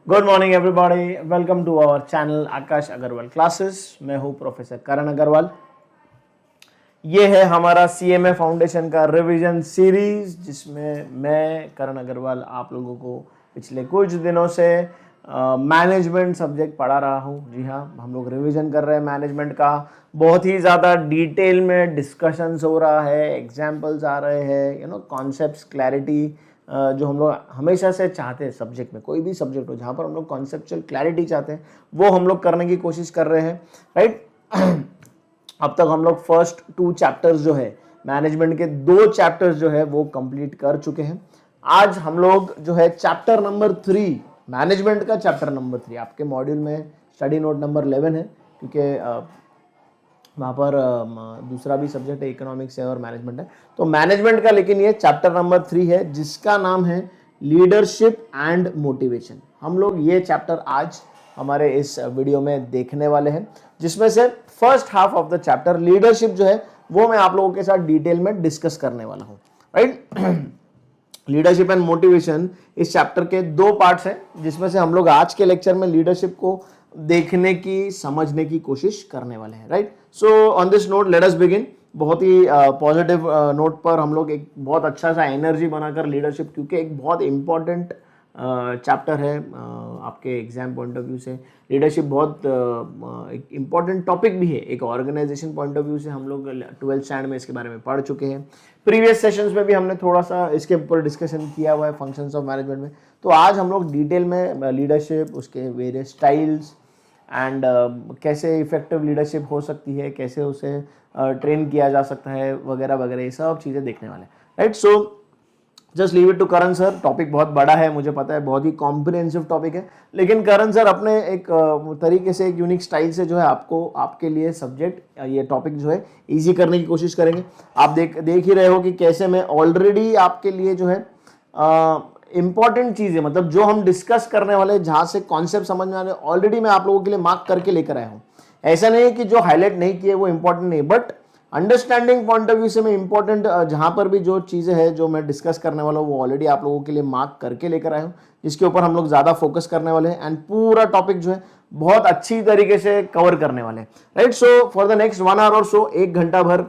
Good morning everybody, welcome to our channel Aakash Agarwal classes. मैं हूं professor Karan Agarwal. ये है हमारा सीएमए फाउंडेशन का रिवीजन सीरीज, जिसमें मैं करण अग्रवाल आप लोगों को पिछले कुछ दिनों से मैनेजमेंट सब्जेक्ट पढ़ा रहा हूं। जी हाँ, हम लोग रिवीजन कर रहे हैं मैनेजमेंट का। बहुत ही ज़्यादा डिटेल में डिस्कशंस हो रहा है, एग्जाम्पल्स आ रहे हैं, कॉन्सेप्ट्स क्लैरिटी जो हम लोग हमेशा से चाहते हैं सब्जेक्ट में, कोई भी सब्जेक्ट हो जहाँ पर हम लोग कॉन्सेप्चुअल क्लैरिटी चाहते हैं, वो हम लोग करने की कोशिश कर रहे हैं, राइट। अब तक हम लोग फर्स्ट 2 चैप्टर्स जो है मैनेजमेंट के 2 चैप्टर्स जो है वो कंप्लीट कर चुके हैं। आज हम लोग जो है चैप्टर नंबर 3, मैनेजमेंट का चैप्टर नंबर 3 आपके मॉड्यूल में स्टडी नोट नंबर 11 है, क्योंकि वहाँ पर दूसरा भी सब्जेक्ट है, इकोनॉमिक्स है और मैनेजमेंट है। तो मैनेजमेंट का लेकिन ये चैप्टर नंबर 3 है, जिसका नाम है लीडरशिप एंड मोटिवेशन। हम लोग ये चैप्टर आज हमारे इस वीडियो में देखने वाले हैं, जिसमें से first half of the chapter leadership जो है वो मैं आप लोगों के साथ डिटेल में डिस्कस करने वाला हूँ, राइट। लीडरशिप एंड मोटिवेशन इस चैप्टर के 2 पार्ट्स हैं, जिसमें से हम लोग आज के लेक्चर में लीडरशिप को देखने की, समझने की कोशिश करने वाले हैं, right. So on this note let us begin. बहुत ही पॉजिटिव नोट पर हम लोग एक बहुत अच्छा सा एनर्जी बनाकर लीडरशिप, क्योंकि एक बहुत इंपॉर्टेंट चैप्टर है आपके एग्जाम पॉइंट ऑफ व्यू से। लीडरशिप बहुत एक इम्पॉर्टेंट टॉपिक भी है, एक ऑर्गेनाइजेशन पॉइंट ऑफ व्यू से। हम लोग 12th स्टैंडर्ड में इसके बारे में पढ़ चुके हैं, प्रीवियस सेशंस में भी हमने थोड़ा सा इसके ऊपर डिस्कशन किया हुआ है फंक्शंस ऑफ मैनेजमेंट में। तो आज हम लोग डिटेल में लीडरशिप, उसके वेरियस स्टाइल्स एंड कैसे इफेक्टिव लीडरशिप हो सकती है, कैसे उसे ट्रेन किया जा सकता है, वगैरह वगैरह, ये सब चीज़ें देखने वाले हैं, right. So just leave it to Karan sir. Topic बहुत बड़ा है, मुझे पता है, बहुत ही कॉम्प्रिहेंसिव टॉपिक है, लेकिन करण सर अपने एक तरीके से, एक यूनिक स्टाइल से जो है आपको, आपके लिए सब्जेक्ट, ये टॉपिक जो है इजी करने की कोशिश करेंगे। आप देख ही रहे हो कि कैसे मैं ऑलरेडी आपके लिए जो है इंपॉर्टेंट चीज़ें, मतलब जो हम डिस्कस करने वाले, जहाँ से कॉन्सेप्ट समझ में आने, ऑलरेडी मैं आप लोगों के लिए मार्क करके लेकर आया हूँ। ऐसा नहीं है कि जो हाईलाइट नहीं किए वो इंपॉर्टेंट नहीं, but understanding point of view से मैं इंपॉर्टेंट जहां पर भी जो चीज़ें हैं जो मैं डिस्कस करने वाला हूँ, वो ऑलरेडी आप लोगों के लिए मार्क करके लेकर आया हूँ, जिसके ऊपर हम लोग ज़्यादा फोकस करने वाले हैं, एंड पूरा टॉपिक जो है बहुत अच्छी तरीके से कवर करने वाले हैं, right. So for the next 1 hour और सो, 1 घंटा भर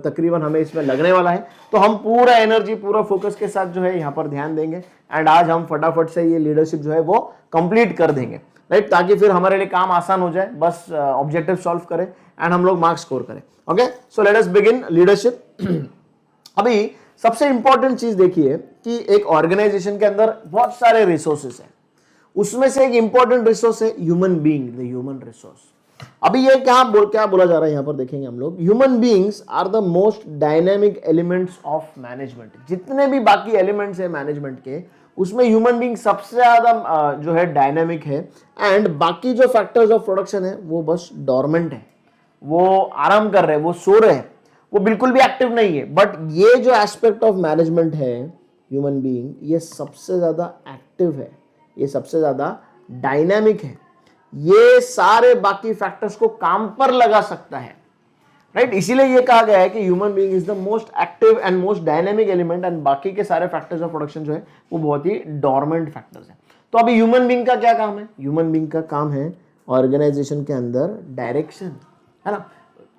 तकरीबन हमें इसमें लगने वाला है। तो हम पूरा एनर्जी, पूरा फोकस के साथ जो है यहाँ पर ध्यान देंगे, एंड आज हम फटाफट से ये लीडरशिप जो है वो कंप्लीट कर देंगे, राइट, ताकि फिर हमारे लिए काम आसान हो जाए। बस ऑब्जेक्टिव सॉल्व करें एंड हम लोग मार्क्स स्कोर करें। Okay, so let us begin leadership. अभी सबसे इंपॉर्टेंट चीज देखिए कि एक ऑर्गेनाइजेशन के अंदर बहुत सारे रिसोर्सेस हैं, उसमें से एक इंपॉर्टेंट रिसोर्स है human being, the human resource. अभी ये क्या बोला जा रहा है, यहां पर देखेंगे हम लोग, human beings are the most dynamic elements of management. जितने भी बाकी एलिमेंट्स है मैनेजमेंट के, उसमें ह्यूमन बीइंग सबसे ज्यादा जो है डायनेमिक है, एंड बाकी जो फैक्टर्स ऑफ प्रोडक्शन है वो बस डॉर्मेंट है, वो आराम कर रहे हैं, वो सो रहे हैं, वो बिल्कुल भी एक्टिव नहीं है। बट ये जो एस्पेक्ट ऑफ मैनेजमेंट है, ह्यूमन बीइंग, ये सबसे ज्यादा एक्टिव है, ये सबसे ज्यादा डायनामिक है, ये सारे बाकी फैक्टर्स को काम पर लगा सकता है, राइट। इसीलिए ये कहा गया है कि human being is the most active and most dynamic element, and बाकी के सारे फैक्टर्स ऑफ प्रोडक्शन जो है वो बहुत ही डॉर्मेंट फैक्टर्स हैं। तो अभी ह्यूमन बीइंग का क्या काम है? ह्यूमन बीइंग का काम है ऑर्गेनाइजेशन के अंदर डायरेक्शन, है ना।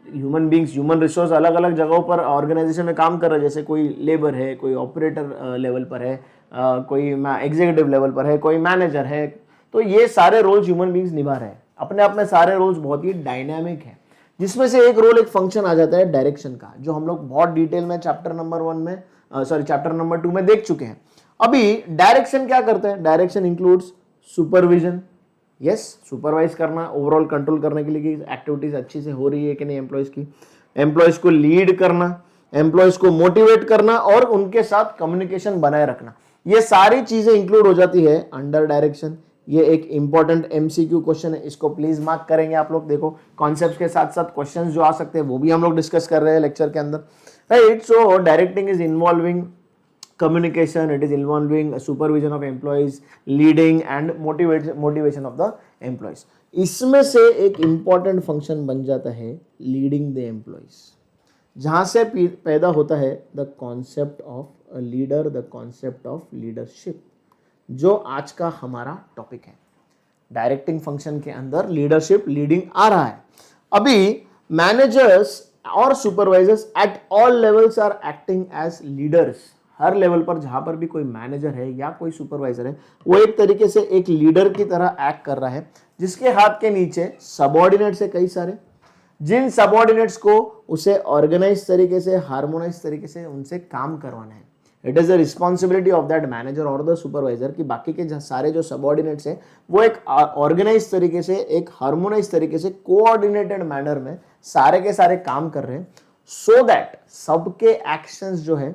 ह्यूमन बींग्स, ह्यूमन रिसोर्स अलग अलग जगहों पर ऑर्गेनाइजेशन में काम कर रहे हैं, जैसे कोई लेबर है, कोई ऑपरेटर लेवल पर है, कोई एग्जीक्यूटिव लेवल पर है, कोई मैनेजर है। तो ये सारे रोल्स ह्यूमन बींग्स निभा रहे हैं, अपने आप में सारे रोल्स बहुत ही डायनामिक है, जिसमें से एक रोल, एक फंक्शन आ जाता है डायरेक्शन का, जो हम लोग बहुत डिटेल में चैप्टर नंबर 2 में देख चुके हैं। अभी डायरेक्शन क्या करता है? Direction includes supervision, yes, supervise करना, ओवरऑल कंट्रोल करने के लिए कि एक्टिविटीज अच्छी से हो रही है कि नहीं एम्प्लॉयज की, एम्प्लॉयज को लीड करना, एम्प्लॉयज को मोटिवेट करना और उनके साथ कम्युनिकेशन बनाए रखना, ये सारी चीजें इंक्लूड हो जाती है अंडर डायरेक्शन। ये एक इंपॉर्टेंट एमसीक्यू क्वेश्चन है, इसको प्लीज मार्क करेंगे आप लोग। देखो, कॉन्सेप्ट के साथ साथ क्वेश्चंस जो आ सकते हैं वो भी हम लोग डिस्कस कर रहे हैं लेक्चर के अंदर, right. So directing is involving communication, it is involving supervision of employees, leading and motivation of the employees। इसमें से एक इंपॉर्टेंट फंक्शन बन जाता है लीडिंग द एम्प्लॉयज, जहां से पैदा होता है the concept of leader, the concept of leadership, जो आज का हमारा टॉपिक है। डायरेक्टिंग फंक्शन के अंदर लीडरशिप लीडिंग आ रहा है। अभी मैनेजर्स और supervisors at all levels are acting as leaders. हर लेवल पर जहां पर भी कोई मैनेजर है या कोई सुपरवाइजर है, वो एक तरीके से एक लीडर की तरह एक्ट कर रहा है, जिसके हाथ के नीचे सबऑर्डिनेट्स है कई सारे, जिन सबऑर्डिनेट्स को उसे ऑर्गेनाइज तरीके से, हार्मोनाइज तरीके से उनसे काम करवाना है। It is the responsibility of that manager और द सुपरवाइजर कि बाकी के सारे जो सबऑर्डिनेट्स हैं वो एक ऑर्गेनाइज तरीके से, एक हार्मोनाइज तरीके से, कोऑर्डिनेटेड मैनर में सारे के सारे काम कर रहे हैं, सो दैट सबके एक्शंस जो है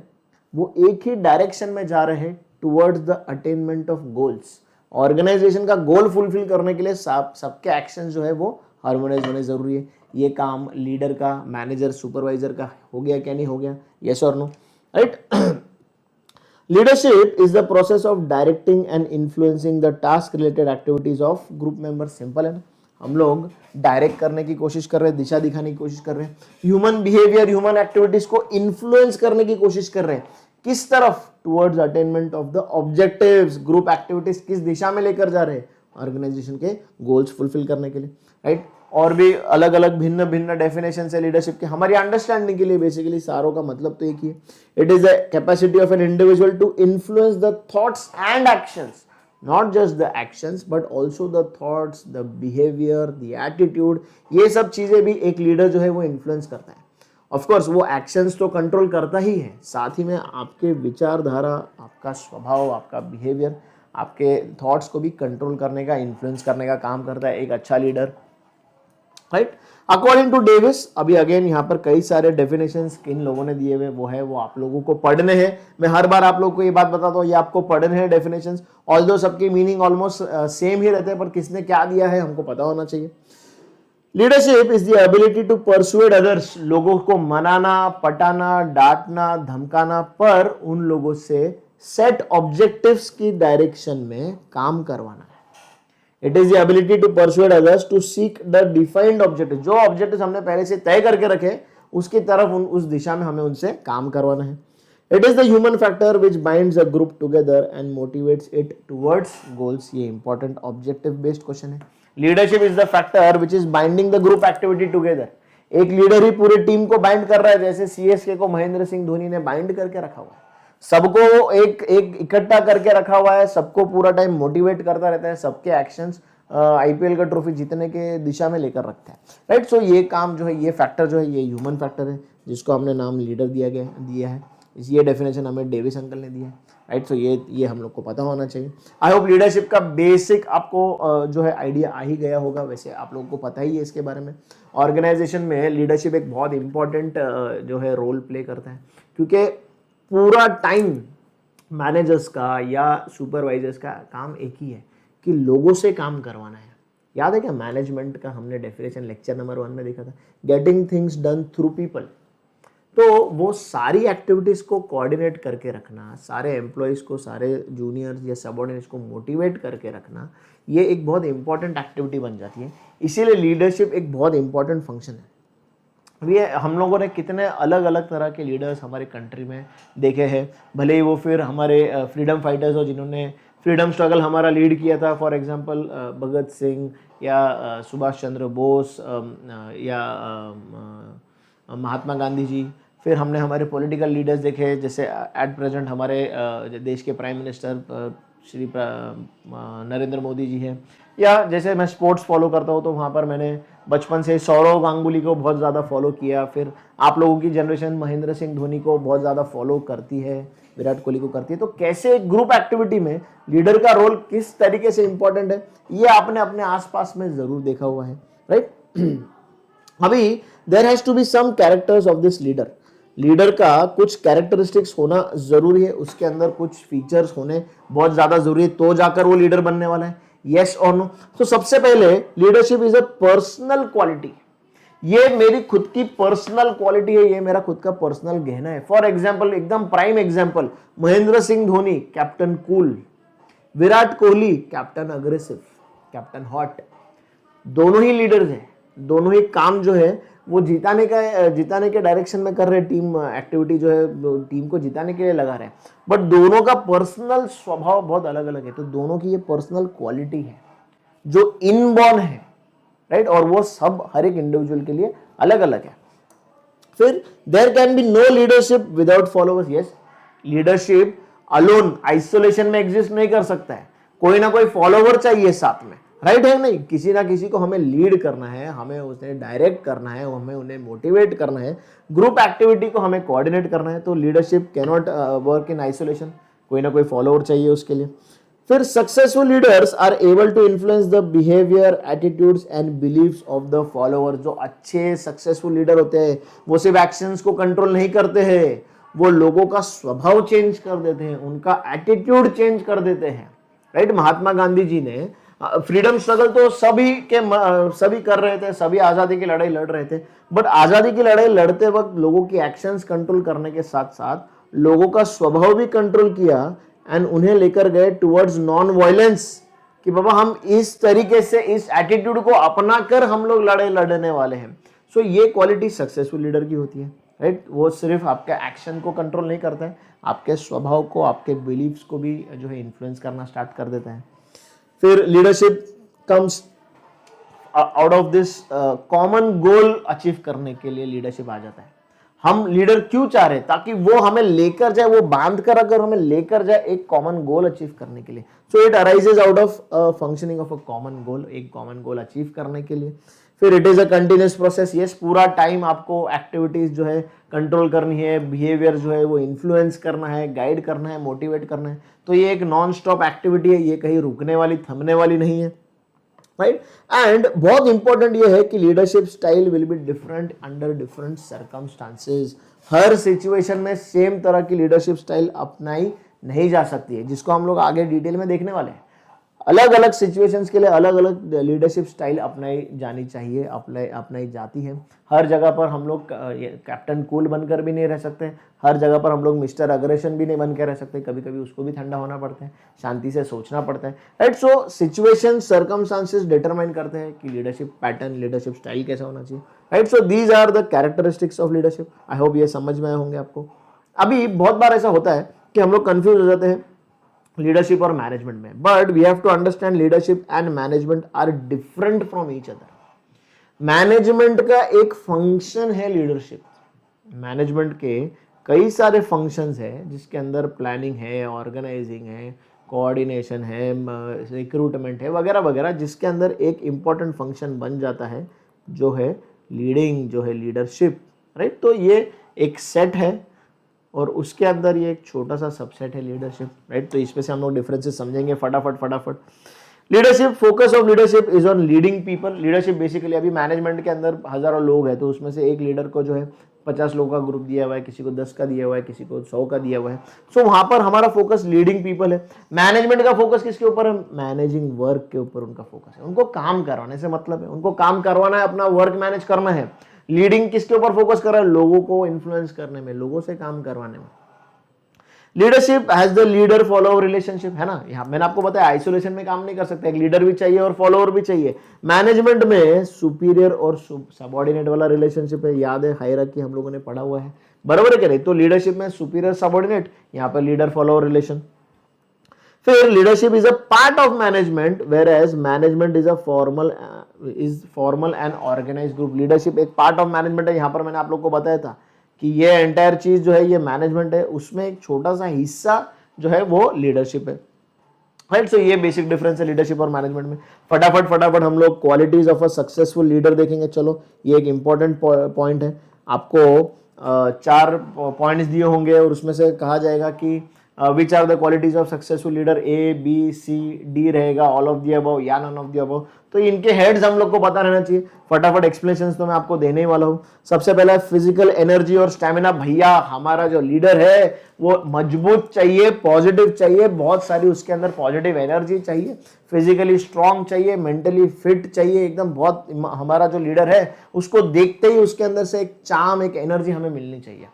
वो एक ही डायरेक्शन में जा रहे हैं towards the attainment of goals. Organisation का गोल फुलफिल करने के लिए सबके एक्शंस जो है वो हार्मोनाइज होने जरूरी है। ये काम लीडर का, मैनेजर, सुपरवाइजर का हो गया क्या नहीं हो गया, यस और no, right. Leadership is the process of directing and influencing the task related activities of group member. Simple है ना, हम लोग डायरेक्ट करने की कोशिश कर रहे हैं, दिशा दिखाने की कोशिश कर रहे हैं, ह्यूमन बिहेवियर, ह्यूमन एक्टिविटीज को इन्फ्लुएंस करने की कोशिश कर रहे हैं, किस तरफ, towards attainment of the objectives. Group activities किस दिशा में लेकर जा रहे हैं, ऑर्गेनाइजेशन के गोल्स फुलफिल करने के लिए, राइट। और भी अलग अलग भिन्न भिन्न डेफिनेशन है लीडरशिप के, हमारी अंडरस्टैंडिंग के लिए बेसिकली सारों का मतलब तो एक ही है। It is the capacity of an individual to influence the thoughts and actions, not just the actions but also the thoughts, the behaviour, the attitude, ये सब चीजें भी एक लीडर जो है वो इन्फ्लुएंस करता है। ऑफ कोर्स वो एक्शंस तो कंट्रोल करता ही है, साथ ही में आपके विचारधारा, आपका स्वभाव, आपका बिहेवियर, आपके थॉट्स को भी कंट्रोल करने का, इन्फ्लुएंस करने का काम करता है एक अच्छा leader, right. According to Davis, अभी अगेन यहाँ पर कई सारे डेफिनेशंस किन लोगों ने दिए हुए वो आप लोगों को पढ़ने हैं। मैं हर बार आप लोगों को ये बात बताता हूँ, ये आपको पढ़ने हैं डेफिनेशंस, ऑल्दो सबकी मीनिंग ऑलमोस्ट सेम ही रहते हैं, पर किसने क्या दिया है हमको पता होना चाहिए। Leadership is the ability to persuade others, लोगों को मनाना, पटाना, डांटना, धमकाना, पर उन लोगों से सेट ऑब्जेक्टिव्स की डायरेक्शन में काम करवाना है। It is the ability to persuade others to seek the defined objective, जो ऑब्जेक्टिव हमने पहले से तय करके रखे उसकी तरफ, उस दिशा में हमें उनसे काम करवाना है। It is the human factor which binds a group together and motivates it towards goals. ये इंपॉर्टेंट ऑब्जेक्टिव बेस्ड क्वेश्चन है। Leadership is the factor which is binding the group activity together. एक लीडर ही पूरी team को bind कर रहा है, जैसे CSK को महेंद्र सिंह धोनी ने बाइंड करके रखा हुआ है, सबको एक इकट्ठा करके रखा हुआ है, सबको पूरा टाइम मोटिवेट करता रहता है, सबके एक्शंस आईपीएल का ट्रॉफी जीतने के दिशा में लेकर रखता है, राइट। सो ये काम जो है, ये फैक्टर जो है, ये ह्यूमन फैक्टर है, जिसको हमने नाम लीडर दिया है। ये डेफिनेशन हमें डेविस अंकल ने दिया है, राइट। सो ये हम लोग को पता होना चाहिए। आई होप लीडरशिप का बेसिक आपको जो है आइडिया आ ही गया होगा। वैसे आप लोगों को पता ही है इसके बारे में। ऑर्गेनाइजेशन में लीडरशिप एक बहुत इंपॉर्टेंट जो है रोल प्ले करता है, क्योंकि पूरा टाइम मैनेजर्स का या सुपरवाइजर्स का काम एक ही है कि लोगों से काम करवाना है। याद है क्या, मैनेजमेंट का हमने डेफिनेशन लेक्चर नंबर 1 में देखा था, getting things done through people. तो वो सारी एक्टिविटीज को कोऑर्डिनेट करके रखना, सारे एम्प्लॉयज को, सारे जूनियर्स या सबऑर्डिनेट्स को मोटिवेट करके रखना, ये एक बहुत इंपॉर्टेंट एक्टिविटी बन जाती है। इसीलिए लीडरशिप एक बहुत इंपॉर्टेंट फंक्शन है। ये हम लोगों ने कितने अलग अलग तरह के लीडर्स हमारे कंट्री में देखे हैं, भले ही वो फिर हमारे फ्रीडम फाइटर्स हो जिन्होंने फ्रीडम स्ट्रगल हमारा लीड किया था, फॉर एग्जांपल भगत सिंह या सुभाष चंद्र बोस या महात्मा गांधी जी। फिर हमने हमारे पॉलिटिकल लीडर्स देखे, जैसे एट प्रेजेंट हमारे देश के प्राइम मिनिस्टर श्री नरेंद्र मोदी जी हैं। या जैसे मैं स्पोर्ट्स फॉलो करता हूँ, तो वहाँ पर मैंने बचपन से सौरव गांगुली को बहुत ज़्यादा फॉलो किया। फिर आप लोगों की जनरेशन महेंद्र सिंह धोनी को बहुत ज़्यादा फॉलो करती है, विराट कोहली को करती है। तो कैसे ग्रुप एक्टिविटी में लीडर का रोल किस तरीके से इंपॉर्टेंट है, ये आपने अपने आसपास में ज़रूर देखा हुआ है, राइट। अभी there has to be some characters of this leader. Leader का कुछ कैरेक्टरिस्टिक्स होना जरूरी है, उसके अंदर कुछ फीचर्स होने बहुत ज्यादा जरूरी है, तो जाकर वो लीडर बनने वाला है। यस और नो? तो सबसे पहले leadership is a personal quality. ये मेरी खुद की पर्सनल क्वालिटी है, ये मेरा खुद का पर्सनल गहना है। फॉर एग्जाम्पल, एकदम prime example, Mahendra Singh Dhoni captain cool, Virat Kohli captain aggressive, captain hot. दोनों ही लीडर्स हैं, दोनों ही काम जो है वो जिताने के डायरेक्शन में कर रहे हैं, टीम एक्टिविटी जो है टीम को जिताने के लिए लगा रहे हैं, बट दोनों का पर्सनल स्वभाव बहुत अलग अलग है। तो दोनों की ये पर्सनल क्वालिटी है, जो इनबॉर्न है, राइट, और वो सब हर एक इंडिविजुअल के लिए अलग अलग है। फिर there can be no leadership without followers. Yes, leadership alone isolation में एग्जिस्ट नहीं कर सकता है, कोई ना कोई फॉलोवर चाहिए साथ में, राइट है नहीं, किसी ना किसी को हमें लीड करना है, हमें उसे डायरेक्ट करना है, हमें उन्हें मोटिवेट करना है, ग्रुप एक्टिविटी को हमें कोऑर्डिनेट करना है। तो leadership can not work in isolation, कोई ना कोई फॉलोवर चाहिए उसके लिए। फिर successful leaders are able to influence the behaviour, attitudes and beliefs of the follower. जो अच्छे सक्सेसफुल लीडर होते हैं वो सिर्फ एक्शंस को कंट्रोल नहीं करते हैं, वो लोगों का स्वभाव चेंज कर देते हैं, उनका एटीट्यूड चेंज कर देते हैं, राइट। महात्मा गांधी जी ने फ्रीडम स्ट्रगल तो सभी कर रहे थे, सभी आजादी की लड़ाई लड़ रहे थे, बट आजादी की लड़ाई लड़ते वक्त लोगों की एक्शंस कंट्रोल करने के साथ साथ लोगों का स्वभाव भी कंट्रोल किया एंड उन्हें लेकर गए टुवर्ड्स नॉन वायलेंस, कि बाबा हम इस तरीके से इस एटीट्यूड को अपना कर हम लोग लड़ाई लड़ने वाले हैं। सो ये क्वालिटी सक्सेसफुल लीडर की होती है, राइट। वो सिर्फ आपके एक्शन को कंट्रोल नहीं करता है, आपके स्वभाव को, आपके बिलीव्स को भी जो है इन्फ्लुएंस करना स्टार्ट कर देता है। फिर leadership comes out of this common goal achieve करने के लिए लीडरशिप आ जाता है। हम लीडर क्यों चाह रहे हैं? ताकि वो हमें लेकर जाए, वो बांध कर अगर हमें लेकर जाए एक कॉमन गोल अचीव करने के लिए। So it arises out of functioning of a common goal, एक कॉमन गोल अचीव करने के लिए। फिर it is a continuous process. Yes, पूरा टाइम आपको एक्टिविटीज जो है कंट्रोल करनी है, बिहेवियर जो है वो इन्फ्लुएंस करना है, गाइड करना है, मोटिवेट करना है। तो ये एक नॉन स्टॉप एक्टिविटी है, ये कहीं रुकने वाली, थमने वाली नहीं है, राइट। एंड बहुत इंपॉर्टेंट ये है कि leadership style will be different under different circumstances. Her situation में सेम तरह की लीडरशिप स्टाइल अपनाई नहीं जा सकती है, जिसको हम लोग आगे डिटेल में देखने वाले हैं। अलग अलग सिचुएशंस के लिए अलग अलग लीडरशिप स्टाइल अपनाई जानी चाहिए, अपनाई जाती है। हर जगह पर हम लोग कैप्टन कूल बनकर भी नहीं रह सकते, हर जगह पर हम लोग मिस्टर अग्रेशन भी नहीं बन के रह सकते, कभी कभी उसको भी ठंडा होना पड़ता है, शांति से सोचना पड़ता है, right. So situation, circumstances determine करते हैं कि लीडरशिप पैटर्न, लीडरशिप स्टाइल कैसा होना चाहिए, right. So these are the characteristics of leadership. I hope ये समझ में आए होंगे आपको। अभी बहुत बार ऐसा होता है कि हम लोग कंफ्यूज हो जाते हैं लीडरशिप और मैनेजमेंट में, but we have to understand leadership and management are different from each other. Management का एक फंक्शन है लीडरशिप, मैनेजमेंट के कई सारे फंक्शंस है, जिसके अंदर प्लानिंग है, ऑर्गेनाइजिंग है, कोऑर्डिनेशन है, रिक्रूटमेंट है, वगैरह वगैरह, जिसके अंदर एक इंपॉर्टेंट फंक्शन बन जाता है जो है लीडिंग, जो है लीडरशिप, राइट। तो ये एक सेट है और उसके अंदर ये एक छोटा सा सबसेट है लीडरशिप, राइट। तो इसमें से हम लोग डिफरेंसेस समझेंगे फटाफट। Leadership, focus of leadership is on leading people. Leadership basically, अभी मैनेजमेंट के अंदर हजारों लोग हैं, तो उसमें से एक लीडर को जो है 50 लोगों का ग्रुप दिया हुआ है, किसी को 10 का दिया हुआ है, किसी को 100 का दिया हुआ है। सो वहां पर हमारा फोकस लीडिंग पीपल है। मैनेजमेंट का फोकस किसके ऊपर है? मैनेजिंग वर्क के ऊपर उनका फोकस है, उनको काम करवाने से मतलब है, उनको काम करवाना है, अपना वर्क मैनेज करना है। लीडिंग किसके ऊपर फोकस कर रहा है? लोगों को इन्फ्लुएंस करने में, लोगों से काम करवाने में। Leadership has the leader follower relationship, है ना। यहाँ मैंने आपको बताया आइसोलेशन में काम नहीं कर सकते, एक लीडर भी चाहिए और फॉलोअर भी चाहिए। मैनेजमेंट में सुपीरियर और सबऑर्डिनेट वाला रिलेशनशिप है, याद है हायरार्की हम लोगों ने पढ़ा हुआ है, बराबर है क्या नहीं। तो लीडरशिप में सुपीरियर सबऑर्डिनेट, यहाँ पर लीडर फॉलोअर रिलेशन। फिर leadership is a part of management, whereas management is formal and organised group. Leadership एक पार्ट ऑफ मैनेजमेंट है, यहाँ पर मैंने आप लोग को बताया था कि ये एंटायर चीज जो है ये मैनेजमेंट है, उसमें एक छोटा सा हिस्सा जो है वो लीडरशिप है, राइट। सो ये बेसिक डिफरेंस है लीडरशिप और मैनेजमेंट में। फटाफट हम लोग qualities of a successful leader देखेंगे। चलो, ये एक इंपॉर्टेंट पॉइंट है, आपको 4 पॉइंट्स दिए होंगे और उसमें से कहा जाएगा कि which are the qualities of successful leader, A, B, C, D रहेगा, ऑल ऑफ द अबव या नन ऑफ द अबव। तो इनके हेड्स हम लोग को पता रहना चाहिए। फटाफट एक्सप्लेनेशंस तो मैं आपको देने ही वाला हूं। सबसे पहला फिजिकल एनर्जी और स्टैमिना। भैया हमारा जो लीडर है वो मजबूत चाहिए, पॉजिटिव चाहिए, बहुत सारी उसके अंदर पॉजिटिव एनर्जी चाहिए, फिजिकली स्ट्रांग चाहिए, मेंटली फिट चाहिए एकदम। बहुत हमारा जो लीडर है उसको देखते ही उसके अंदर से एक चार्म, एक एनर्जी हमें मिलनी चाहिए।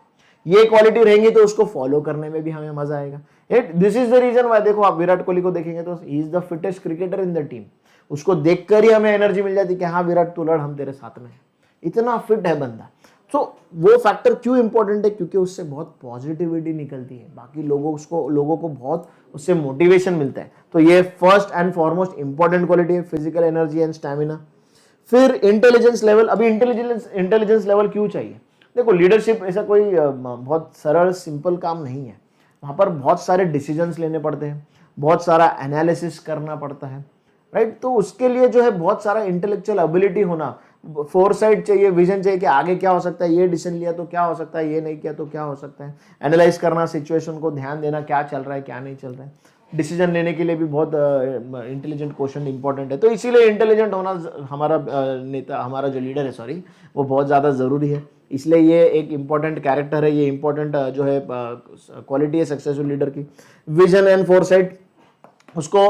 ये क्वालिटी रहेंगी तो उसको फॉलो करने में भी हमें मजा आएगा। This is the reason why, देखो आप विराट कोहली को देखेंगे तो he is the fittest cricketer in the team. उसको देखकर ही हमें एनर्जी मिल जाती है कि हाँ विराट तू लड़, हम तेरे साथ में हैं। इतना फिट है बंदा। तो वो फैक्टर क्यों इंपॉर्टेंट है? क्योंकि उससे बहुत पॉजिटिविटी निकलती है, बाकी लोगों को बहुत उससे मोटिवेशन मिलता है। तो ये first and foremost important quality है, फिजिकल एनर्जी एंड स्टैमिना। फिर इंटेलिजेंस लेवल। अभी इंटेलिजेंस लेवल क्यों चाहिए? देखो, लीडरशिप ऐसा कोई बहुत सरल सिंपल काम नहीं है। वहाँ पर बहुत सारे डिसीजंस लेने पड़ते हैं, बहुत सारा एनालिसिस करना पड़ता है, राइट। तो उसके लिए जो है बहुत सारा इंटेलेक्चुअल एबिलिटी होना, फोरसाइट चाहिए, विजन चाहिए कि आगे क्या हो सकता है, ये डिसीजन लिया तो क्या हो सकता है, ये नहीं किया तो क्या हो सकता है, एनालाइज करना, सिचुएशन को ध्यान देना, क्या चल रहा है क्या नहीं चल रहा है। डिसीजन लेने के लिए भी बहुत इंटेलिजेंट क्वेश्चन इंपॉर्टेंट है। तो इसीलिए इंटेलिजेंट होना हमारा जो लीडर है, सॉरी, वो बहुत ज़्यादा ज़रूरी है। इसलिए ये एक इंपॉर्टेंट कैरेक्टर है, ये इंपॉर्टेंट जो है क्वालिटी है सक्सेसफुल लीडर की। विजन एंड फोरसाइट, उसको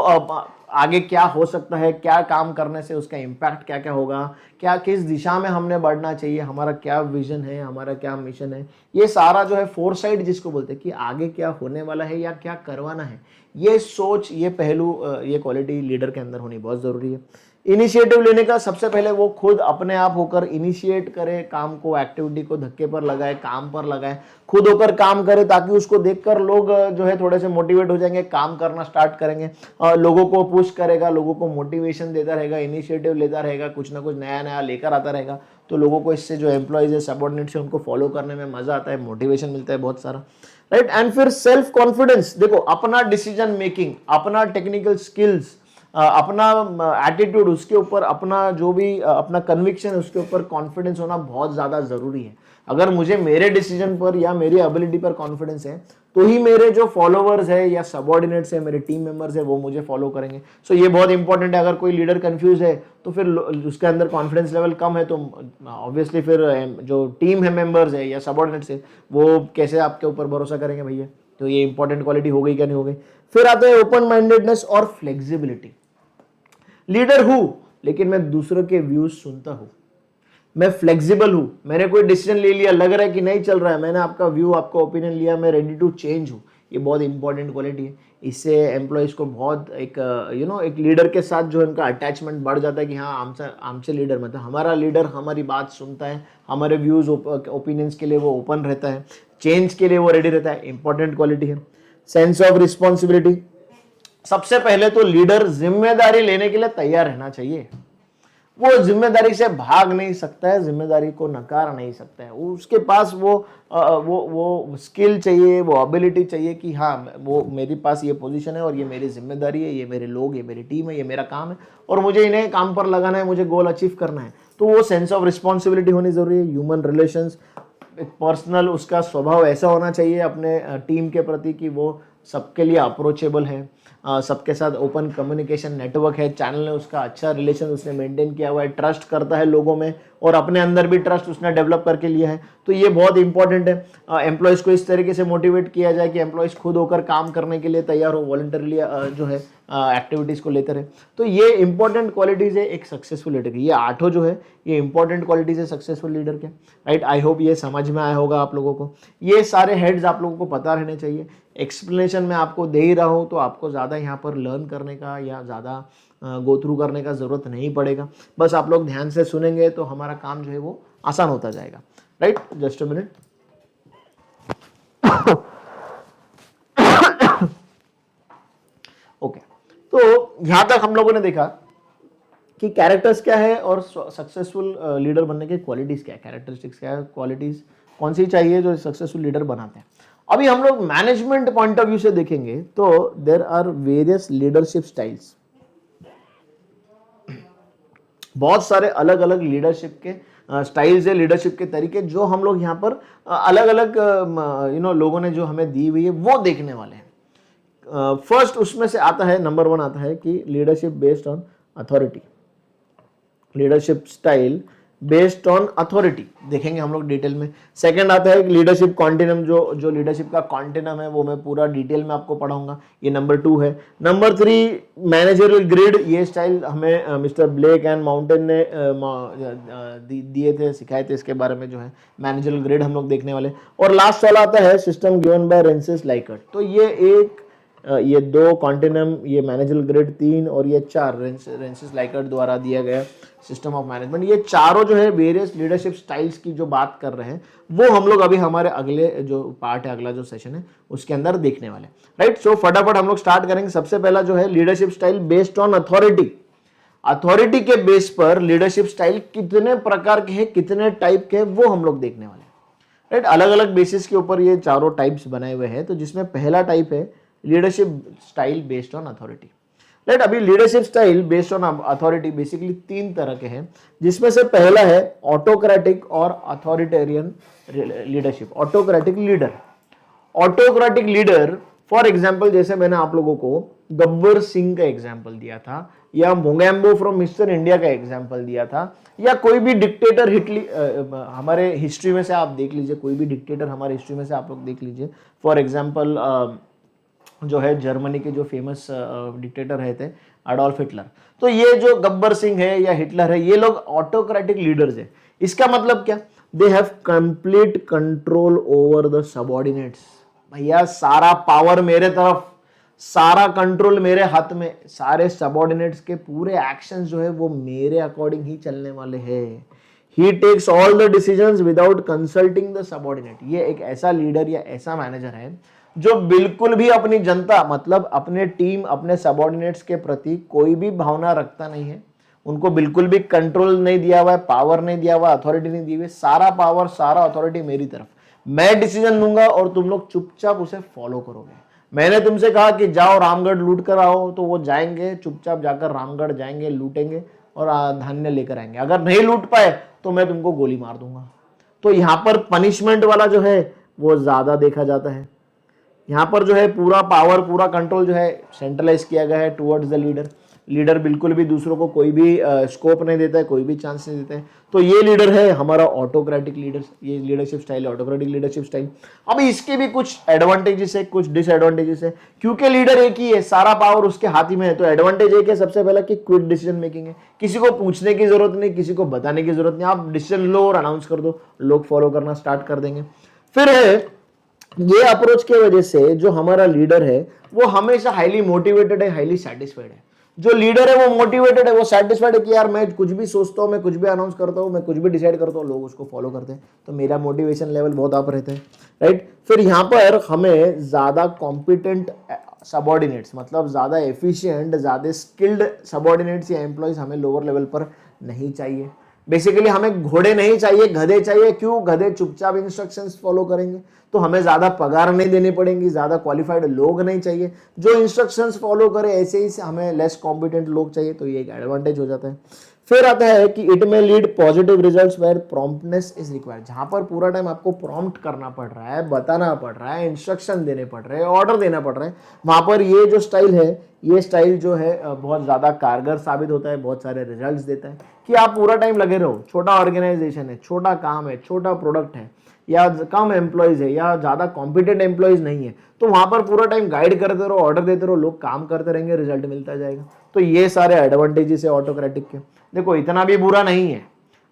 आगे क्या हो सकता है, क्या काम करने से उसका इम्पैक्ट क्या क्या होगा, क्या किस दिशा में हमने बढ़ना चाहिए, हमारा क्या विजन है, हमारा क्या मिशन है, ये सारा जो है फोरसाइट जिसको बोलते हैं कि आगे क्या होने वाला है या क्या करवाना है, ये सोच, ये पहलू, ये क्वालिटी लीडर के अंदर होनी बहुत ज़रूरी है। इनिशिएटिव लेने का, सबसे पहले वो खुद अपने आप होकर इनिशिएट करे काम को, एक्टिविटी को धक्के पर लगाए, काम पर लगाए, खुद होकर काम करे, ताकि उसको देखकर लोग जो है थोड़े से मोटिवेट हो जाएंगे, काम करना स्टार्ट करेंगे, लोगों को पुश करेगा, लोगों को मोटिवेशन देता रहेगा, इनिशिएटिव लेता रहेगा, कुछ ना कुछ नया नया लेकर आता रहेगा। तो लोगों को इससे जो एम्प्लॉयज है, सबऑर्डिनेट्स है, उनको फॉलो करने में मजा आता है, मोटिवेशन मिलता है बहुत सारा, राइट। एंड फिर सेल्फ कॉन्फिडेंस। देखो, अपना डिसीजन मेकिंग, अपना टेक्निकल स्किल्स, अपना एटीट्यूड, उसके ऊपर अपना जो भी अपना कन्विक्शन है, उसके ऊपर कॉन्फिडेंस होना बहुत ज़्यादा ज़रूरी है। अगर मुझे मेरे डिसीजन पर या मेरी एबिलिटी पर कॉन्फिडेंस है, तो ही मेरे जो फॉलोवर्स है या सबऑर्डिनेट्स है, मेरे टीम मेंबर्स है, वो मुझे फॉलो करेंगे। सो ये बहुत इंपॉर्टेंट है। अगर कोई लीडर कंफ्यूज है तो फिर उसके अंदर कॉन्फिडेंस लेवल कम है, तो ऑब्वियसली फिर जो टीम है, मेंबर्स है या सबऑर्डिनेट्स है, वो कैसे आपके ऊपर भरोसा करेंगे भैया। तो ये इंपॉर्टेंट क्वालिटी हो गई क्या नहीं हो गई। फिर आता है ओपन माइंडेडनेस और फ्लेक्सिबिलिटी। लीडर हूं, लेकिन मैं दूसरों के व्यूज सुनता हूं, मैं फ्लेक्सिबल हूं, मैंने कोई डिसीजन ले लिया, लग रहा है कि नहीं चल रहा है, मैंने आपका व्यू, आपका ओपिनियन लिया, मैं रेडी टू चेंज हूं। ये बहुत इंपॉर्टेंट क्वालिटी है। इससे एम्प्लॉयज को बहुत एक एक लीडर के साथ जो उनका अटैचमेंट बढ़ जाता है कि हाँ, आमचे लीडर, मतलब हमारा लीडर हमारी बात सुनता है, हमारे व्यूज ओपिनियंस के लिए वो ओपन रहता है, चेंज के लिए वो रेडी रहता है। इंपॉर्टेंट क्वालिटी है। Sense of responsibility. सबसे पहले तो लीडर जिम्मेदारी लेने के लिए तैयार रहना चाहिए। वो जिम्मेदारी से भाग नहीं सकता है, जिम्मेदारी को नकार नहीं सकता है। उसके पास वो स्किल चाहिए, वो एबिलिटी चाहिए कि हाँ, वो मेरे पास ये पोजीशन है और ये मेरी जिम्मेदारी है, ये मेरे लोग, ये मेरी टीम है, ये मेरा काम है और मुझे इन्हें काम पर लगाना है, मुझे गोल अचीव करना है। तो वो सेंस ऑफ रिस्पॉन्सिबिलिटी होनी जरूरी है। ह्यूमन रिलेशंस, एक पर्सनल उसका स्वभाव ऐसा होना चाहिए अपने टीम के प्रति कि वो सबके लिए अप्रोचेबल है, सबके साथ ओपन कम्युनिकेशन नेटवर्क है, चैनल है उसका, अच्छा रिलेशन उसने मेंटेन किया हुआ है, ट्रस्ट करता है लोगों में और अपने अंदर भी ट्रस्ट उसने डेवलप करके लिया है। तो ये बहुत इंपॉर्टेंट है। एम्प्लॉयज़ को इस तरीके से मोटिवेट किया जाए कि एम्प्लॉयज़ खुद होकर काम करने के लिए तैयार हो, वॉलंटरली जो है एक्टिविटीज़ को लेते रहे। तो ये इंपॉर्टेंट क्वालिटीज़ है एक सक्सेसफुल लीडर की। ये 8 जो है ये इंपॉर्टेंट क्वालिटीज़ है सक्सेसफुल लीडर के, राइट। आई होप ये समझ में आया होगा आप लोगों को। ये सारे हेड्स आप लोगों को पता रहने चाहिए। एक्सप्लेनेशन मैं आपको दे ही रहा हूँ, तो आपको ज़्यादा यहाँ पर लर्न करने का या ज़्यादा गो थ्रू करने का ज़रूरत नहीं पड़ेगा। बस आप लोग ध्यान से सुनेंगे तो हमारा काम जो है वो आसान होता जाएगा, right. Just a minute. Okay, तो यहां तक हम लोगों ने देखा कि कैरेक्टर्स क्या है और सक्सेसफुल लीडर बनने के क्वालिटीज क्या है, कैरेक्टरिस्टिक्स क्या है, क्वालिटीज कौन सी चाहिए जो सक्सेसफुल लीडर बनाते हैं। अभी हम लोग मैनेजमेंट पॉइंट ऑफ व्यू से देखेंगे तो there are various leadership styles. बहुत सारे अलग अलग लीडरशिप के स्टाइल्स है, लीडरशिप के तरीके जो हम लोग यहाँ पर अलग अलग लोगों ने जो हमें दी हुई है वो देखने वाले हैं। फर्स्ट उसमें से आता है, नंबर 1 आता है कि leadership based on authority. Leadership style based on authority देखेंगे हम लोग डिटेल में। सेकंड आता है लीडरशिप कॉन्टिनम, जो लीडरशिप का कॉन्टिनम है वो मैं पूरा डिटेल में आपको पढ़ाऊंगा, ये नंबर 2 है। नंबर 3 मैनेजरियल ग्रिड, ये स्टाइल हमें मिस्टर ब्लेक एंड माउंटेन ने दिए थे, सिखाए थे, इसके बारे में जो है मैनेजरियल ग्रिड हम लोग देखने वाले। और लास्ट वाला आता है system given by Rensis Likert. तो ये एक ये 2 कॉन्टिनम, ये मैनेजल ग्रिड 3 और ये 4 रेंसिस लाइकर्ट द्वारा दिया गया सिस्टम ऑफ मैनेजमेंट। ये चारों जो है वेरियस लीडरशिप स्टाइल्स की जो बात कर रहे हैं वो हम लोग अभी हमारे अगले जो पार्ट है, अगला जो सेशन है उसके अंदर देखने वाले, राइट। सो फटाफट हम लोग स्टार्ट करेंगे। सबसे पहला जो है leadership style based on authority. Authority के बेस पर लीडरशिप स्टाइल कितने प्रकार के हैं, कितने टाइप के हैं, वो हम लोग देखने वाले हैं, राइट। अलग अलग बेसिस के ऊपर ये चारों टाइप्स बनाए हुए हैं। तो जिसमें पहला टाइप है leadership style based on authority, right. अभी leadership style based on authority basically 3 तरह के हैं, जिसमें से पहला है ऑटोक्रेटिक और authoritarian leadership. Autocratic leader, autocratic leader for example जैसे मैंने आप लोगों को गब्बर सिंह का एग्जाम्पल दिया था, या मोगैम्बो फ्रॉम मिस्टर इंडिया का एग्जाम्पल दिया था, या कोई भी डिक्टेटर हमारे हिस्ट्री में से आप देख लीजिए, कोई भी डिक्टेटर हमारे हिस्ट्री में से आप लोग देख लीजिए। फॉर एग्जाम्पल जो है जर्मनी के जो फेमस डिक्टेटर रहे थे एडोल्फ हिटलर। तो ये जो गब्बर सिंह है या हिटलर है, ये लोग ऑटोक्रेटिक लीडर्स है। इसका मतलब क्या? They have complete control over the subordinates. भैया सारा पावर मेरे तरफ, सारा कंट्रोल मेरे हाथ में, सारे सबऑर्डिनेट्स के पूरे एक्शंस जो है वो मेरे अकॉर्डिंग ही चलने वाले हैं। He takes all the decisions without consulting the subordinate. ये एक ऐसा लीडर या ऐसा मैनेजर है जो बिल्कुल भी अपनी जनता मतलब अपने टीम, अपने सबऑर्डिनेट्स के प्रति कोई भी भावना रखता नहीं है। उनको बिल्कुल भी कंट्रोल नहीं दिया हुआ है, पावर नहीं दिया हुआ, अथॉरिटी नहीं दी हुई। सारा पावर, सारा अथॉरिटी मेरी तरफ, मैं डिसीजन लूंगा और तुम लोग चुपचाप उसे फॉलो करोगे। मैंने तुमसे कहा कि जाओ रामगढ़ लूट कर आओ, तो वो जाएंगे, चुपचाप जाकर रामगढ़ जाएंगे, लूटेंगे और धान्य लेकर आएंगे। अगर नहीं लूट पाए तो मैं तुमको गोली मार दूंगा। तो यहाँ पर पनिशमेंट वाला जो है वो ज्यादा देखा जाता है। यहाँ पर जो है पूरा पावर, पूरा कंट्रोल जो है सेंट्रलाइज किया गया है टुवर्ड्स द लीडर। लीडर बिल्कुल भी दूसरों को कोई भी स्कोप नहीं देता है, कोई भी चांस नहीं देता है। तो ये लीडर है हमारा ऑटोक्रेटिक लीडर, ये लीडरशिप स्टाइल है, ऑटोक्रेटिक लीडरशिप स्टाइल। अब इसके भी कुछ एडवांटेजेस है, कुछ डिसएडवांटेजेस है, क्योंकि लीडर एक ही है, सारा पावर उसके हाथ ही में है। तो एडवांटेज एक है सबसे पहला कि क्विक डिसीजन मेकिंग है, किसी को पूछने की जरूरत नहीं, किसी को बताने की जरूरत नहीं, आप डिसीजन लो और अनाउंस कर दो, लोग फॉलो करना स्टार्ट कर देंगे। फिर है ये अप्रोच के वजह से जो हमारा लीडर है वो हमेशा हाईली मोटिवेटेड है, हाईली सेटिस्फाइड है। जो लीडर है वो मोटिवेटेड है, वो सेटिस्फाइड है कि यार मैं कुछ भी सोचता हूँ, मैं कुछ भी अनाउंस करता हूँ, मैं कुछ भी डिसाइड करता हूँ, लोग उसको फॉलो करते हैं, तो मेरा मोटिवेशन लेवल बहुत अप रहता है, राइट। फिर यहाँ पर हमें ज्यादा कॉम्पिटेंट सबऑर्डिनेट्स मतलब ज्यादा एफिशिएंट, ज्यादा स्किल्ड सबऑर्डिनेट्स या एम्प्लॉयज हमें लोअर लेवल पर नहीं चाहिए। बेसिकली हमें घोड़े नहीं चाहिए, गधे चाहिए। क्यों? गधे चुपचाप इंस्ट्रक्शंस फॉलो करेंगे, तो हमें ज्यादा पगार नहीं देनी पड़ेगी, ज्यादा क्वालिफाइड लोग नहीं चाहिए जो इंस्ट्रक्शंस फॉलो करे। ऐसे ही से हमें लेस कॉम्पिटेंट लोग चाहिए, तो ये एक एडवांटेज हो जाता है। फिर आता है कि it may lead positive results where promptness is required. जहां पर पूरा टाइम आपको प्रॉम्प्ट करना पड़ रहा है, बताना पड़ रहा है, इंस्ट्रक्शन देने पड़ रहे हैं, ऑर्डर देना पड़ रहा है, वहां पर ये जो स्टाइल है, ये स्टाइल जो है बहुत ज्यादा कारगर साबित होता है, बहुत सारे रिजल्ट्स देता है कि आप पूरा टाइम लगे रहो। छोटा ऑर्गेनाइजेशन है, छोटा काम है, छोटा प्रोडक्ट है, या कम एम्प्लॉयज है, या ज्यादा कॉम्पिटेंट एम्प्लॉयज नहीं है, तो वहां पर पूरा टाइम गाइड करते रहो, ऑर्डर देते रहो, लोग काम करते रहेंगे, रिजल्ट मिलता जाएगा। तो ये सारे एडवांटेजेस है ऑटोक्रेटिक के। देखो इतना भी बुरा नहीं है,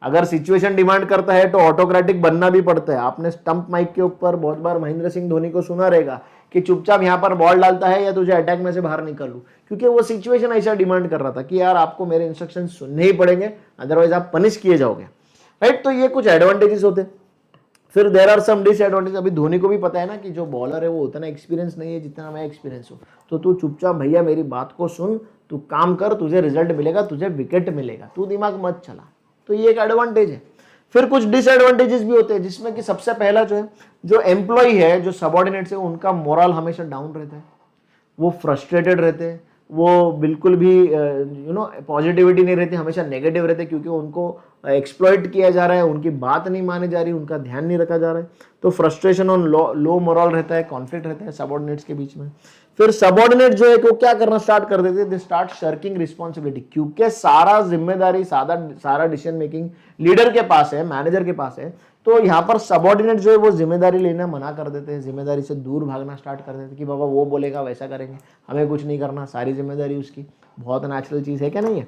अगर सिचुएशन डिमांड करता है तो ऑटोक्रेटिक बनना भी पड़ता है। आपने स्टंप माइक के ऊपर बहुत बार महेंद्र सिंह धोनी को सुना रहेगा कि चुपचाप यहाँ पर बॉल डालता है या तुझे अटैक में से बाहर निकल लूं, क्योंकि वो सिचुएशन ऐसा डिमांड कर रहा था कि यार आपको मेरे इंस्ट्रक्शन सुनने ही पड़ेंगे, अदरवाइज आप पनिश किए जाओगे, राइट। तो ये कुछ एडवांटेजेस होते हैं। फिर देर आर सम डिसएडवांटेज। अभी धोनी को भी पता है ना कि जो बॉलर है वो उतना एक्सपीरियंस नहीं है जितना मैं एक्सपीरियंस हूँ, तो तू चुपचाप भैया मेरी बात को सुन, तू काम कर, तुझे रिजल्ट मिलेगा, तुझे विकेट मिलेगा, तू दिमाग मत चला। तो ये एक एडवांटेज है। फिर कुछ डिसएडवांटेजेस भी होते हैं, जिसमें कि सबसे पहला जो है, जो एम्प्लॉय है, जो सबऑर्डिनेट्स है, उनका मोरल हमेशा डाउन रहता है, वो फ्रस्ट्रेटेड रहते हैं, वो बिल्कुल भी पॉजिटिविटी नहीं रहती, हमेशा नेगेटिव रहते, क्योंकि उनको एक्सप्लॉइट किया जा रहा है, उनकी बात नहीं मानी जा रही, उनका ध्यान नहीं रखा जा रहा है। तो फ्रस्ट्रेशन और लो मोरल रहता है, कॉन्फ्लिक्ट रहता है सबऑर्डिनेट्स के बीच में। फिर सबऑर्डिनेट जो है वो क्या करना स्टार्ट कर देते हैं, दे स्टार्ट शर्किंग रिस्पॉन्सिबिलिटी, क्योंकि सारा जिम्मेदारी, सारा डिसीजन मेकिंग लीडर के पास है, मैनेजर के पास है। तो यहाँ पर सबऑर्डिनेट जो है वो जिम्मेदारी लेना मना कर देते हैं, जिम्मेदारी से दूर भागना स्टार्ट कर देते हैं कि बाबा वो बोलेगा वैसा करेंगे, हमें कुछ नहीं करना, सारी जिम्मेदारी उसकी। बहुत नेचुरल चीज है क्या नहीं है।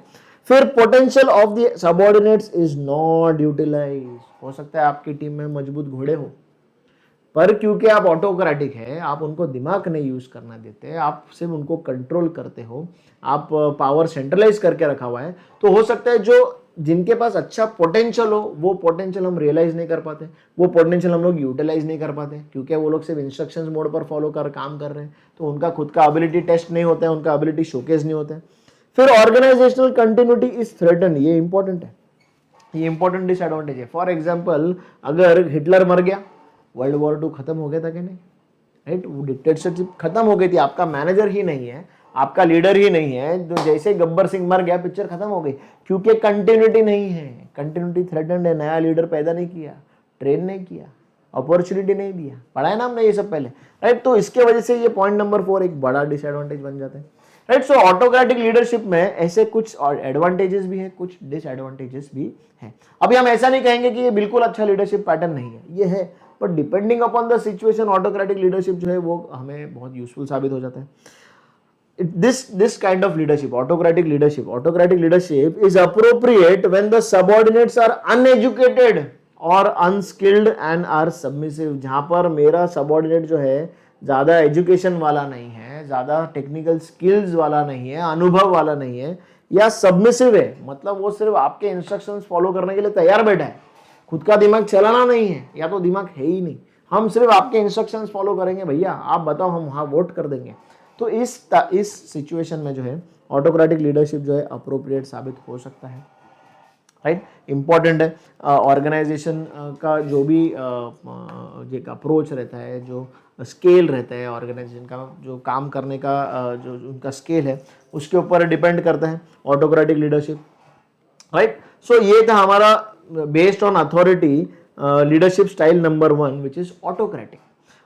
फिर potential of the subordinates is not utilise. हो सकता है आपकी टीम में मजबूत घोड़े हो, पर क्योंकि आप ऑटोक्रेटिक है, आप उनको दिमाग नहीं यूज करना देते, आप सिर्फ उनको कंट्रोल करते हो, आप पावर सेंट्रलाइज करके रखा हुआ है, तो हो सकता है जो जिनके पास अच्छा पोटेंशियल हो वो पोटेंशियल हम रियलाइज नहीं कर पाते, वो पोटेंशियल हम लोग यूटिलाइज नहीं कर पाते, क्योंकि वो लोग सिर्फ इंस्ट्रक्शंस मोड पर फॉलो कर काम कर रहे हैं, तो उनका खुद का एबिलिटी टेस्ट नहीं होता है, उनका एबिलिटी शोकेस नहीं होता है। फिर ऑर्गेनाइजेशनल कंटिन्यूटी इज थ्रेटन, ये इंपॉर्टेंट है, ये इंपॉर्टेंट डिसएडवांटेज है। फॉर एग्जाम्पल, अगर हिटलर मर गया, वर्ल्ड वॉर 2 खत्म हो गया था कि नहीं, राइट? वो डिक्टेटरशिप खत्म हो गई थी, आपका मैनेजर ही नहीं है, आपका लीडर ही नहीं है, तो जैसे गब्बर सिंह मर गया पिक्चर खत्म हो गई, क्योंकि कंटिन्यूटी नहीं है, कंटिन्यूटी थ्रेटन्ड है, नया लीडर पैदा नहीं किया, ट्रेन नहीं किया, अपॉर्चुनिटी नहीं दिया, पढ़ा है ना हमने ये सब पहले, राइट? तो इसके वजह से ये पॉइंट नंबर 4 एक बड़ा डिसएडवांटेज बन जाता है, राइट? सो ऑटोक्रेटिक लीडरशिप में ऐसे कुछ एडवांटेजेस भी है, कुछ डिसएडवांटेजेस भी है। अभी हम ऐसा नहीं कहेंगे कि ये बिल्कुल अच्छा लीडरशिप पैटर्न नहीं है, ये है, but depending upon the situation autocratic leadership जो है वो हमें बहुत यूजफुल साबित हो जाता है। This kind of leadership, autocratic leadership is appropriate when the subordinates are uneducated or unskilled and are submissive। जहां पर मेरा सबऑर्डिनेट जो है ज्यादा एजुकेशन वाला नहीं है, ज्यादा टेक्निकल स्किल्स वाला नहीं है, अनुभव वाला नहीं है, या सबमिसिव है, मतलब वो सिर्फ आपके इंस्ट्रक्शंस फॉलो करने के लिए तैयार बैठा है, खुद का दिमाग चलाना नहीं है, या तो दिमाग है ही नहीं, हम सिर्फ आपके इंस्ट्रक्शंस फॉलो करेंगे, भैया आप बताओ हम वहां वोट कर देंगे। तो इस सिचुएशन में जो है ऑटोक्रेटिक लीडरशिप जो है अप्रोप्रिएट साबित हो सकता है, राइट? इंपॉर्टेंट है ऑर्गेनाइजेशन का जो भी एक अप्रोच रहता है, जो स्केल रहता है ऑर्गेनाइजेशन का, जो काम करने का जो उनका स्केल है उसके ऊपर डिपेंड करता है ऑटोक्रेटिक लीडरशिप, राइट? सो ये था हमारा based on authority leadership style number 1 which is autocratic.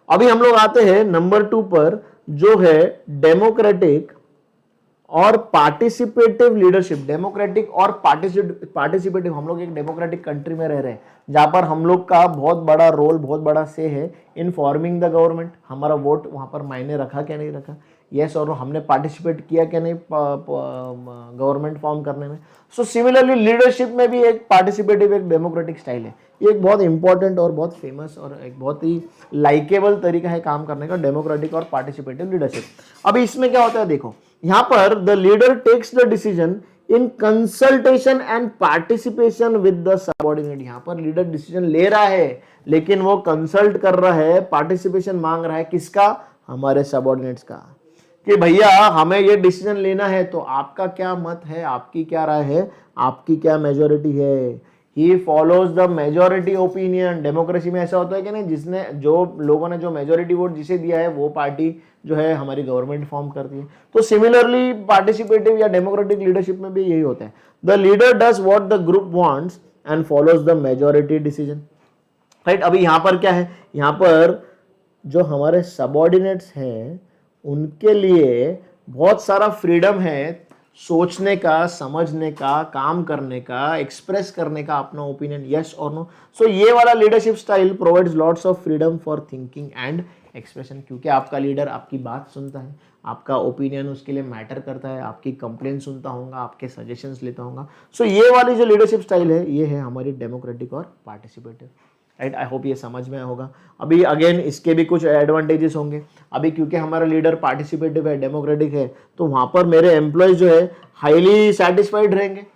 अभी हम लोग आते हैं नंबर 2 पर, जो है डेमोक्रेटिक और पार्टिसिपेटिव लीडरशिप। डेमोक्रेटिक और पार्टिसिपेटिव, हम लोग एक डेमोक्रेटिक कंट्री में रह रहे हैं जहां पर हम लोग का बहुत बड़ा रोल, बहुत बड़ा से है इन फॉर्मिंग द गवर्नमेंट। हमारा वोट वहां पर मायने रखा क्या नहीं रखा, यस और हमने पार्टिसिपेट किया क्या नहीं गवर्नमेंट फॉर्म करने में। सो सिमिलरली लीडरशिप में भी एक पार्टिसिपेटिव, एक डेमोक्रेटिक स्टाइल है। ये एक बहुत इंपॉर्टेंट और बहुत फेमस और एक बहुत ही लाइकेबल तरीका है काम करने का, डेमोक्रेटिक और पार्टिसिपेटिव लीडरशिप। अभी इसमें क्या होता है देखो, यहां पर the leader takes the decision in consultation and participation with the subordinate. यहां पर लीडर डिसीजन ले रहा है लेकिन वो कंसल्ट कर रहा है, पार्टिसिपेशन मांग रहा है, किसका? हमारे सबऑर्डिनेट्स का, कि भैया हमें ये डिसीजन लेना है तो आपका क्या मत है, आपकी क्या राय है, आपकी क्या मेजोरिटी है। He follows the majority opinion. Democracy में ऐसा होता है कि नहीं, जिसने जो लोगों ने जो मेजोरिटी वोट जिसे दिया है वो पार्टी जो है हमारी गवर्नमेंट फॉर्म करती है। तो सिमिलरली पार्टिसिपेटिव या डेमोक्रेटिक लीडरशिप में भी यही होता है। The leader does what the group wants and follows the majority decision, right? अभी यहाँ पर क्या है, यहाँ पर जो हमारे सबऑर्डिनेट्स हैं उनके लिए बहुत सारा फ्रीडम है सोचने का, समझने का, काम करने का, एक्सप्रेस करने का अपना ओपिनियन, यस और नो। सो ये वाला leadership style provides lots of freedom for thinking and expression, क्योंकि आपका लीडर आपकी बात सुनता है, आपका ओपिनियन उसके लिए मैटर करता है, आपकी कंप्लेंट सुनता होगा, आपके सजेशंस लेता होगा। सो ये वाली जो लीडरशिप स्टाइल है ये है हमारी डेमोक्रेटिक और पार्टिसिपेटिव, राइट? आई होप ये समझ में होगा। अभी अगेन इसके भी कुछ एडवांटेजेस होंगे। अभी क्योंकि हमारा लीडर पार्टिसिपेटिव है, डेमोक्रेटिक है, तो वहां पर मेरे एम्प्लॉयज जो है हाईली सेटिस्फाइड रहेंगे,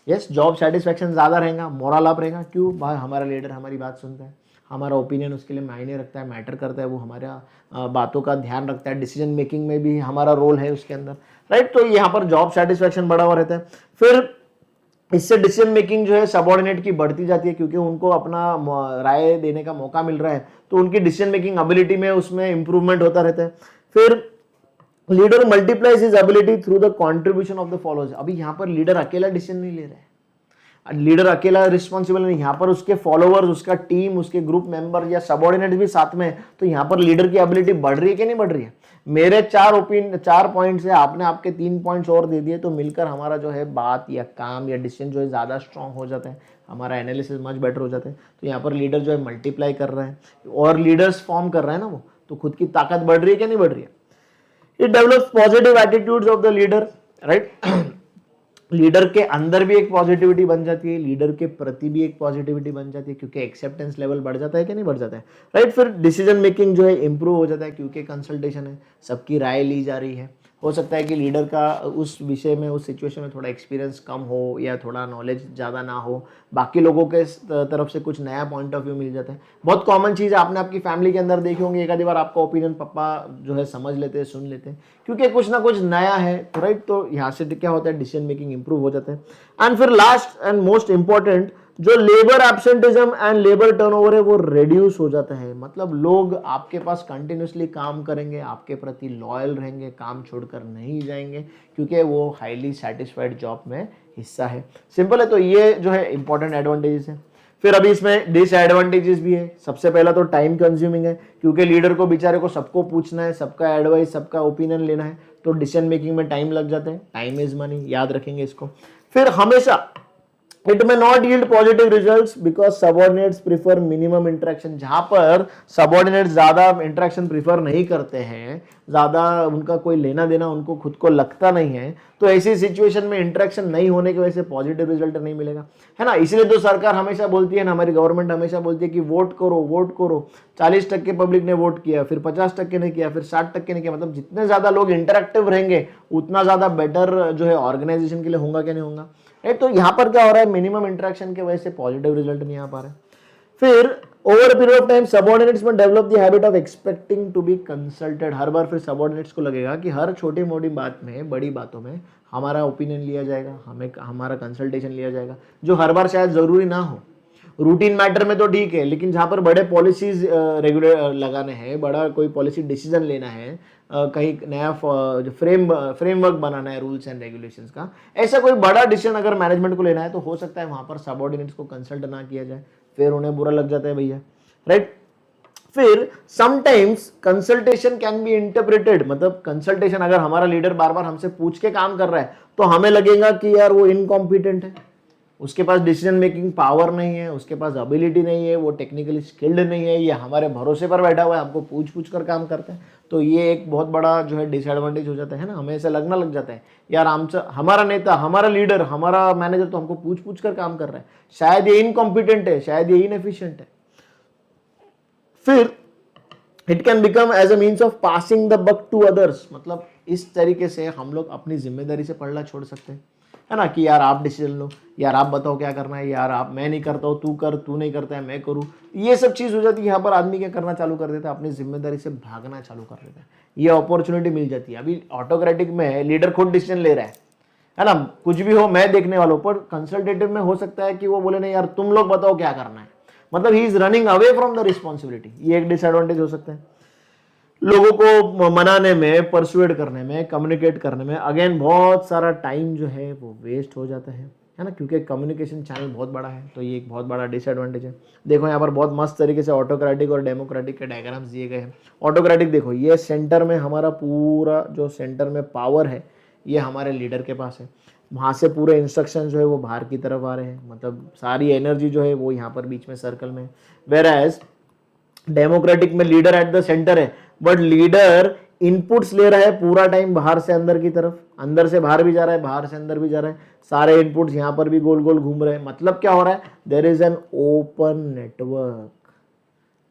यस, जॉब सेटिस्फैक्शन ज्यादा रहेगा, मोरल अप रहेगा। क्यों? भाई हमारा लीडर हमारी बात सुनता है, हमारा ओपिनियन उसके लिए मायने रखता है, मैटर करता है, वो हमारा बातों का ध्यान रखता है, डिसीजन मेकिंग में भी हमारा रोल है उसके अंदर, राइट? तो यहाँ पर जॉब सेटिस्फैक्शन बढ़ा हुआ रहता है। फिर इससे डिसीजन मेकिंग जो है सबऑर्डिनेट की बढ़ती जाती है, क्योंकि उनको अपना राय देने का मौका मिल रहा है, तो उनकी डिसीजन मेकिंग एबिलिटी में उसमें इंप्रूवमेंट होता रहता है। फिर leader multiplies his ability through the contribution of the followers. अभी यहाँ पर लीडर अकेला डिसीजन नहीं ले रहा है, लीडर अकेला रिस्पॉन्सिबल नहीं, यहाँ पर उसके फॉलोअर्स, उसका टीम, उसके ग्रुप मेंबर या सबऑर्डिनेट भी साथ में। तो यहाँ पर लीडर की एबिलिटी बढ़ रही है कि नहीं बढ़ रही है? मेरे 4 पॉइंट्स है, आपने आपके 3 पॉइंट्स और दे दिए, तो मिलकर हमारा जो है बात या काम या डिसीजन जो है ज्यादा स्ट्रांग हो जाता है, हमारा एनालिसिस मच बेटर हो जाता है। तो यहाँ पर लीडर जो है मल्टीप्लाई कर रहा है और लीडर्स फॉर्म कर रहा है ना, वो तो खुद की ताकत बढ़ रही है कि नहीं बढ़ रही है? It develops positive attitudes of the leader, right? Leader के अंदर भी एक पॉजिटिविटी बन जाती है, लीडर के प्रति भी एक पॉजिटिविटी बन जाती है, क्योंकि एक्सेप्टेंस लेवल बढ़ जाता है कि नहीं बढ़ जाता है, राइट। फिर डिसीजन मेकिंग जो है इंप्रूव हो जाता है, क्योंकि कंसल्टेशन है, सबकी राय ली जा रही है। हो सकता है कि लीडर का उस विषय में, उस सिचुएशन में थोड़ा एक्सपीरियंस कम हो या थोड़ा नॉलेज ज़्यादा ना हो, बाकी लोगों के तरफ से कुछ नया पॉइंट ऑफ व्यू मिल जाता है। बहुत कॉमन चीज़ आपने आपकी फैमिली के अंदर देखी होंगी, एक आधी बार आपका ओपिनियन पापा जो है समझ लेते हैं, सुन लेते हैं, क्योंकि कुछ ना कुछ नया है, राइट। तो यहाँ से क्या होता है, डिसीजन मेकिंग इंप्रूव हो जाता है। एंड फिर लास्ट एंड मोस्ट इंपॉर्टेंट, जो labour absenteeism and labour turnover है वो रिड्यूस हो जाता है। मतलब लोग आपके पास कंटिन्यूसली काम करेंगे, आपके प्रति लॉयल रहेंगे, काम छोड़कर नहीं जाएंगे, क्योंकि वो हाईली सेटिस्फाइड जॉब में हिस्सा है। सिंपल है। तो ये जो है इंपॉर्टेंट एडवांटेजेस है। फिर अभी इसमें डिसएडवांटेजेस भी है। सबसे पहला तो टाइम कंज्यूमिंग है, क्योंकि लीडर को बेचारे को सबको पूछना है, सबका एडवाइस, सबका ओपिनियन लेना है, तो डिसीजन मेकिंग में टाइम लग जाता है। टाइम इज मनी, याद रखेंगे इसको। फिर हमेशा इट में not yield positive results because subordinates prefer minimum interaction. जहां पर सबऑर्डिनेट्स ज्यादा इंटरेक्शन प्रीफर नहीं करते हैं, ज्यादा उनका कोई लेना देना उनको खुद को लगता नहीं है, तो ऐसी सिचुएशन में इंटरेक्शन नहीं होने की वजह से पॉजिटिव रिजल्ट नहीं मिलेगा, है ना। इसलिए तो सरकार हमेशा बोलती है ना, हमारी गवर्नमेंट हमेशा बोलती है कि वोट करो, वोट करो। 40% पब्लिक ने वोट किया, फिर 50% ने किया, फिर 60% ने किया। मतलब जितने ज्यादा लोग इंटरेक्टिव रहेंगे उतना ज्यादा बेटर जो है ऑर्गेनाइजेशन के लिए होगा क्या नहीं होगा, राइट। तो यहाँ पर क्या हो रहा है, मिनिमम इंटरेक्शन की वजह से पॉजिटिव रिजल्ट नहीं आ पा रहा है। फिर over period of time subordinates में develop the habit of expecting to be consulted. हर बार फिर सबऑर्डिनेट्स को लगेगा कि हर छोटी मोटी बात में, बड़ी बातों में हमारा ओपिनियन लिया जाएगा, हमें हमारा कंसल्टेशन लिया जाएगा, जो हर बार शायद जरूरी ना हो। रूटीन मैटर में तो ठीक है, लेकिन जहां पर बड़े पॉलिसीज रेगुलर लगाने हैं, बड़ा कोई पॉलिसी डिसीजन लेना है, कहीं नया फ्रेमवर्क बनाना है रूल्स एंड रेगुलेशंस का, ऐसा कोई बड़ा डिसीजन अगर मैनेजमेंट को लेना है, तो हो सकता है वहां पर सबऑर्डिनेट्स को कंसल्ट ना किया जाए, फिर उन्हें बुरा लग जाता है भैया, राइट। फिर sometimes consultation can be interpreted. मतलब कंसल्टेशन अगर हमारा लीडर बार बार हमसे पूछ के काम कर रहा है, तो हमें लगेगा कि यार वो इनकॉम्पिटेंट है, उसके पास डिसीजन मेकिंग पावर नहीं है, उसके पास एबिलिटी नहीं है, वो टेक्निकली स्किल्ड नहीं है, ये हमारे भरोसे पर बैठा हुआ है, हमको पूछ पूछ कर काम करता है। तो ये एक बहुत बड़ा जो है डिसएडवांटेज हो जाता है ना। हमें ऐसा लगना लग जाता है यार हमारा नेता, हमारा लीडर, हमारा मैनेजर तो हमको पूछ पूछ कर काम कर रहा है, शायद ये इनकॉम्पिटेंट है, शायद ये इनएफिशिएंट है। फिर it can become as a means of passing the buck to others. मतलब इस तरीके से हम लोग अपनी जिम्मेदारी से पढ़ना छोड़ सकते हैं, है ना, कि यार आप डिसीजन लो, यार आप बताओ क्या करना है, यार आप, मैं नहीं करता हूँ तू कर, तू नहीं करता है मैं करूँ। ये सब चीज़ हो जाती है। यहाँ पर आदमी क्या करना चालू कर देता है, अपनी जिम्मेदारी से भागना चालू कर देता है। ये अपॉर्चुनिटी मिल जाती है। अभी ऑटोक्रेटिक में लीडर खुद डिसीजन ले रहा है ना, कुछ भी हो मैं देखने वाला हूँ। पर कंसल्टेटिव में हो सकता है कि वो बोले नहीं यार तुम लोग बताओ क्या करना है। मतलब he is running away from the responsibility. ये एक डिसएडवांटेज हो सकता है। लोगों को मनाने में, परसुएड करने में, कम्युनिकेट करने में अगेन बहुत सारा टाइम जो है वो वेस्ट हो जाता है ना, क्योंकि कम्युनिकेशन चैनल बहुत बड़ा है। तो ये एक बहुत बड़ा डिसएडवांटेज है। देखो यहाँ पर बहुत मस्त तरीके से ऑटोक्रेटिक और डेमोक्रेटिक के डायग्राम्स दिए गए हैं। ऑटोक्रेटिक देखो, ये सेंटर में हमारा पूरा जो सेंटर में पावर है ये हमारे लीडर के पास है। वहाँ से पूरे इंस्ट्रक्शन जो है वो बाहर की तरफ आ रहे हैं, मतलब सारी एनर्जी जो है वो यहाँ पर बीच में सर्कल में। वेयर एज डेमोक्रेटिक में लीडर एट द सेंटर है, बट लीडर इनपुट्स ले रहा है पूरा टाइम बाहर से अंदर की तरफ, अंदर से बाहर भी जा रहा है, बाहर से अंदर भी जा रहा है, सारे इनपुट्स यहाँ पर भी गोल गोल घूम रहे हैं। मतलब क्या हो रहा है, there is an open network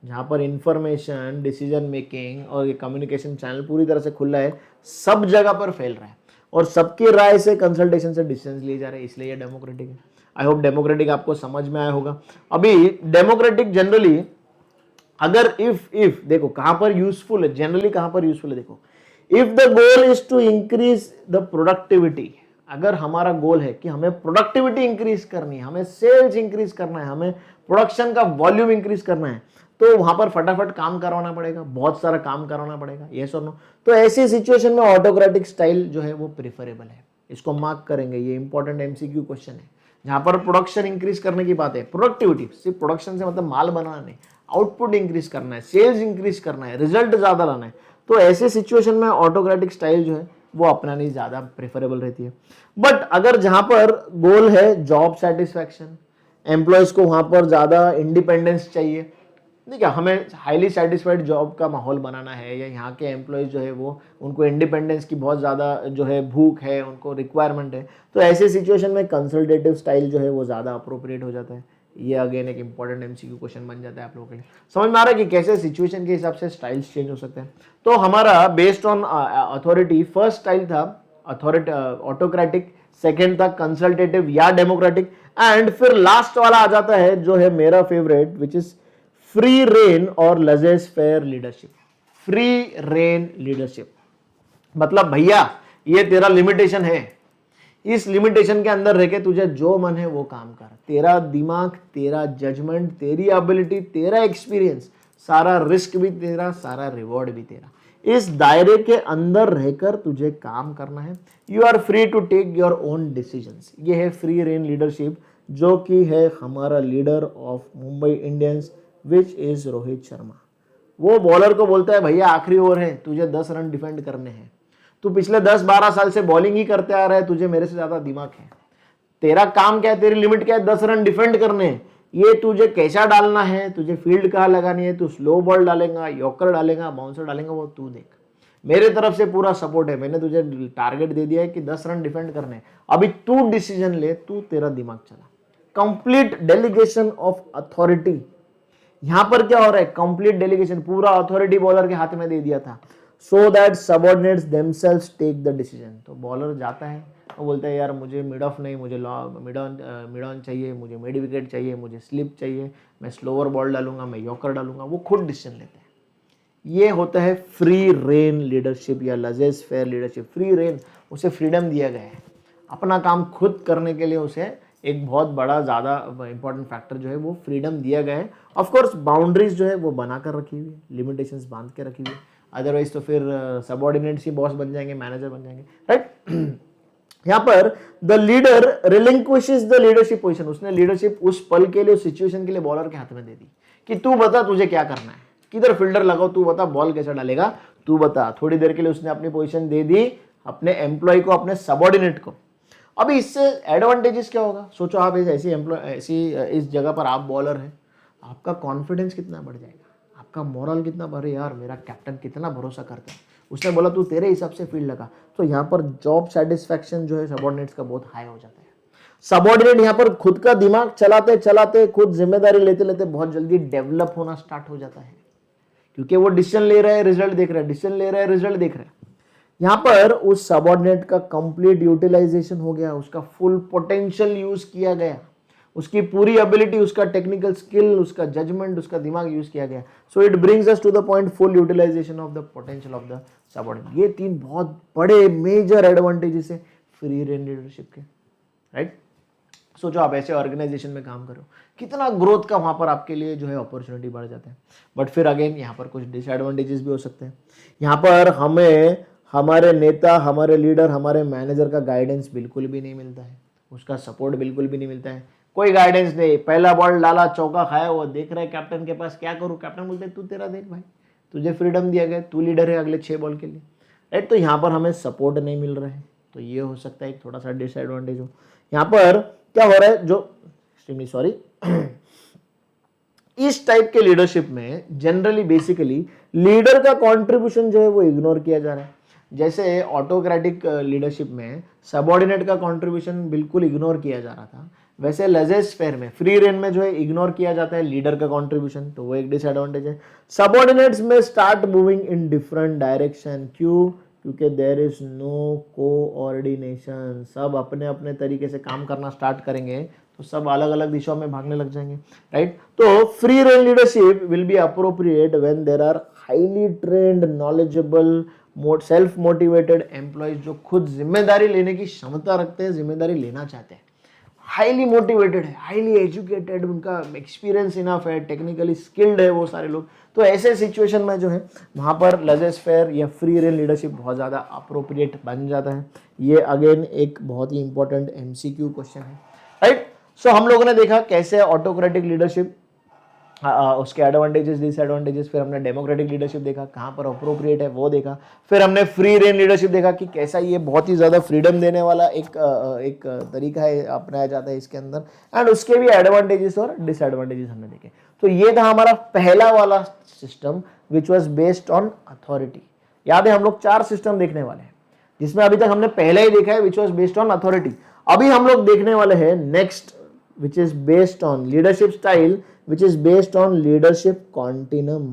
जहाँ पर इंफॉर्मेशन, डिसीजन मेकिंग और कम्युनिकेशन चैनल पूरी तरह से खुला है, सब जगह पर फैल रहा है और सबकी राय से, कंसल्टेशन से डिसीजन लिए जा रहे हैं। इसलिए ये डेमोक्रेटिक है। आई होप डेमोक्रेटिक आपको समझ में आया होगा। अभी डेमोक्रेटिक जनरली अगर इफ देखो कहां पर यूजफुल है, जनरली कहां पर यूजफुल है, देखो if the goal is to increase the productivity. अगर हमारा गोल है कि हमें प्रोडक्टिविटी इंक्रीज करनी है, हमें सेल्स इंक्रीज करना है, हमें प्रोडक्शन का वॉल्यूम इंक्रीज करना है, तो वहां पर फटाफट काम करवाना पड़ेगा, बहुत सारा काम करवाना पड़ेगा, यस और नो। तो ऐसी सिचुएशन में ऑटोक्रेटिक स्टाइल जो है वो प्रेफरेबल है। इसको मार्क करेंगे, ये इंपॉर्टेंट एमसीक्यू क्वेश्चन है। जहां पर प्रोडक्शन इंक्रीज करने की बात है, प्रोडक्टिविटी सिर्फ प्रोडक्शन से मतलब माल बनाना नहीं, आउटपुट इंक्रीज करना है, सेल्स इंक्रीज करना है, रिजल्ट ज्यादा लाना है, तो ऐसे सिचुएशन में ऑटोक्रेटिक स्टाइल जो है वो अपनानी ज्यादा प्रेफरेबल रहती है। बट अगर जहां पर गोल है जॉब सेटिस्फैक्शन, एम्प्लॉयज को वहां पर ज्यादा इंडिपेंडेंस चाहिए, देखिए हमें हाईली सेटिस्फाइड जॉब का माहौल बनाना है, या यहाँ के एम्प्लॉयज़ जो है वो उनको इंडिपेंडेंस की बहुत ज़्यादा जो है भूख है, उनको रिक्वायरमेंट है, तो ऐसे सिचुएशन में कंसल्टेटिव स्टाइल जो है वो ज़्यादा अप्रोप्रिएट हो जाता है। ये अगेन एक इंपॉर्टेंट एमसीक्यू क्वेश्चन बन जाता है आप लोगों के लिए। समझ में आ रहा है कि कैसे सिचुएशन के हिसाब से स्टाइल्स चेंज हो सकते हैं। तो हमारा based on authority first style था अथॉरिटी ऑटोक्रेटिक, सेकेंड था कंसल्टेटिव या डेमोक्रेटिक, एंड फिर लास्ट वाला आ जाता है जो है मेरा favourite, which is free rein और laissez faire leadership. Free rein leadership मतलब भैया ये तेरा लिमिटेशन है, इस लिमिटेशन के अंदर रह के तुझे जो मन है वो काम कर, तेरा दिमाग, तेरा जजमेंट, तेरी एबिलिटी, तेरा एक्सपीरियंस, सारा रिस्क भी तेरा, सारा रिवॉर्ड भी तेरा, इस दायरे के अंदर रहकर तुझे काम करना है। You are free to take your own decisions. ये है फ्री रेन लीडरशिप, जो कि है हमारा leader of Mumbai Indians which is Rohit Sharma. वो बॉलर को बोलता है भैया आखिरी ओवर है, तुझे 10 रन डिफेंड करने हैं, तू पिछले 10-12 साल से बॉलिंग ही करते आ रहा है, तुझे मेरे से ज्यादा दिमाग है, तेरा काम क्या है, तेरी लिमिट क्या है, 10 रन डिफेंड करने हैं, ये तुझे कैसा डालना है, तुझे फील्ड कहाँ लगानी है, तू स्लो बॉल डालेगा, यॉर्कर डालेगा, बाउंसर डालेगा, वो तू देख, मेरे तरफ से पूरा सपोर्ट है, मैंने तुझे टारगेट दे दिया है कि 10 रन डिफेंड करने, अभी तू डिसीजन ले, तू तेरा दिमाग चला। Complete delegation of authority. यहां पर क्या हो रहा है, कंप्लीट डेलीगेशन, पूरा अथॉरिटी बॉलर के हाथ में दे दिया था, so that subordinates themselves take the decision. तो बॉलर जाता है, वो बोलता है यार मुझे मिड ऑफ नहीं, मुझे मिड ऑन चाहिए, मुझे मिड विकेट चाहिए, मुझे स्लिप चाहिए, मैं स्लोअर बॉल डालूंगा, मैं यॉर्कर डालूंगा, वो खुद डिसीजन लेते हैं। ये होता है फ्री रेन लीडरशिप या लजेस फेयर लीडरशिप। फ्री रेन, उसे फ्रीडम दिया गया है, अपना काम खुद करने के लिए उसे एक बहुत बड़ा ज़्यादा इंपॉर्टेंट फैक्टर जो है वो फ्रीडम दिया गया है। ऑफकोर्स बाउंड्रीज जो है वो बना कर रखी हुई है, लिमिटेशंस बांध के रखी हुई है, अदरवाइज तो फिर सबऑर्डिनेट्स ही बॉस बन जाएंगे, मैनेजर बन जाएंगे, राइट। यहाँ पर the leader relinquishes the leadership position. उसने लीडरशिप उस पल के लिए, उस सिचुएशन के लिए बॉलर के हाथ में दे दी कि तू बता तुझे क्या करना है, किधर फील्डर लगाओ, तू बता बॉल कैसे डालेगा, तू बता। थोड़ी देर के लिए उसने अपनी पोजीशन दे दी अपने एम्प्लॉय को, अपने सबऑर्डिनेट को। अभी इससे एडवांटेजेस क्या होगा, सोचो आप ऐसी इस जगह पर आप बॉलर हैं, आपका कॉन्फिडेंस कितना बढ़ जाएगा, आपका मोरल कितना बढ़े, यार मेरा कैप्टन कितना भरोसा करता है, उसने बोला तू तेरे हिसाब से फील्ड लगा। तो यहाँ पर जॉब सेटिस्फैक्शन जो है सबऑर्डिनेट्स का बहुत हाई हो जाता है। सबऑर्डिनेट यहाँ पर खुद का दिमाग चलाते चलाते, खुद जिम्मेदारी लेते लेते बहुत जल्दी डेवलप होना स्टार्ट हो जाता है, क्योंकि वो डिसीजन ले रहा है, रिजल्ट देख रहा है, डिसीजन ले रहा है, रिजल्ट देख रहा है। यहाँ पर उस सबऑर्डिनेट का कंप्लीट यूटिलाइजेशन हो गया, उसका फुल पोटेंशियल यूज किया गया, उसकी पूरी एबिलिटी, उसका टेक्निकल स्किल, उसका जजमेंट, उसका दिमाग यूज किया गया। So it brings us to the point full utilisation of the potential of the subordinate. ये 3 बहुत बड़े मेजर एडवांटेजेस है फ्री रेन लीडरशिप के, राइट। सोचो आप ऐसे ऑर्गेनाइजेशन में काम करो, कितना ग्रोथ का वहां पर आपके लिए जो है अपॉर्चुनिटी बढ़ जाता है। बट फिर अगेन यहाँ पर कुछ डिसएडवांटेजेस भी हो सकते हैं। यहाँ पर हमें हमारे नेता, हमारे लीडर, हमारे मैनेजर का गाइडेंस बिल्कुल भी नहीं मिलता है, उसका सपोर्ट बिल्कुल भी नहीं मिलता है, कोई गाइडेंस नहीं। पहला बॉल डाला, चौका खाया, वो देख रहा है कैप्टन के पास, क्या करूं, कैप्टन बोलते तू तेरा देख भाई, तुझे फ्रीडम दिया गया, तू लीडर है अगले 6 बॉल के लिए, राइट। तो यहाँ पर हमें सपोर्ट नहीं मिल रहा है, तो ये हो सकता है एक थोड़ा सा डिसएडवांटेज हो। यहाँ पर क्या हो रहा है, जो एक्सट्रीमली सॉरी इस टाइप के लीडरशिप में जनरली बेसिकली लीडर का कंट्रीब्यूशन जो है वो इग्नोर किया जा रहा है। जैसे ऑटोक्रेटिक लीडरशिप में सबऑर्डिनेट का कंट्रीब्यूशन बिल्कुल इग्नोर किया जा रहा था, वैसे लेजेस फेयर में, फ्री रेन में जो है इग्नोर किया जाता है लीडर का कंट्रीब्यूशन, तो वो एक डिसएडवांटेज है। सबऑर्डिनेट्स में start moving in different direction, क्यों, क्योंकि देयर इज नो कोऑर्डिनेशन। सब अपने अपने तरीके से काम करना स्टार्ट करेंगे तो सब अलग अलग दिशाओं में भागने लग जाएंगे, राइट। तो free rein leadership will be appropriate when there are highly trained, knowledgeable, self motivated employees, जो खुद जिम्मेदारी लेने की क्षमता रखते हैं, जिम्मेदारी लेना चाहते हैं, हाईली मोटिवेटेड है, हाईली एजुकेटेड, उनका एक्सपीरियंस इनफ है, टेक्निकली स्किल्ड है वो सारे लोग। तो ऐसे सिचुएशन में जो है वहाँ पर लेजेस फेयर या फ्री रेन लीडरशिप बहुत ज़्यादा अप्रोप्रिएट बन जाता है। ये अगेन एक बहुत ही इंपॉर्टेंट MCQ क्वेश्चन है, राइट। सो हम लोगों ने देखा कैसे ऑटोक्रेटिक लीडरशिप उसके एडवांटेजेस डिसएडवांटेजेस, फिर हमने डेमोक्रेटिक लीडरशिप देखा कहाँ पर अप्रोप्रिएट है वो देखा, फिर हमने फ्री रेन लीडरशिप देखा कि कैसा ये बहुत ही ज़्यादा फ्रीडम देने वाला एक तरीका है अपनाया जाता है इसके अंदर, एंड उसके भी एडवांटेजेस और डिसएडवांटेजेस हमने देखे। तो ये था हमारा पहला वाला system which was based on authority. याद है हम लोग 4 सिस्टम देखने वाले हैं, जिसमें अभी तक हमने पहले ही देखा है which was based on authority. अभी हम लोग देखने वाले हैं next which is based on leadership style which is based on leadership continuum।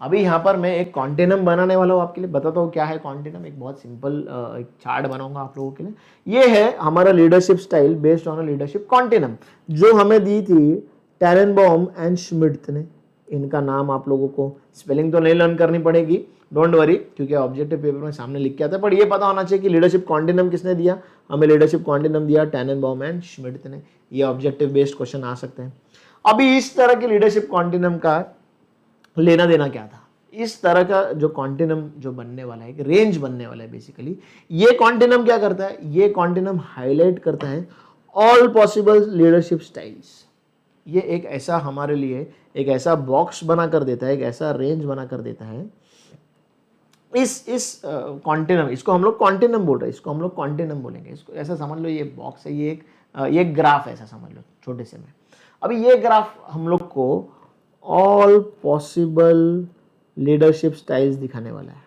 अभी यहां पर मैं एक कॉन्टिनम बनाने वाला हूं, आपके लिए बताता हूं क्या है कॉन्टिनम। एक बहुत सिंपल एक चार्ट बनाऊंगा आप लोगों के लिए। ये है हमारा leadership style based on leadership continuum, जो हमें दी थी टैननबाउम एंड श्मिड्ट ने। इनका नाम आप लोगों को स्पेलिंग तो नहीं लर्न करनी पड़ेगी, डोंट वरी, क्योंकि ऑब्जेक्टिव पेपर में सामने लिख के आता है, पर ये पता होना चाहिए कि लीडरशिप कॉन्टिनम किसने दिया। हमें लीडरशिप कॉन्टिनम दिया टैननबाउम एंड श्मिड्ट ने। ये ऑब्जेक्टिव बेस्ड क्वेश्चन आ सकते हैं। अभी इस तरह के लीडरशिप कॉन्टिनम का लेना देना क्या था? इस तरह का जो कॉन्टिनम जो बनने वाला है, एक रेंज बनने वाला है बेसिकली। ये कॉन्टिनम क्या करता है? ये कॉन्टिनम हाईलाइट करता है ऑल पॉसिबल लीडरशिप स्टाइल्स। ये एक ऐसा हमारे लिए एक ऐसा बॉक्स बना कर देता है, एक ऐसा रेंज बना कर देता है। इस कॉन्टिनम, इसको हम लोग कॉन्टिनम बोल रहे हैं, इसको हम लोग कॉन्टिनम बोलेंगे। इसको ऐसा समझ लो, ये बॉक्स है, ये ग्राफ ऐसा समझ लो छोटे से में। अभी ये ग्राफ हम लोग को ऑल पॉसिबल लीडरशिप स्टाइल्स दिखाने वाला है।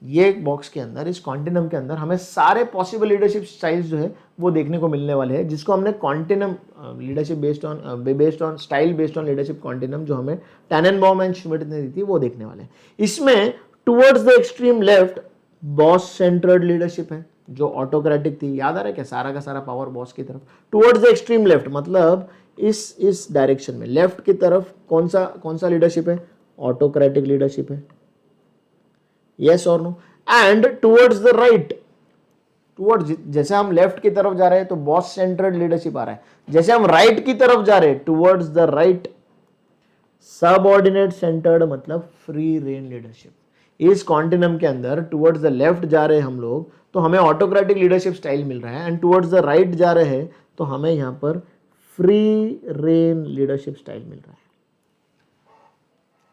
ये बॉक्स के अंदर, इस कॉन्टिनम के अंदर हमें सारे पॉसिबल लीडरशिप स्टाइल्स जो है वो देखने को मिलने वाले हैं, जिसको हमने continuum leadership based on style based on leadership continuum जो हमें टैननबाउम एंड श्मिड्ट ने दी थी वो देखने वाले हैं। इसमें towards the extreme left boss centred leadership है, जो ऑटोक्रेटिक थी। याद आ रहा है क्या? सारा का सारा पावर बॉस की तरफ। टुवर्ड्स द एक्सट्रीम लेफ्ट मतलब इस डायरेक्शन में लेफ्ट की तरफ कौन सा लीडरशिप है? ऑटोक्रेटिक लीडरशिप है। यस और no? And towards the right, towards, जैसे हम लेफ्ट की तरफ जा रहे हैं तो बॉस सेंटर्ड लीडरशिप आ रहा है। जैसे हम राइट की तरफ जा रहे हैं, towards the right subordinate centred मतलब फ्री रेन लीडरशिप। इस कॉन्टिनम के अंदर टुवर्ड्स द लेफ्ट जा रहे हैं हम लोग तो हमें ऑटोक्रेटिक लीडरशिप स्टाइल मिल रहा है, एंड टुवर्ड्स द राइट जा रहे हैं तो हमें यहां पर फ्री रेन लीडरशिप स्टाइल मिल रहा है।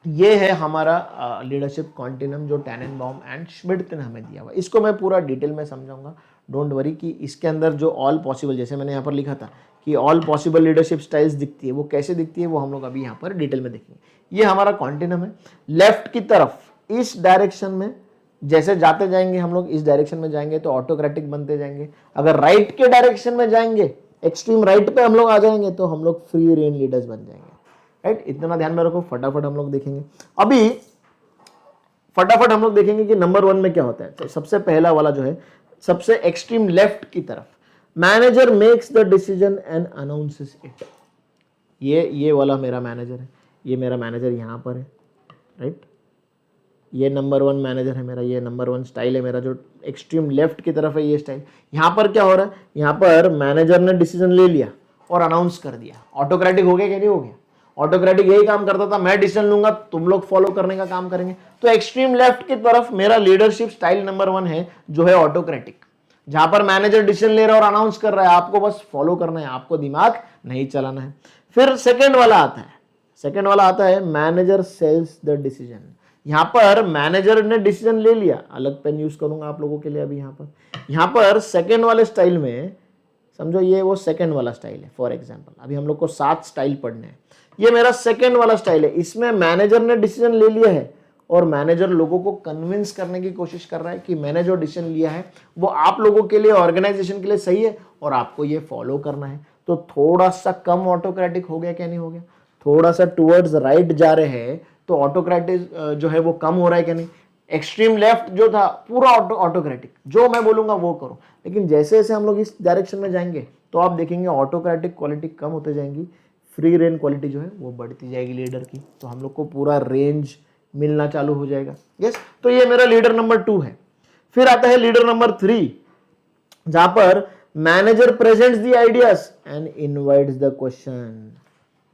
ये है हमारा लीडरशिप कॉन्टिनम जो टैननबाउम एंड श्मिड्ट ने हमें दिया हुआ। इसको मैं पूरा डिटेल में समझाऊंगा, डोंट वरी, कि इसके अंदर जो ऑल पॉसिबल, जैसे मैंने यहाँ पर लिखा था कि ऑल पॉसिबल लीडरशिप स्टाइल्स दिखती है, वो कैसे दिखती है वो हम लोग अभी यहाँ पर डिटेल में देखेंगे। ये हमारा कॉन्टिनम है। लेफ्ट की तरफ इस डायरेक्शन में जैसे जाते जाएंगे हम लोग, इस डायरेक्शन में जाएंगे तो ऑटोक्रेटिक बनते जाएंगे। अगर राइट के डायरेक्शन में जाएंगे, एक्सट्रीम राइट पे हम लोग आ जाएंगे तो हम लोग फ्री रेन लीडर्स बन जाएंगे। राइट, इतना ध्यान में रखो। फटाफट हम लोग देखेंगे। अभी फटाफट हम लोग देखेंगे कि नंबर 1 में क्या होता है। तो सबसे पहला वाला जो है, सबसे एक्सट्रीम लेफ्ट की तरफ, manager makes the decision and announces it. ये वाला मेरा मैनेजर है, ये मेरा मैनेजर यहाँ पर है। राइट, ये नंबर 1 मैनेजर है मेरा, ये नंबर 1 स्टाइल है मेरा जो एक्सट्रीम लेफ्ट की तरफ है ये स्टाइल। यहाँ पर क्या हो रहा है? यहाँ पर मैनेजर ने डिसीजन ले लिया और अनाउंस कर दिया। ऑटोक्रेटिक हो गया कि नहीं हो गया? ऑटोक्रेटिक यही काम करता था, मैं डिसीजन लूंगा, तुम लोग फॉलो करने का काम करेंगे। तो एक्सट्रीम लेफ्ट की तरफ मेरा लीडरशिप स्टाइल नंबर 1 है जो है ऑटोक्रेटिक, जहां पर मैनेजर डिसीजन ले रहा है और अनाउंस कर रहा है, आपको बस फॉलो करना है, आपको दिमाग नहीं चलाना है। फिर सेकेंड वाला आता है मैनेजर सेल्स द डिसीजन। यहां पर मैनेजर ने डिसीजन ले लिया, अलग पेन यूज करूंगा आप लोगों के लिए अभी। यहां पर सेकेंड वाले स्टाइल में समझो ये वो सेकेंड वाला स्टाइल है। फॉर एग्जांपल अभी हम लोग को 7 स्टाइल पढ़ने हैं, ये मेरा सेकेंड वाला स्टाइल है। इसमें मैनेजर ने डिसीजन ले लिया है और मैनेजर लोगों को कन्विंस करने की कोशिश कर रहा है कि मैंने जो डिसीजन लिया है वो आप लोगों के लिए, ऑर्गेनाइजेशन के लिए सही है और आपको ये फॉलो करना है। तो थोड़ा सा कम ऑटोक्रेटिक हो गया क्या? नहीं हो गया? थोड़ा सा टुवर्ड्स राइट जा रहे हैं तो ऑटोक्रेटिक जो है वो कम हो रहा है क्या? नहीं। एक्सट्रीम लेफ्ट जो था पूरा ऑटोक्रेटिक, जो मैं बोलूंगा वो करो। लेकिन जैसे जैसे हम लोग इस डायरेक्शन में जाएंगे तो आप देखेंगे ऑटोक्रेटिक क्वालिटी कम होते जाएंगी, फ्री रेन क्वालिटी जो है वो बढ़ती जाएगी लीडर की। तो हम लोग को पूरा रेंज मिलना चालू हो जाएगा। यस, तो ये मेरा लीडर नंबर 2 है। फिर आता है लीडर नंबर 3, जहां पर manager presents the ideas and invites the question.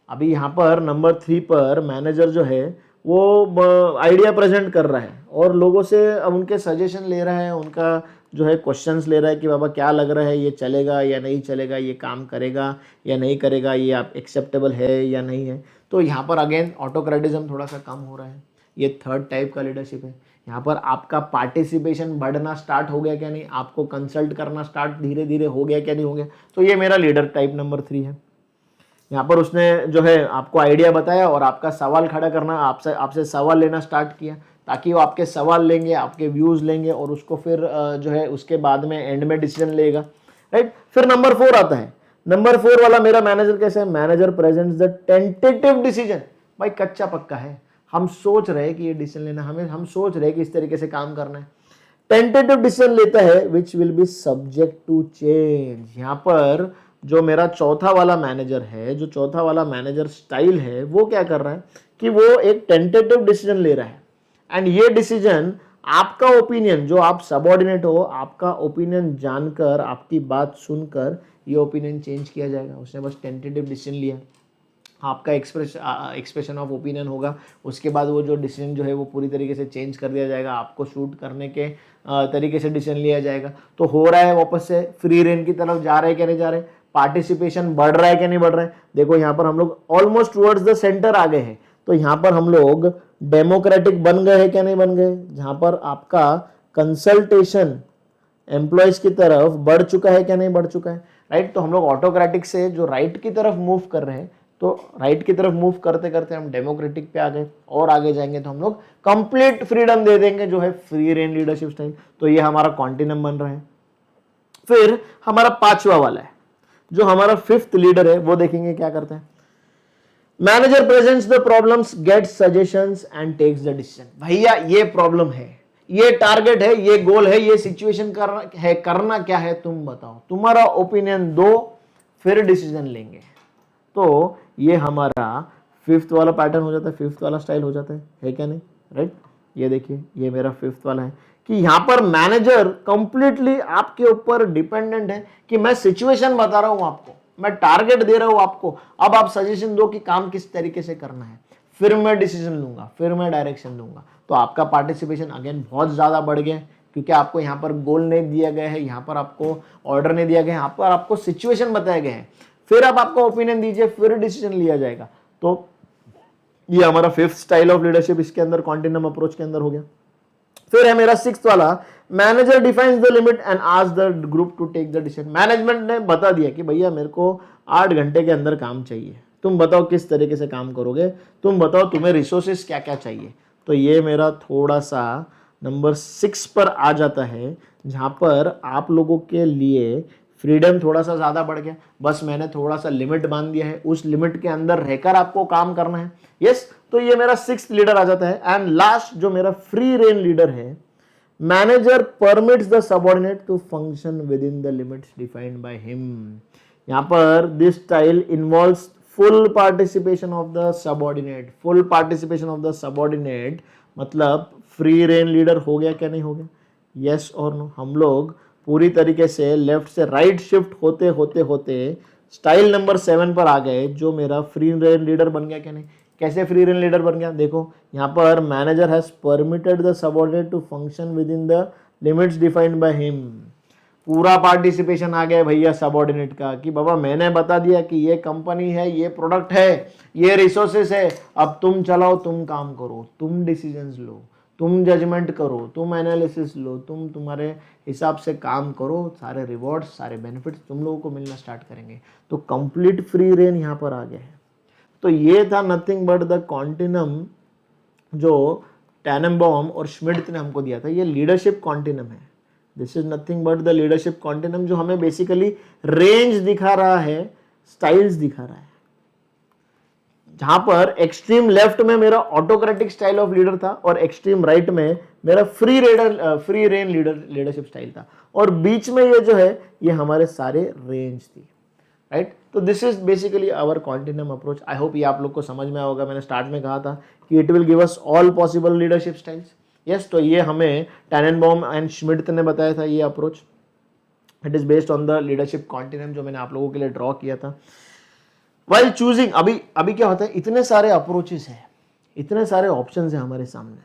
अभी यहां पर नंबर 3 पर मैनेजर जो है वो आइडिया प्रेजेंट कर रहा है और लोगों से अब उनके सजेशन ले रहा है, उनका जो है क्वेश्चंस ले रहा है कि बाबा क्या लग रहा है, ये चलेगा या नहीं चलेगा, ये काम करेगा या नहीं करेगा, ये आप एक्सेप्टेबल है या नहीं है। तो यहाँ पर अगेन ऑटोक्रेटिज्म थोड़ा सा कम हो रहा है। ये थर्ड टाइप का लीडरशिप है। यहाँ पर आपका पार्टिसिपेशन बढ़ना स्टार्ट हो गया क्या नहीं, आपको कंसल्ट करना स्टार्ट धीरे धीरे हो गया क्या नहीं हो गया। तो ये मेरा लीडर टाइप नंबर 3 है। यहाँ पर उसने जो है आपको आइडिया बताया और आपका सवाल खड़ा करना, आपसे सवाल लेना स्टार्ट किया, ताकि वो आपके सवाल लेंगे, आपके व्यूज लेंगे और उसको फिर जो है उसके बाद में एंड में डिसीजन लेगा, राइट। फिर नंबर 4 आता है। नंबर 4 वाला मेरा मैनेजर कैसे है, manager presents the tentative decision. भाई कच्चा पक्का है, हम सोच रहे हैं कि ये डिसीजन लेना, हम सोच रहे हैं कि इस तरीके से काम करना है। टेंटेटिव डिसीजन लेता है which will be subject to change. यहाँ पर जो मेरा चौथा वाला मैनेजर है, जो चौथा वाला मैनेजर स्टाइल है, वो क्या कर रहा है कि वो एक टेंटेटिव डिसीजन ले रहा है एंड ये डिसीजन आपका ओपिनियन, जो आप सबऑर्डिनेट हो, आपका ओपिनियन जानकर, आपकी बात सुनकर ये ओपिनियन चेंज किया जाएगा। उसने बस टेंटेटिव डिसीजन लिया, आपका एक्सप्रेशन ऑफ ओपिनियन होगा, उसके बाद वो जो डिसीजन जो है वो पूरी तरीके से चेंज कर दिया जाएगा, आपको शूट करने के तरीके से डिसीजन लिया जाएगा। तो हो रहा है वापस से फ्री रेन की तरफ जा रहे हैं क्या नहीं जा रहे, पार्टिसिपेशन बढ़ रहा है क्या नहीं बढ़ रहा है। देखो यहाँ पर हम लोग ऑलमोस्ट टुवर्ड्स द सेंटर आ गए हैं। तो यहाँ पर हम लोग डेमोक्रेटिक बन गए हैं क्या नहीं बन गए, जहाँ पर आपका कंसल्टेशन एम्प्लॉयज की तरफ बढ़ चुका है क्या नहीं बढ़ चुका है, राइट। तो हम लोग ऑटोक्रेटिक से जो राइट की तरफ मूव कर रहे हैं, तो राइट की तरफ मूव करते करते हम डेमोक्रेटिक पे आ गए और आगे जाएंगे तो हम लोग कंप्लीट फ्रीडम दे देंगे, जो है फ्री रेन लीडरशिप स्टाइल। तो ये हमारा कॉन्टिनम बन रहा है। फिर हमारा 5वां वाला है, जो हमारा 5th लीडर है, वो देखेंगे क्या करता है। Manager presents the problems, get suggestions and takes the decision. भैया ये प्रॉब्लम है, ये टारगेट है, ये गोल है, ये सिचुएशन करना क्या है तुम बताओ, तुम्हारा ओपिनियन दो, फिर डिसीजन लेंगे। तो ये हमारा 5th वाला पैटर्न हो जाता है, 5th वाला स्टाइल हो जाता है क्या नहीं, राइट। ये देखिए ये मेरा 5th वाला है कि यहाँ पर मैनेजर कंप्लीटली आपके ऊपर डिपेंडेंट है कि मैं सिचुएशन बता रहा हूं आपको, मैं टारगेट दे रहा हूं आपको, अब आप सजेशन दो कि काम किस तरीके से करना है, फिर मैं डिसीजन लूंगा, फिर मैं डायरेक्शन दूंगा। तो आपका पार्टिसिपेशन अगेन बहुत ज्यादा बढ़ गया, क्योंकि आपको यहाँ पर गोल नहीं दिया गया है, यहाँ पर आपको ऑर्डर नहीं दिया गया है, यहाँ पर आपको सिचुएशन बताया गया है, फिर आप आपका ओपिनियन दीजिए, फिर डिसीजन लिया जाएगा। तो ये हमारा 5th स्टाइल ऑफ लीडरशिप इसके अंदर कॉन्टिनम अप्रोच के अंदर हो गया। फिर है मेरा 6th वाला, manager defines the limit and ask the group to take the decision. Management ने बता दिया कि भैया मेरे को 8 घंटे के अंदर काम चाहिए, तुम बताओ किस तरीके से काम करोगे, तुम बताओ तुम्हें रिसोर्सेस क्या क्या चाहिए। तो ये मेरा थोड़ा सा नंबर 6 पर आ जाता है, जहाँ पर आप लोगों के लिए फ्रीडम थोड़ा सा ज़्यादा बढ़ गया। बस मैंने थोड़ा सा लिमिट बांध दिया है, उस लिमिट के अंदर रहकर आपको काम करना है। यस, तो ये मेरा 6th लीडर आ जाता है। एंड लास्ट जो मेरा फ्री रेन लीडर है, manager permits the subordinate to function within the limits defined by him. यहाँ पर this style involves full participation of the subordinate. Full participation of the subordinate मतलब free rein leader हो गया क्या नहीं हो गया, यस और नो। हम लोग पूरी तरीके से लेफ्ट से राइट शिफ्ट होते होते होते स्टाइल नंबर 7 पर आ गए, जो मेरा फ्री रेन लीडर बन गया क्या नहीं। कैसे फ्री रेन लीडर बन गया, देखो यहाँ पर manager has permitted the subordinate to function within the limits defined by him. पूरा पार्टिसिपेशन आ गया भैया सबऑर्डिनेट का कि बाबा मैंने बता दिया कि ये कंपनी है, ये प्रोडक्ट है, ये रिसोर्सेस है, अब तुम चलाओ, तुम काम करो, तुम डिसीजंस लो, तुम जजमेंट करो, तुम एनालिसिस लो, तुम तुम्हारे हिसाब से काम करो, सारे रिवॉर्ड्स, सारे बेनिफिट्स तुम लोगों को मिलना स्टार्ट करेंगे। तो कंप्लीट फ्री रेन यहाँ पर आ गया है। तो ये था नथिंग बट द कॉन्टिनम जो टैननबॉम और श्मिड्ट ने हमको दिया था। ये लीडरशिप कॉन्टिनम है। This is nothing but the leadership continuum, जो हमें बेसिकली रेंज दिखा रहा है, स्टाइल्स दिखा रहा है। जहां पर एक्सट्रीम लेफ्ट में मेरा ऑटोक्रेटिक स्टाइल ऑफ लीडर था और एक्सट्रीम राइट में मेरा फ्री रेन लीडरशिप स्टाइल था, और बीच में ये जो है ये हमारे सारे रेंज थी, राइट। तो this is basically our continuum approach. I hope ये आप लोग को समझ में आया होगा। मैंने स्टार्ट में कहा था कि it will give us all possible leadership styles. Yes, तो ये हमें टैननबॉम एंड श्मिड्ट ने बताया था ये approach. It is based on the leadership continuum जो मैंने आप लोगों के लिए ड्रॉ किया था। वाइल चूजिंग, अभी क्या होता है, इतने सारे अप्रोचेस हैं, इतने सारे ऑप्शंस हैं हमारे सामने,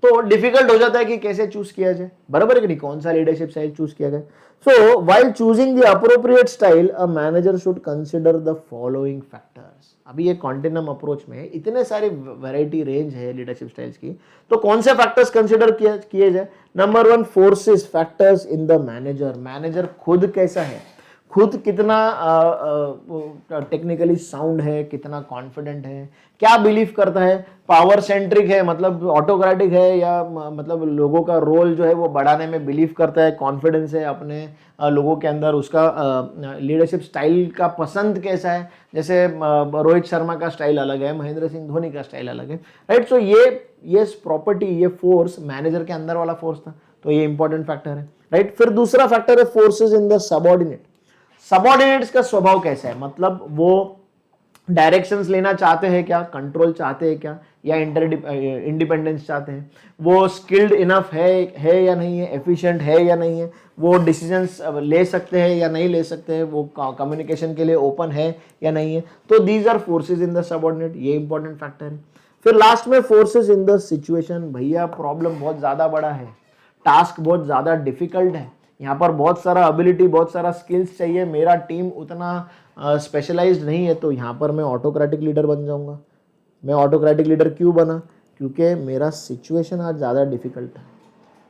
तो डिफिकल्ट हो जाता है कि कैसे चूज किया जाए, बराबर है कि नहीं, कौन सा लीडरशिप स्टाइल चूज किया जाए। सो while choosing the appropriate style a manager should consider the following factors. अभी ये कॉन्टिनम अप्रोच में इतने सारे वैरायटी रेंज है लीडरशिप स्टाइल्स की, तो कौन से फैक्टर्स कंसिडर किए जाए। Number 1, forces factors in the manager. Manager खुद कैसा है, खुद कितना टेक्निकली साउंड है, कितना कॉन्फिडेंट है, क्या बिलीव करता है, पावर सेंट्रिक है मतलब ऑटोक्रेटिक है, या मतलब लोगों का रोल जो है वो बढ़ाने में बिलीव करता है, कॉन्फिडेंस है अपने लोगों के अंदर, उसका लीडरशिप स्टाइल का पसंद कैसा है। जैसे रोहित शर्मा का स्टाइल अलग है, महेंद्र सिंह धोनी का स्टाइल अलग है, राइट। सो ये प्रॉपर्टी, ये फोर्स मैनेजर के अंदर वाला फोर्स था, तो ये इंपॉर्टेंट फैक्टर है, राइट। फिर दूसरा फैक्टर है forces in the subordinate. Subordinates का स्वभाव कैसा है, मतलब वो डायरेक्शंस लेना चाहते हैं क्या, कंट्रोल चाहते हैं क्या, या इंडिपेंडेंस चाहते हैं, वो स्किल्ड इनफ है या नहीं है, एफिशिएंट है या नहीं है, वो डिसीजंस ले सकते हैं या नहीं ले सकते हैं, वो कम्युनिकेशन के लिए ओपन है या नहीं है। तो these are forces in the subordinate, ये इंपॉर्टेंट फैक्टर है। फिर लास्ट में फोर्सेस इन द सिचुएशन। भैया प्रॉब्लम बहुत ज्यादा बड़ा है, टास्क बहुत ज्यादा डिफिकल्ट है, यहाँ पर बहुत सारा एबिलिटी, बहुत सारा स्किल्स चाहिए, मेरा टीम उतना स्पेशलाइज्ड नहीं है, तो यहाँ पर मैं ऑटोक्रेटिक लीडर बन जाऊँगा। मैं ऑटोक्रेटिक लीडर क्यों बना, क्योंकि मेरा सिचुएशन आज ज़्यादा डिफिकल्ट है,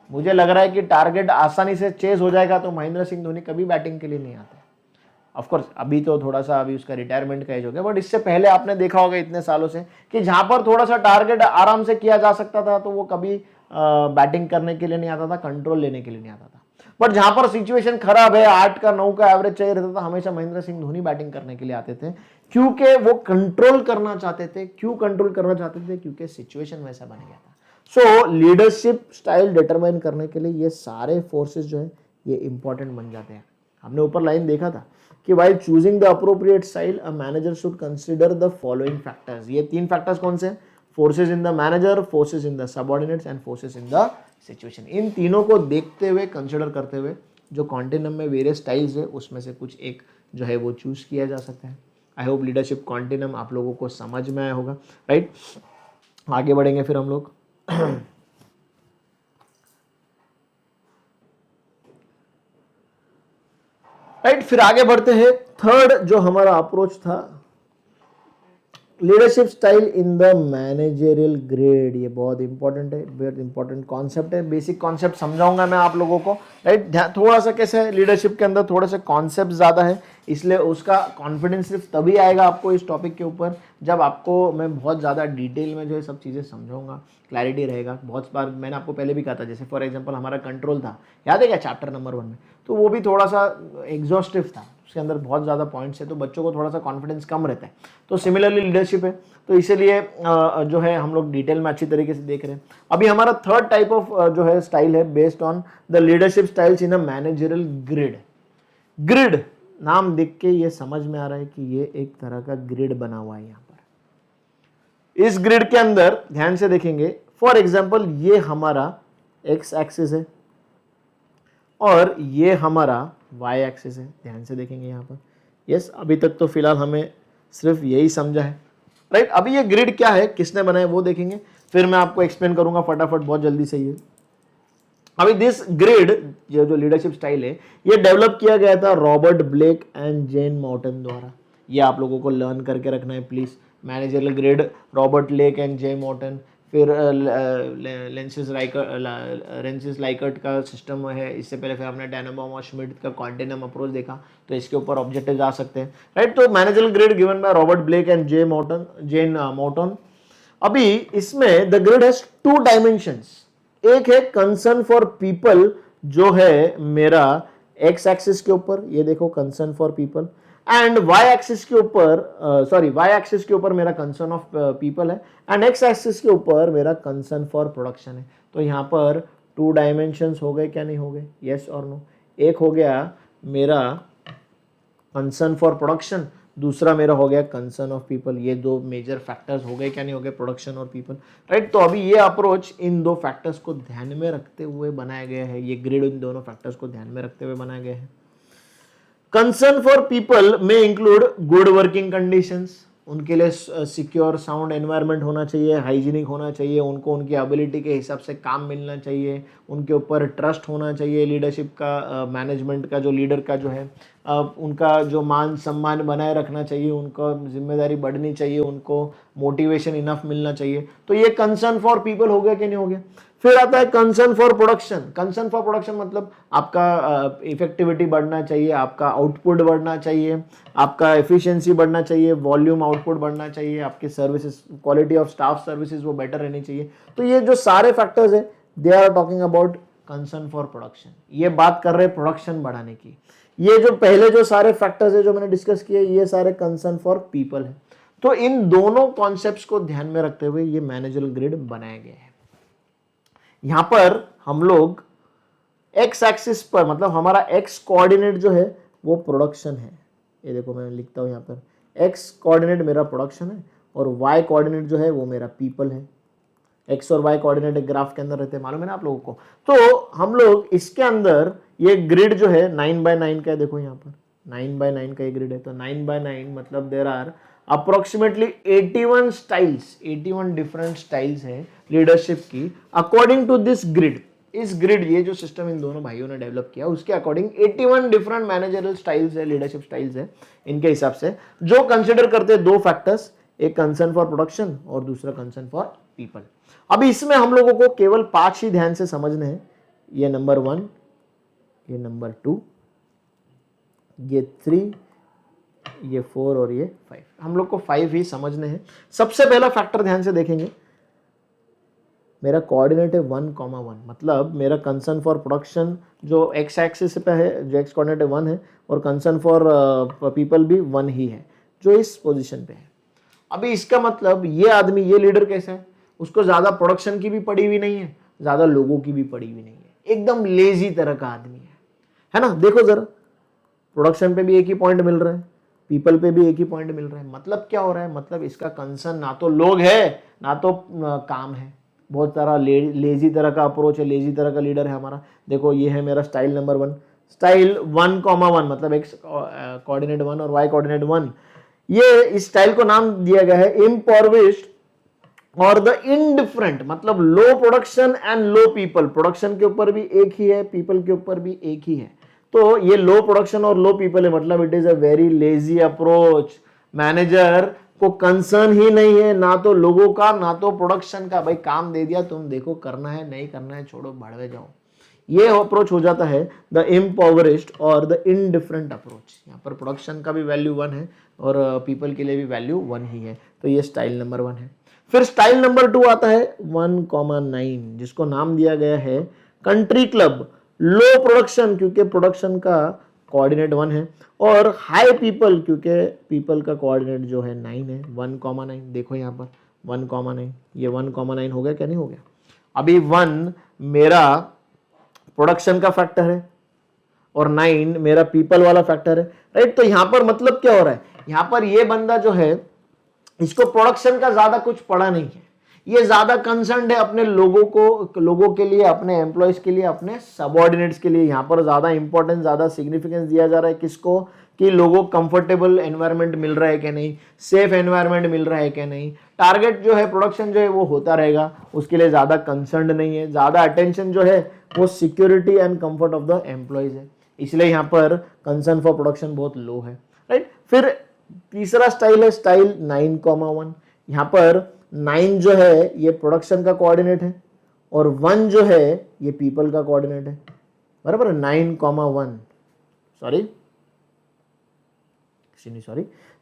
मुझे लग रहा है कि टारगेट आसानी से चेज हो जाएगा, तो महेंद्र सिंह धोनी कभी बैटिंग के लिए नहीं आता। ऑफकोर्स अभी तो थोड़ा सा अभी उसका रिटायरमेंट का एज हो गया, बट इससे पहले आपने देखा होगा इतने सालों से कि जहाँ पर थोड़ा सा टारगेट आराम से किया जा सकता था, तो वो कभी बैटिंग करने के लिए नहीं आता था, कंट्रोल लेने के लिए नहीं आता था। बट जहां पर सिचुएशन खराब है, 8 का 9 का एवरेज चाहिए रहता था, हमेशा महेंद्र सिंह धोनी बैटिंग करने के लिए आते थे, क्योंकि वो कंट्रोल करना चाहते थे। क्यों कंट्रोल करना चाहते थे, क्योंकि सिचुएशन वैसा बन गया था। सो लीडरशिप स्टाइल डिटरमाइन करने के लिए ये सारे फोर्सेस जो है ये इंपॉर्टेंट बन जाते हैं। हमने ऊपर लाइन देखा था कि while choosing the appropriate style a manager should consider the following factors। ये 3 फैक्टर्स कौन से, forces in the manager, forces in the subordinates and forces in the situation. इन तीनों को देखते हुए, कंसिडर करते हुए जो कॉन्टिनम में वेरियस स्टाइल्स है उसमें से कुछ एक जो है वो चूज किया जा सकता है। आई होप लीडरशिप कॉन्टिनम आप लोगों को समझ में आया होगा, राइट। आगे बढ़ेंगे फिर हम लोग राइट, फिर आगे बढ़ते हैं। थर्ड जो हमारा अप्रोच था, leadership style in the managerial grade. ये बहुत इंपॉर्टेंट है, बहुत इंपॉर्टेंट कॉन्सेप्ट है। बेसिक कॉन्सेप्ट समझाऊंगा मैं आप लोगों को, राइट। थोड़ा सा कैसे है, लीडरशिप के अंदर थोड़े से कॉन्सेप्ट ज्यादा है, इसलिए उसका कॉन्फिडेंस सिर्फ तभी आएगा आपको इस टॉपिक के ऊपर जब आपको मैं बहुत ज़्यादा डिटेल में जो है सब चीज़ें समझाऊंगा, क्लैरिटी रहेगा। बहुत बार मैंने आपको पहले भी कहा था, जैसे फॉर एग्जांपल हमारा कंट्रोल था, याद है क्या, चैप्टर नंबर 1 में, तो वो भी थोड़ा सा एग्जॉस्टिव था, उसके अंदर बहुत ज़्यादा पॉइंट्स है, तो बच्चों को थोड़ा सा कॉन्फिडेंस कम रहता है। तो सिमिलरली लीडरशिप है, तो इसीलिए जो है हम लोग डिटेल में अच्छी तरीके से देख रहे हैं। अभी हमारा थर्ड टाइप ऑफ जो है स्टाइल है based on the leadership styles in a managerial grid. Grid नाम देख के ये समझ में आ रहा है कि ये एक तरह का ग्रिड बना हुआ है। यहाँ पर इस ग्रिड के अंदर ध्यान से देखेंगे, फॉर एग्जाम्पल ये हमारा एक्स एक्सिस है और ये हमारा वाई एक्सिस है। ध्यान से देखेंगे यहाँ पर, यस, अभी तक तो फिलहाल हमें सिर्फ यही समझा है, राइट। अभी ये ग्रिड क्या है, किसने बनाया वो देखेंगे, फिर मैं आपको एक्सप्लेन करूंगा फटाफट, बहुत जल्दी से। ये अभी दिस ग्रिड जो लीडरशिप स्टाइल है ये डेवलप किया गया था Robert Blake and Jane Mouton द्वारा। ये आप लोगों को लर्न करके रखना है please. Managerial grid, Robert Blake and J Mouton. फिर लेंसिस लाइकर्ट का सिस्टम है, इससे पहले फिर हमने टैननबाउम और श्मिट का कॉन्टिनम अप्रोच देखा, तो इसके ऊपर ऑब्जेक्टिव आ सकते हैं, राइट। तो managerial grid given by Robert Blake and Jane Mouton. अभी इसमें द ग्रिड हैज 2 डायमेंशंस। एक है कंसर्न फॉर पीपल, जो है मेरा एक्स एक्सिस के ऊपर, ये देखो concern for people, and Y axis के ऊपर वाई एक्सिस के ऊपर मेरा कंसर्न ऑफ पीपल है, एंड एक्स एक्सिस के ऊपर मेरा कंसर्न फॉर प्रोडक्शन है। तो यहाँ पर 2 डायमेंशंस हो गए क्या, नहीं हो गए, यस और नो। एक हो गया मेरा कंसर्न फॉर प्रोडक्शन, दूसरा मेरा हो गया कंसर्न ऑफ पीपल। ये 2 मेजर फैक्टर्स हो गए क्या, नहीं हो गए, प्रोडक्शन और पीपल, राइट। तो अभी ये अप्रोच इन 2 फैक्टर्स को ध्यान में रखते हुए बनाया गया है। ये ग्रिड इन दोनों फैक्टर्स को ध्यान में रखते हुए बनाया गया है। कंसर्न फॉर पीपल में इंक्लूड गुड वर्किंग कंडीशंस, उनके लिए सिक्योर साउंड एनवायरनमेंट होना चाहिए, हाइजीनिक होना चाहिए, उनको उनकी एबिलिटी के हिसाब से काम मिलना चाहिए, उनके ऊपर ट्रस्ट होना चाहिए, लीडरशिप का मैनेजमेंट का जो लीडर का जो है उनका जो मान सम्मान बनाए रखना चाहिए, उनको जिम्मेदारी बढ़नी चाहिए, उनको मोटिवेशन इनफ मिलना चाहिए। तो ये कंसर्न फॉर पीपल हो गया कि नहीं हो गया। फिर आता है concern for production. Concern for production मतलब आपका इफेक्टिविटी बढ़ना चाहिए, आपका आउटपुट बढ़ना चाहिए, आपका एफिशिएंसी बढ़ना चाहिए, वॉल्यूम आउटपुट बढ़ना चाहिए, आपकी services, quality of staff services वो बेटर रहनी चाहिए। तो ये जो सारे फैक्टर्स है they are talking about concern for production. ये बात कर रहे हैं प्रोडक्शन बढ़ाने की। ये जो पहले जो सारे फैक्टर्स है जो मैंने डिस्कस किए ये सारे कंसर्न फॉर पीपल है। तो इन दोनों कॉन्सेप्ट्स को ध्यान में रखते हुए ये मैनेजरल ग्रिड बनाया गया है। यहां पर हम लोग एक्स एक्सिस पर मतलब हमारा एक्स कोऑर्डिनेट जो है वो प्रोडक्शन है। ये देखो मैं लिखता हूं यहां पर एक्स कोऑर्डिनेट मेरा प्रोडक्शन है और वाई कोऑर्डिनेट जो है वो मेरा पीपल है। एक्स और वाई कोऑर्डिनेट एक ग्राफ के अंदर रहते हैं, मालूम है ना आप लोगों को। तो हम लोग इसके अंदर ये ग्रिड जो है 9x9 का है, देखो यहाँ पर 9x9 का ये ग्रिड है। तो 9x9 मतलब there are approximately 81 styles, 81 different styles है लीडरशिप की अकॉर्डिंग टू दिस ग्रिड। इस ग्रिड ये जो सिस्टम इन दोनों भाइयों ने डेवलप किया उसके अकॉर्डिंग 81 डिफरेंट मैनेजरल स्टाइल्स है, लीडरशिप स्टाइल्स है इनके हिसाब से, जो कंसिडर करते हैं दो फैक्टर्स, एक कंसर्न फॉर प्रोडक्शन और दूसरा कंसर्न फॉर पीपल। अभी इसमें हम लोगों को केवल 5 ही ध्यान से समझने हैं। ये नंबर 1, ये नंबर 2, ये 3, ये 4 और ये 5। हम लोग को 5 ही समझने हैं। सबसे पहला फैक्टर ध्यान से देखेंगे, मेरा कोऑर्डिनेट है 1,1 मतलब मेरा कंसर्न फॉर प्रोडक्शन जो एक्स एक्सिस पे है, जो एक्स कोऑर्डिनेट है 1 है और कंसर्न फॉर पीपल भी 1 ही है जो इस पोजीशन पे है। अभी इसका मतलब ये आदमी, ये लीडर कैसा है, उसको ज्यादा प्रोडक्शन की भी पड़ी हुई नहीं है, ज्यादा लोगों की भी पड़ी हुई नहीं है, एकदम लेजी तरह का आदमी है ना। देखो जरा, प्रोडक्शन पे भी एक ही पॉइंट मिल रहा है, पीपल पे भी एक ही पॉइंट मिल रहा है। मतलब क्या हो रहा है, मतलब इसका कंसर्न ना तो लोग है ना तो काम है। बहुत सारा लेजी तरह का अप्रोच है, लेजी तरह का लीडर है हमारा। देखो ये है मेरा स्टाइल नंबर 1, स्टाइल 1,1 मतलब एक्स कोऑर्डिनेट 1 और वाई कोऑर्डिनेट 1। ये इस स्टाइल को नाम दिया गया है इम्पॉर्विश्ड और द इनडिफरेंट, मतलब low production and low people. Production के ऊपर भी एक ही है, पीपल के ऊपर भी एक ही है। तो ये लो प्रोडक्शन और लो पीपल है, मतलब it is a very lazy approach. Manager को कंसर्न ही नहीं है ना तो लोगों का ना तो प्रोडक्शन का। भाई काम दे दिया, तुम देखो करना है नहीं करना है छोड़ो, बढ़वे जाओ। ये अप्रोच हो जाता है द इम्पॉवरिश्ड और द इनडिफरेंट अप्रोच। यहाँ पर प्रोडक्शन का भी वैल्यू 1 है और पीपल के लिए भी वैल्यू 1 ही है। तो ये स्टाइल नंबर 1 है। फिर स्टाइल नंबर 2 आता है 1,9 जिसको नाम दिया गया है कंट्री क्लब। लो प्रोडक्शन क्योंकि प्रोडक्शन का कोऑर्डिनेट 1 है और हाई पीपल क्योंकि पीपल का कोऑर्डिनेट जो है 9 है। 1,9 देखो यहाँ पर 1,9, ये 1,9 हो गया क्या नहीं हो गया। अभी 1 मेरा प्रोडक्शन का फैक्टर है और 9 मेरा पीपल वाला फैक्टर है, राइट। तो यहां पर मतलब क्या हो रहा है, यहां पर ये बंदा जो है इसको प्रोडक्शन का ज्यादा कुछ पड़ा नहीं है, ये ज्यादा कंसर्न है अपने लोगों के लिए, अपने एम्प्लॉयज के लिए, अपने सबऑर्डिनेट्स के लिए। यहां पर ज्यादा इंपॉर्टेंस, ज्यादा सिग्निफिकेंस दिया जा रहा है किसको, कि लोगों को कंफर्टेबल एनवायरनमेंट मिल रहा है कि नहीं, सेफ एनवायरनमेंट मिल रहा है कि नहीं। टारगेट जो है प्रोडक्शन जो है वो होता रहेगा, उसके लिए ज्यादा कंसर्न नहीं है। ज्यादा अटेंशन जो है वो security and comfort of the employees है, इसलिए यहाँ पर कंसर्न फॉर प्रोडक्शन बहुत लो है, राइट। फिर तीसरा स्टाइल है स्टाइल 9,1। यहाँ पर 9 जो है ये प्रोडक्शन का कोऑर्डिनेट है और 1 जो है ये पीपल का कोऑर्डिनेट है, बराबर। 9,1 सॉरी।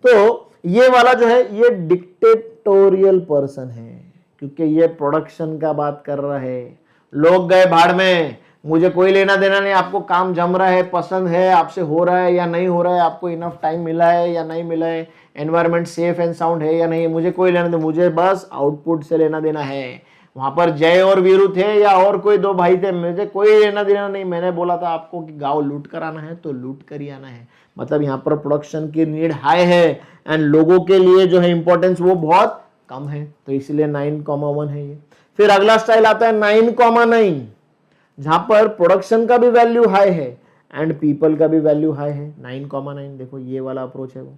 तो ये वाला जो है ये डिक्टेटोरियल पर्सन है क्योंकि ये प्रोडक्शन का बात कर रहा है। लोग गए भाड़ में, मुझे कोई लेना देना नहीं, आपको काम जम रहा है, पसंद है, आपसे हो रहा है या नहीं हो रहा है, आपको इनफ टाइम मिला है या नहीं मिला है, एनवायरनमेंट सेफ एंड साउंड है या नहीं, मुझे कोई लेना देना, मुझे बस आउटपुट से लेना देना है। वहां पर जय और वीरू थे या और कोई 2 भाई थे, मुझे कोई लेना देना नहीं। मैंने बोला था आपको कि गाँव लूट कर आना है तो लूट कर ही आना है। मतलब यहाँ पर प्रोडक्शन की नीड हाई है एंड लोगों के लिए जो है इंपॉर्टेंस वो बहुत कम है, तो इसलिए 9,1 है ये। फिर अगला स्टाइल आता है 9,9 जहां पर प्रोडक्शन का भी वैल्यू हाई है एंड पीपल का भी वैल्यू हाई है। 9,9 देखो ये वाला अप्रोच है वो।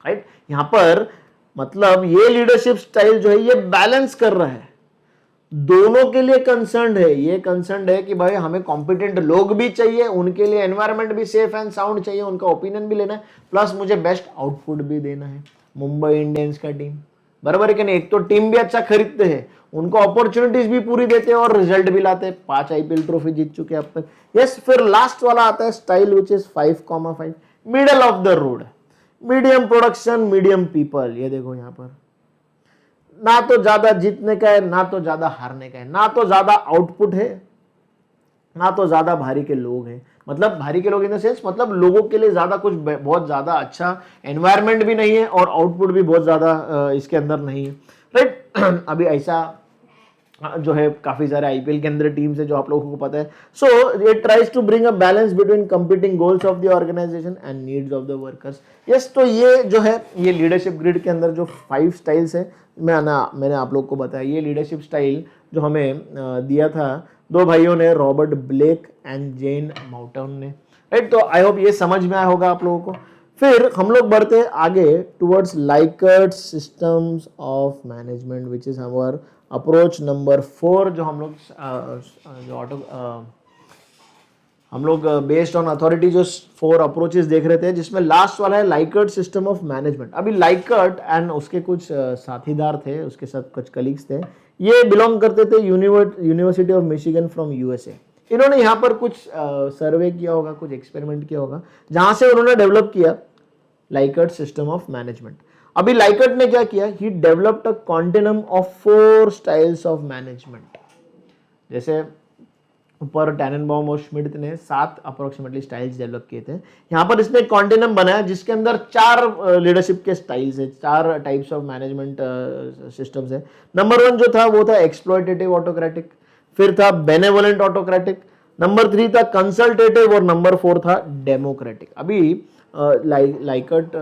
राइट। यहां पर मतलब ये लीडरशिप स्टाइल जो है ये बैलेंस कर रहा है, दोनों के लिए कंसर्न है। ये कंसर्न है कि भाई हमें कॉम्पिटेंट लोग भी चाहिए, उनके लिए एनवायरनमेंट भी सेफ एंड साउंड चाहिए, उनका ओपिनियन भी लेना है, प्लस मुझे बेस्ट आउटपुट भी देना है। मुंबई इंडियंस का टीम बराबर है कि नहीं, एक तो टीम भी अच्छा खरीदते हैं, उनको अपॉर्चुनिटीज भी पूरी देते हैं और रिजल्ट भी लाते हैं। 5 आईपीएल ट्रॉफी जीत चुके हैं अब तक। यस, फिर लास्ट वाला आता है style which is 5,5, middle of the road, medium production, medium people. ये देखो यहां पर ना तो ज्यादा जीतने का है, ना तो ज्यादा हारने का है, ना तो ज्यादा आउटपुट है, ना तो ज्यादा भारी के लोग हैं। मतलब भारी के लोग इन द सेंस मतलब लोगों के लिए ज्यादा कुछ बहुत ज्यादा अच्छा एनवायरनमेंट भी नहीं है और आउटपुट भी बहुत ज्यादा इसके अंदर नहीं है, राइट। अभी ऐसा जो है काफी सारे आईपीएल के अंदर टीम्स है जो आप लोगों को पता है। So it tries to bring a balance between competing goals of the organisation and needs of the workers. Yes, तो ये जो है ये लीडरशिप ग्रिड के अंदर जो 5 स्टाइल्स है मैंने आप लोग को बताया। ये लीडरशिप स्टाइल जो हमें दिया था 2 भाइयों ने, Robert Blake and Jane Mouton ने, राइट। तो आई होप ये समझ में आया होगा आप लोगों को। फिर हम लोग बढ़ते हैं आगे towards Likert systems of management which is हमार अप्रोच नंबर 4, जो हम लोग बेस्ड ऑन अथॉरिटी जो 4 अप्रोचेस देख रहे थे, जिसमें लास्ट वाला है लाइकर्ट सिस्टम ऑफ मैनेजमेंट। अभी लाइकर्ट एंड उसके कुछ साथीदार थे, उसके साथ कुछ कलीग्स थे, ये बिलोंग करते थे university of Michigan from USA. इन्होंने यहाँ पर कुछ सर्वे किया होगा, कुछ एक्सपेरिमेंट किया होगा, जहां से उन्होंने डेवलप किया लाइकर्ट सिस्टम ऑफ मैनेजमेंट। अभी लाइकर्ट ने क्या किया, he developed a continuum of 4 styles of management. जैसे ऊपर टैननबाउम और श्मिट ने 7 अप्रोक्सीमेटली स्टाइल्स डेवलप किए थे, यहाँ पर इसने एक कॉन्टिनम बनाया जिसके अंदर 4 लीडरशिप के स्टाइल्स है, 4 टाइप्स ऑफ मैनेजमेंट सिस्टम्स है। नंबर 1 जो था वो था एक्सप्लॉयटेटिव ऑटोक्रेटिक, फिर था बेनेवोलेंट ऑटोक्रेटिक, नंबर 3 था कंसल्टेटिव और नंबर 4 था डेमोक्रेटिक। अभी लाइकर्ट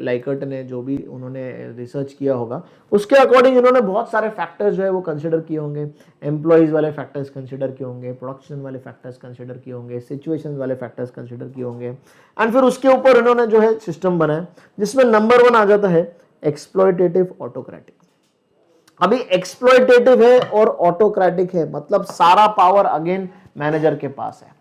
लाइकर्ट ने जो भी उन्होंने रिसर्च किया होगा उसके अकॉर्डिंग इन्होंने बहुत सारे फैक्टर्स जो है वो कंसिडर किए होंगे। एम्प्लॉइज वाले फैक्टर्स कंसिडर किए होंगे, प्रोडक्शन वाले फैक्टर्स कंसिडर किए होंगे, सिचुएशन वाले फैक्टर्स कंसिडर किए होंगे, एंड फिर उसके ऊपर इन्होंने जो है सिस्टम बनाया जिसमें नंबर 1 आ जाता है एक्सप्लॉयटेटिव ऑटोक्रेटिक। अभी एक्सप्लॉयटेटिव है और ऑटोक्रेटिक है, मतलब सारा पावर अगेन मैनेजर के पास है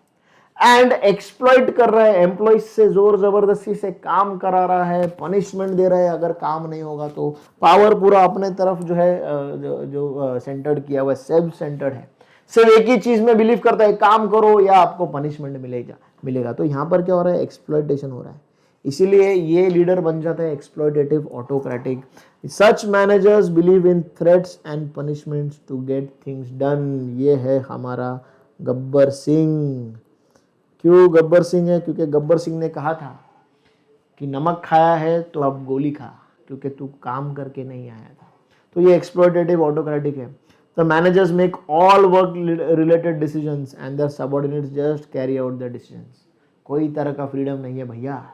एंड एक्सप्लॉइट कर रहा है, एम्प्लॉइज से जोर जबरदस्ती से काम करा रहा है, पनिशमेंट दे रहा है अगर काम नहीं होगा तो। पावर पूरा अपने तरफ जो है जो सेंटर्ड किया हुआ, सेल्फ सेंटर्ड है, सिर्फ एक ही चीज में बिलीव करता है, काम करो या आपको पनिशमेंट मिलेगा। तो यहां पर क्या हो रहा है, एक्सप्लॉइटेशन हो रहा है, इसीलिए ये लीडर बन जाता है exploitative autocratic. Such managers believe in threats and punishments to get things done. ये है हमारा गब्बर सिंह। क्यों गब्बर सिंह है, क्योंकि गब्बर सिंह ने कहा था कि नमक खाया है तो अब गोली खा, क्योंकि तू काम करके नहीं आया था। तो ये एक्सप्लॉयटेटिव ऑटोक्रेटिक है। The managers make all work related decisions and their subordinates just carry out the decisions. कोई तरह का फ्रीडम नहीं है भैया,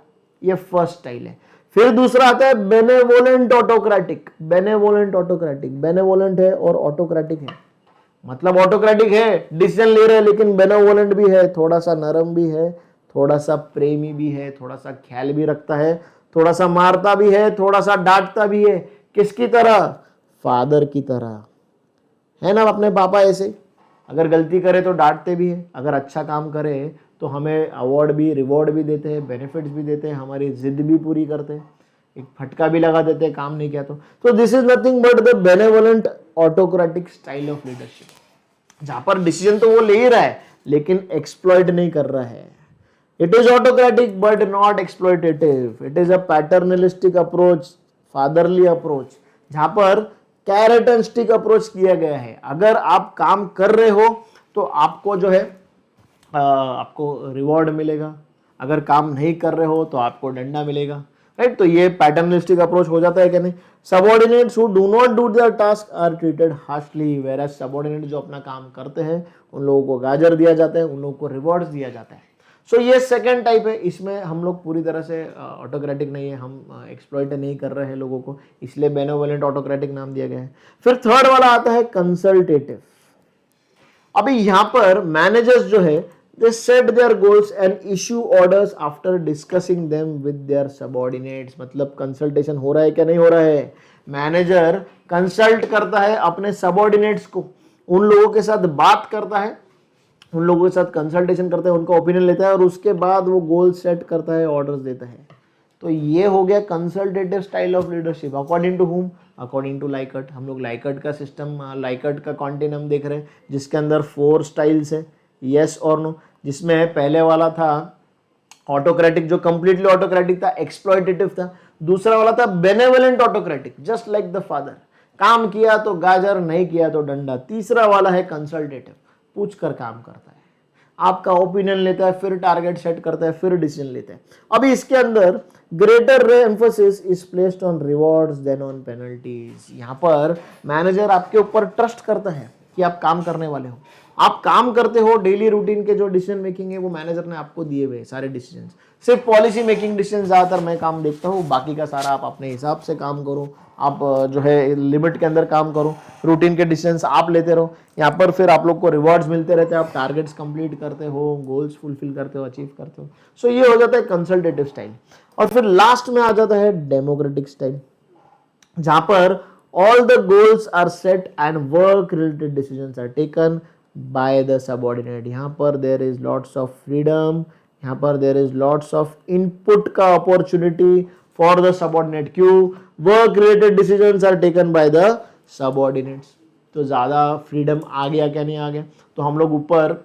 ये फर्स्ट स्टाइल है। फिर दूसरा आता है benevolent autocratic. Benevolent autocratic, benevolent है और ऑटोक्रेटिक है, मतलब ऑटोक्रेटिक है, डिसीजन ले रहे हैं, लेकिन बेनेवोलेंट भी है, थोड़ा सा नरम भी है, थोड़ा सा प्रेमी भी है, थोड़ा सा ख्याल भी रखता है, थोड़ा सा मारता भी है, थोड़ा सा डांटता भी है। किसकी तरह, फादर की तरह, है ना अपने पापा ऐसे, अगर गलती करे तो डांटते भी है, अगर अच्छा काम करे तो हमें अवार्ड भी रिवॉर्ड भी देते हैं, बेनिफिट्स भी देते हैं, हमारी जिद भी पूरी करते हैं, एक फटका भी लगा देते हैं काम नहीं किया तो this is nothing but the benevolent autocratic style of leadership, जहां पर डिसीजन तो वो ले ही रहा है लेकिन एक्सप्लॉइट नहीं कर रहा है। It is autocratic but not exploitative. It is a paternalistic approach, fatherly approach, जहां पर कैरेट एंड स्टिक अप्रोच किया गया है। अगर आप काम कर रहे हो तो आपको जो है आपको रिवॉर्ड मिलेगा, अगर काम नहीं कर रहे हो तो आपको डंडा मिलेगा, राइट। तो ये पैटर्नलिस्टिक अप्रोच हो जाता है कि नहीं। Subordinates who do not do their task are treated harshly, where subordinate जो अपना काम करते हैं उन लोगों को गाजर दिया जाता है, उन लोगों को रिवॉर्ड्स दिया जाता है। सो ये सेकंड टाइप है, इसमें हम लोग पूरी तरह से ऑटोक्रेटिक नहीं है, हम एक्सप्लॉइट नहीं कर रहे हैं लोगों को, इसलिए बेनेवोलेंट ऑटोक्रेटिक नाम दिया गया है। फिर थर्ड वाला आता है कंसल्टेटिव। अभी यहां पर मैनेजर्स जो है They set their goals and issue orders after discussing them with their subordinates. मतलब कंसल्टेशन हो रहा है क्या नहीं हो रहा है, मैनेजर कंसल्ट करता है अपने सबॉर्डिनेट्स को, उन लोगों के साथ बात करता है, उन लोगों के साथ कंसल्टेशन करता है, उनका ओपिनियन लेता है और उसके बाद वो गोल सेट करता है, ऑर्डर्स देता है। तो ये हो गया consultative style of leadership. According to whom, according to Likert. हम लोग लाइकर्ट का सिस्टम, लाइकर्ट का कॉन्टिन्यूम देख रहे हैं जिसके अंदर 4 स्टाइल्स है, यस और नो, जिसमें पहले वाला था ऑटोक्रेटिक जो कंप्लीटली ऑटोक्रेटिक था, एक्सप्लॉइटेटिव था। दूसरा वाला था benevolent autocratic, just like the father, काम किया तो गाजर, नहीं किया तो डंडा। तीसरा वाला है कंसल्टेटिव, पूछ कर काम करता है, आपका ओपिनियन लेता है, फिर टारगेट सेट करता है, फिर डिसीजन लेता है। अभी इसके अंदर greater emphasis is placed on rewards than on penalties. यहाँ पर मैनेजर आपके ऊपर ट्रस्ट करता है कि आप काम करने वाले हो, आप काम करते हो, डेली रूटीन के जो डिसीजन मेकिंग है वो मैनेजर ने आपको दिए हुए सारे डिसीजन। सिर्फ पॉलिसी मेकिंग डिसीजन ज्यादातर मैं काम देखता हूँ, बाकी का सारा आप अपने हिसाब से काम करो, आप जो है लिमिट के अंदर काम करो, रूटीन के डिसीजंस आप लेते रहो। यहाँ पर फिर आप लोग को रिवॉर्ड्स मिलते रहते हैं, आप टारगेट्स कंप्लीट करते हो, गोल्स फुलफिल करते हो, अचीव करते हो। सो ये हो जाता है कंसल्टेटिव स्टाइल। और फिर लास्ट में आ जाता है डेमोक्रेटिक स्टाइल, जहां पर all the goals are set and work related decisions are taken by the subordinate। यहाँ पर there is lots of freedom, यहाँ पर there is lots of input का opportunity for the subordinate। क्यों? work related decisions are taken by the subordinates। तो ज़्यादा freedom आ गया क्या नहीं आ गया? तो हम लोग ऊपर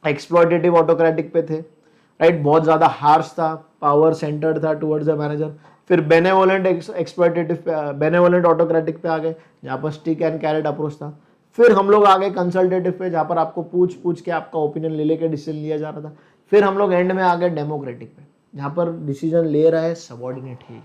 exploitative autocratic पे थे, राइट, बहुत ज़्यादा हार्श था, पावर सेंटर्ड था टुवर्ड्स द मैनेजर। फिर बेनेवोलेंट एक्सप्लॉइटेटिव पे, बेनेवोलेंट ऑटोक्रेटिक पे आ गए, जहाँ पर स्टिक एंड कैरेट अप्रोच था। फिर हम लोग आ गए कंसल्टेटिव पे, जहाँ पर आपको पूछ पूछ के आपका ओपिनियन ले लेके डिसीजन लिया जा रहा था। फिर हम लोग एंड में आ गए डेमोक्रेटिक पे, जहाँ पर डिसीजन ले रहा है subordinate he.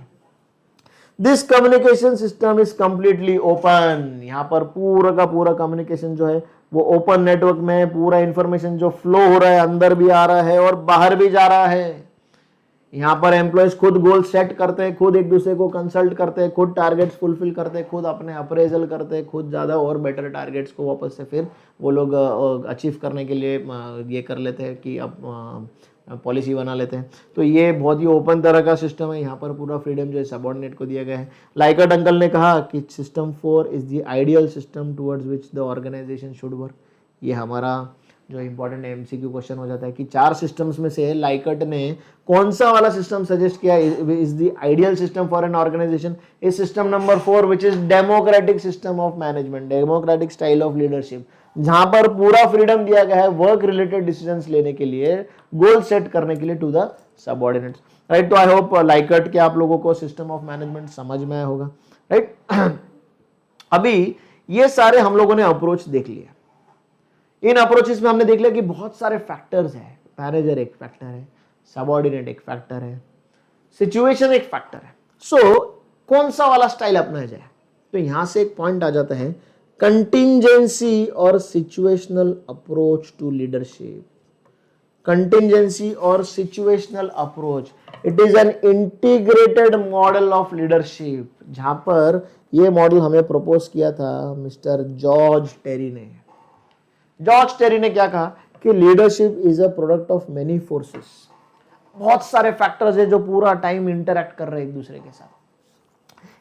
This communication system is completely open. यहाँ पर पूरा का पूरा कम्युनिकेशन जो है वो ओपन नेटवर्क में, पूरा इंफॉर्मेशन जो फ्लो हो रहा है अंदर भी आ रहा है और बाहर भी जा रहा है। यहाँ पर एम्प्लॉयज खुद गोल सेट करते हैं, खुद एक दूसरे को कंसल्ट करते हैं, खुद टारगेट्स फुलफिल करते हैं, खुद अपने अप्रेजल करते हैं, खुद ज़्यादा और बेटर टारगेट्स को वापस से फिर वो लोग अचीव करने के लिए ये कर लेते हैं कि अब पॉलिसी बना लेते हैं। तो ये बहुत ही ओपन तरह का सिस्टम है। यहाँ पर पूरा फ्रीडम जो है सबॉर्डिनेट को दिया गया है। लाइकर्ट अंकल ने कहा कि system 4 is the ideal system towards which the organisation should work. ये हमारा जो इंपॉर्टेंट एमसीक्यू क्वेश्चन हो जाता है कि 4 सिस्टम्स में से लाइकर्ट ने कौन सा वाला सिस्टम सजेस्ट किया is the ideal system for an organisation. Is system number 4 which is democratic system of management, democratic style of leadership, जहां पर पूरा फ्रीडम दिया गया है वर्क रिलेटेड डिसीजंस लेने के लिए, गोल सेट करने के लिए टू द सबऑर्डिनेट्स, राइट। तो आई होप लाइकर्ट के आप लोगों को सिस्टम ऑफ मैनेजमेंट समझ में आया होगा, राइट। अभी ये सारे हम लोगों ने अप्रोच देख लिया। इन अप्रोचेस में हमने देख लिया कि बहुत सारे फैक्टर्स हैं। मैनेजर एक फैक्टर है, सबऑर्डिनेट एक फैक्टर है, सिचुएशन एक फैक्टर है। सो कौन सा वाला स्टाइल अपनाया जाए? तो यहां से एक पॉइंट आ जाता है, कंटिंजेंसी और situational approach to leadership. Contingency और situational approach, it is an integrated model of leadership, जहां पर यह मॉडल हमें प्रपोज किया था मिस्टर जॉर्ज टेरी ने। जॉर्ज टेरी ने क्या कहा कि leadership is a product of many forces. बहुत सारे फैक्टर्स है जो पूरा टाइम इंटरैक्ट कर रहे हैं एक दूसरे के साथ।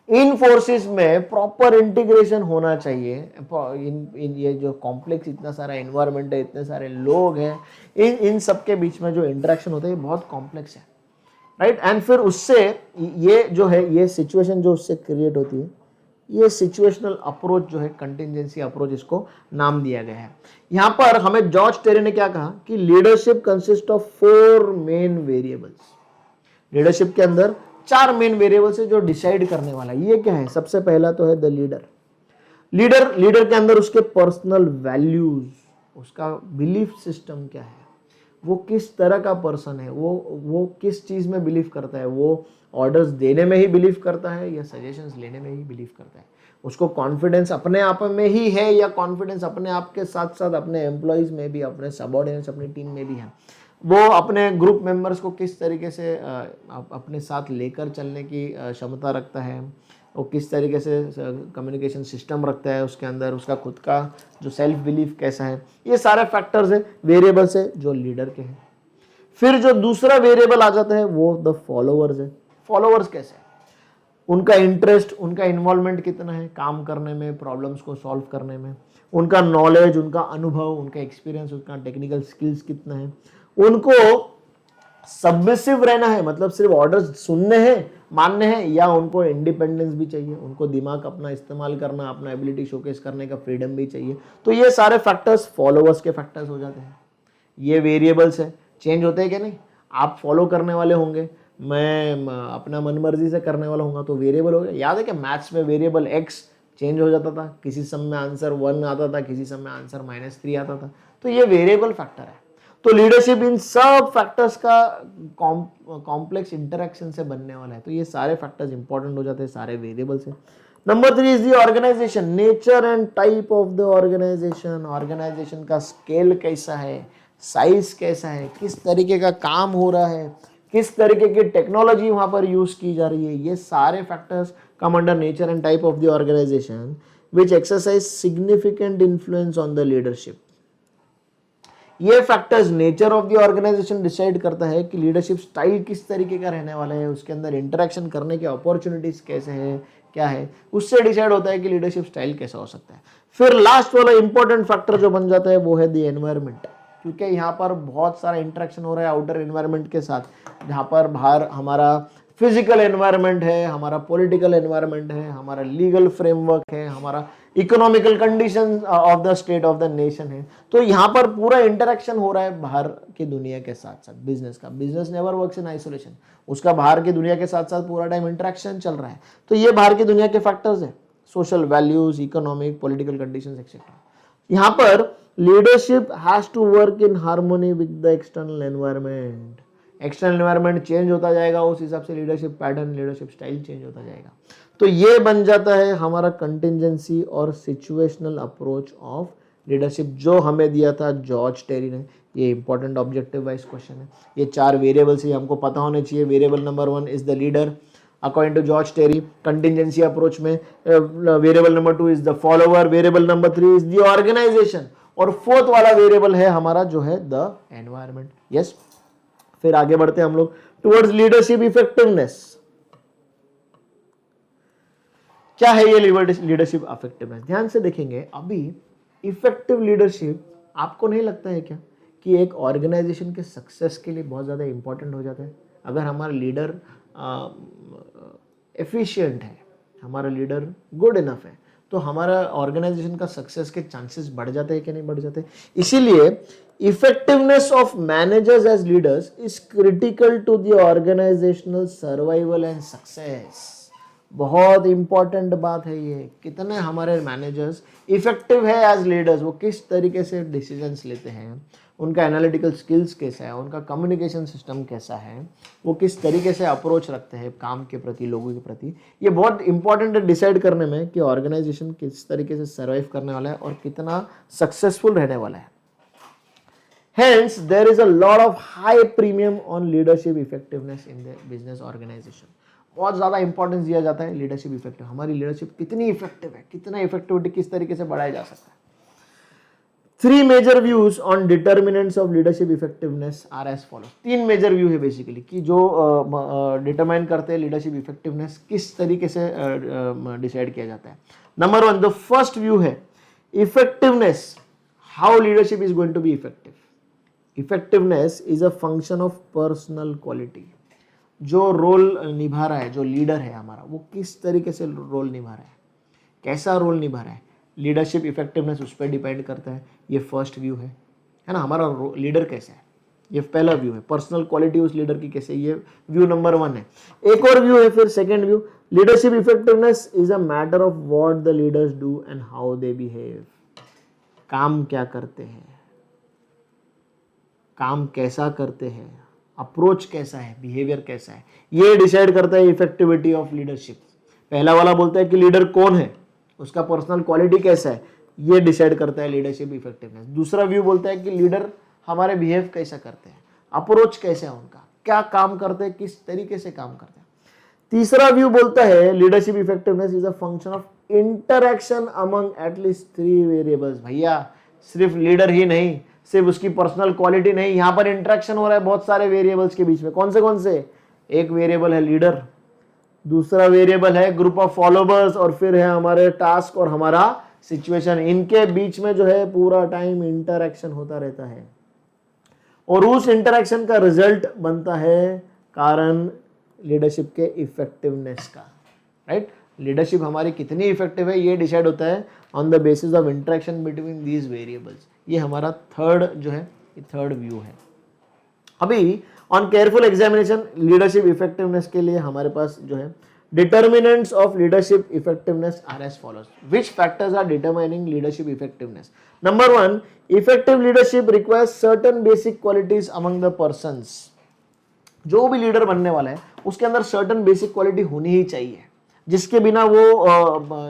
इन फोर्सेस में प्रॉपर इंटीग्रेशन होना चाहिए। इन ये जो कॉम्प्लेक्स इतना सारा एनवायरनमेंट है, इतने सारे लोग हैं, इन सब के बीच में जो इंटरेक्शन होता है ये बहुत कॉम्प्लेक्स है, राइट। एंड फिर उससे ये जो है, ये सिचुएशन जो उससे क्रिएट होती है, ये सिचुएशनल अप्रोच जो है, कंटिंजेंसी अप्रोच इसको नाम दिया गया है। यहां पर हमें जॉर्ज टेरी ने क्या कहा कि leadership consist of 4 main variables. Leadership के अंदर 4 मेन वेरिएबल्स है जो डिसाइड करने वाला है। ये क्या है? सबसे पहला तो है द लीडर। लीडर के अंदर उसके पर्सनल वैल्यूज, उसका बिलीफ सिस्टम क्या है, वो किस तरह का पर्सन है, वो किस चीज में बिलीव करता है, वो ऑर्डर्स देने में ही बिलीव करता है या सजेशंस लेने में ही बिलीव करता है, उसको कॉन्फिडेंस अपने आप में ही है या कॉन्फिडेंस अपने आप के साथ साथ अपने एम्प्लॉयज में भी, अपने सबऑर्डिनेट्स, अपनी टीम में भी है, वो अपने ग्रुप मेंबर्स को किस तरीके से अपने साथ लेकर चलने की क्षमता रखता है, वो किस तरीके से कम्युनिकेशन सिस्टम रखता है उसके अंदर, उसका खुद का जो सेल्फ बिलीफ कैसा है, ये सारे फैक्टर्स है, वेरिएबल्स है जो लीडर के हैं। फिर जो दूसरा वेरिएबल आ जाता है वो द फॉलोअर्स है। फॉलोअर्स कैसे है, उनका इंटरेस्ट, उनका इन्वॉल्वमेंट कितना है काम करने में, प्रॉब्लम्स को सॉल्व करने में, उनका नॉलेज, उनका अनुभव, उनका एक्सपीरियंस, उनका टेक्निकल स्किल्स कितना है, उनको सबमिसिव रहना है, मतलब सिर्फ ऑर्डर्स सुनने हैं, मानने हैं, या उनको इंडिपेंडेंस भी चाहिए, उनको दिमाग अपना इस्तेमाल करना, अपना एबिलिटी शोकेस करने का फ्रीडम भी चाहिए। तो ये सारे फैक्टर्स फॉलोअर्स के फैक्टर्स हो जाते हैं। ये वेरिएबल्स है, चेंज होते हैं क्या नहीं, आप फॉलो करने वाले होंगे, मैं अपना मनमर्जी से करने वाला होगा तो वेरिएबल हो गया। याद है कि मैथ्स में वेरिएबल एक्स चेंज हो जाता था, किसी सम में आंसर 1 आता था, किसी सम में आंसर -3 आता था, तो ये वेरिएबल फैक्टर है। तो लीडरशिप इन सब फैक्टर्स का कॉम्प्लेक्स इंटरेक्शन से बनने वाला है। तो ये सारे फैक्टर्स इंपॉर्टेंट हो जाते हैं, सारे वेरिएबल्स है। Number 3 is the organisation, nature and type of the organisation. Organisation का स्केल कैसा है, साइज कैसा है, किस तरीके का काम हो रहा है, किस तरीके की टेक्नोलॉजी वहां पर यूज की जा रही है, ये सारे factors come under nature and type of the organisation which exercise significant influence on the leadership. ये factors nature of the organisation decide करता है कि लीडरशिप स्टाइल किस तरीके का रहने वाला है, उसके अंदर इंटरेक्शन करने के अपॉर्चुनिटीज कैसे है, क्या है, उससे डिसाइड होता है कि लीडरशिप स्टाइल कैसा हो सकता है। फिर लास्ट वाला इंपॉर्टेंट फैक्टर जो बन जाता है वो है द एनवायरमेंट, क्योंकि यहाँ पर बहुत सारा इंटरेक्शन हो रहा है आउटर एनवायरमेंट के साथ, जहाँ पर बाहर हमारा फिजिकल एनवायरमेंट है, हमारा पॉलिटिकल एनवायरमेंट है, हमारा लीगल फ्रेमवर्क है, हमारा economical condition of the state of the nation है। तो यहाँ पर पूरा इंटरेक्शन हो रहा है बाहर की दुनिया के साथ साथ बिजनेस का। Business never works in isolation, उसका बाहर की दुनिया के साथ साथ पूरा टाइम इंटरेक्शन चल रहा है। तो ये बाहर की दुनिया के फैक्टर्स है, social values, economic, political conditions et cetera. यहाँ पर leadership has to work in harmony with the external environment. External environment change होता जाएगा, उस हिसाब से leadership pattern, leadership style change होता जाएगा। तो ये बन जाता है हमारा कंटिंजेंसी और सिचुएशनल अप्रोच ऑफ लीडरशिप, जो हमें दिया था जॉर्ज टेरी ने। ये इंपॉर्टेंट ऑब्जेक्टिव वाइज क्वेश्चन है। ये 4 वेरिएबल्स ही हमको पता होने चाहिए। Variable number 1 is the leader according to George Terry contingency approach में। Variable number 2 is the follower. Variable number 3 is the organisation. और 4th वाला वेरिएबल है हमारा जो है द एनवायरनमेंट। यस, फिर आगे बढ़ते हैं हम लोग टुवर्ड्स लीडरशिप इफेक्टिवनेस। क्या है ये लीडरशिप इफेक्टिवनेस? ध्यान से देखेंगे अभी। इफेक्टिव लीडरशिप आपको नहीं लगता है क्या कि एक ऑर्गेनाइजेशन के सक्सेस के लिए बहुत ज़्यादा इंपॉर्टेंट हो जाता है? अगर हमारा लीडर एफिशिएंट है, हमारा लीडर गुड इनफ है, तो हमारा ऑर्गेनाइजेशन का सक्सेस के चांसेस बढ़ जाते हैं कि नहीं बढ़ जाते? इसीलिए effectiveness of managers as leaders is critical to the organisational survival and success. बहुत इंपॉर्टेंट बात है ये। कितने हमारे मैनेजर्स इफेक्टिव है एज लीडर्स, वो किस तरीके से डिसीजंस लेते हैं, उनका एनालिटिकल स्किल्स कैसा है, उनका कम्युनिकेशन सिस्टम कैसा है, वो किस तरीके से अप्रोच रखते हैं काम के प्रति, लोगों के प्रति। ये बहुत इंपॉर्टेंट है डिसाइड करने में कि ऑर्गेनाइजेशन किस तरीके से सर्वाइव करने वाला है और कितना सक्सेसफुल रहने वाला है। Hence, there is a lot of high premium on leadership effectiveness in the business organization. बहुत ज़्यादा इंपॉर्टेंस दिया जाता है लीडरशिप इफेक्टिव। हमारी लीडरशिप कितनी इफेक्टिव है, कितना इफेक्टिविटी किस तरीके से बढ़ाया जा सकता है। 3 major views on determinants of leadership effectiveness are as follow. 3 major view है बेसिकली कि जो डिटरमाइन करते हैं लीडरशिप इफेक्टिवनेस किस तरीके से डिसाइड किया जाता है। नंबर 1, द फर्स्ट व्यू है effectiveness, how leadership is going to be effective. Effectiveness is a function of personal quality. जो रोल निभा रहा है, जो लीडर है हमारा, वो किस तरीके से रोल निभा रहा है, कैसा रोल निभा रहा है, लीडरशिप इफेक्टिवनेस उस पर डिपेंड करता है। ये फर्स्ट व्यू है ना, हमारा लीडर कैसा है, ये पहला व्यू है। पर्सनल क्वालिटी उस लीडर की कैसे, ये व्यू नंबर 1 है। एक और व्यू है फिर second view, leadership effectiveness is a matter of what the leaders do and how they behave. काम क्या करते हैं, काम कैसा करते हैं, अप्रोच कैसा है, बिहेवियर कैसा है, ये डिसाइड करता है इफेक्टिविटी ऑफ लीडरशिप। पहला वाला बोलता है कि लीडर कौन है, उसका पर्सनल क्वालिटी कैसा है, ये डिसाइड करता है लीडरशिप इफेक्टिवनेस। दूसरा व्यू बोलता है कि लीडर हमारे बिहेव कैसा करते हैं, अप्रोच कैसे है उनका, क्या काम करते हैं, किस तरीके से काम करते हैं। तीसरा व्यू बोलता है leadership effectiveness is a function of interaction among at least 3 variables. भैया सिर्फ लीडर ही नहीं, सिर्फ उसकी पर्सनल क्वालिटी नहीं, यहां पर इंटरेक्शन हो रहा है बहुत सारे वेरिएबल्स के बीच में। कौन से? एक वेरिएबल है लीडर, दूसरा वेरिएबल है ग्रुप ऑफ फॉलोवर्स, और फिर है हमारे टास्क और हमारा सिचुएशन। इनके बीच में जो है पूरा टाइम इंटरैक्शन होता रहता है, और उस इंटरैक्शन का रिजल्ट बनता है कारण लीडरशिप के इफेक्टिवनेस का, राइट। लीडरशिप हमारी कितनी इफेक्टिव है ये डिसाइड होता है on the basis of interaction between these variables. ये हमारा थर्ड जो है, ये थर्ड व्यू है। अभी on careful examination leadership effectiveness के लिए हमारे पास जो है determinants of leadership effectiveness are as follows. Which factors are determining leadership effectiveness? Number 1, effective leadership requires certain basic qualities among the persons. जो भी लीडर बनने वाला है उसके अंदर सर्टेन बेसिक क्वालिटी होनी ही चाहिए, जिसके बिना वो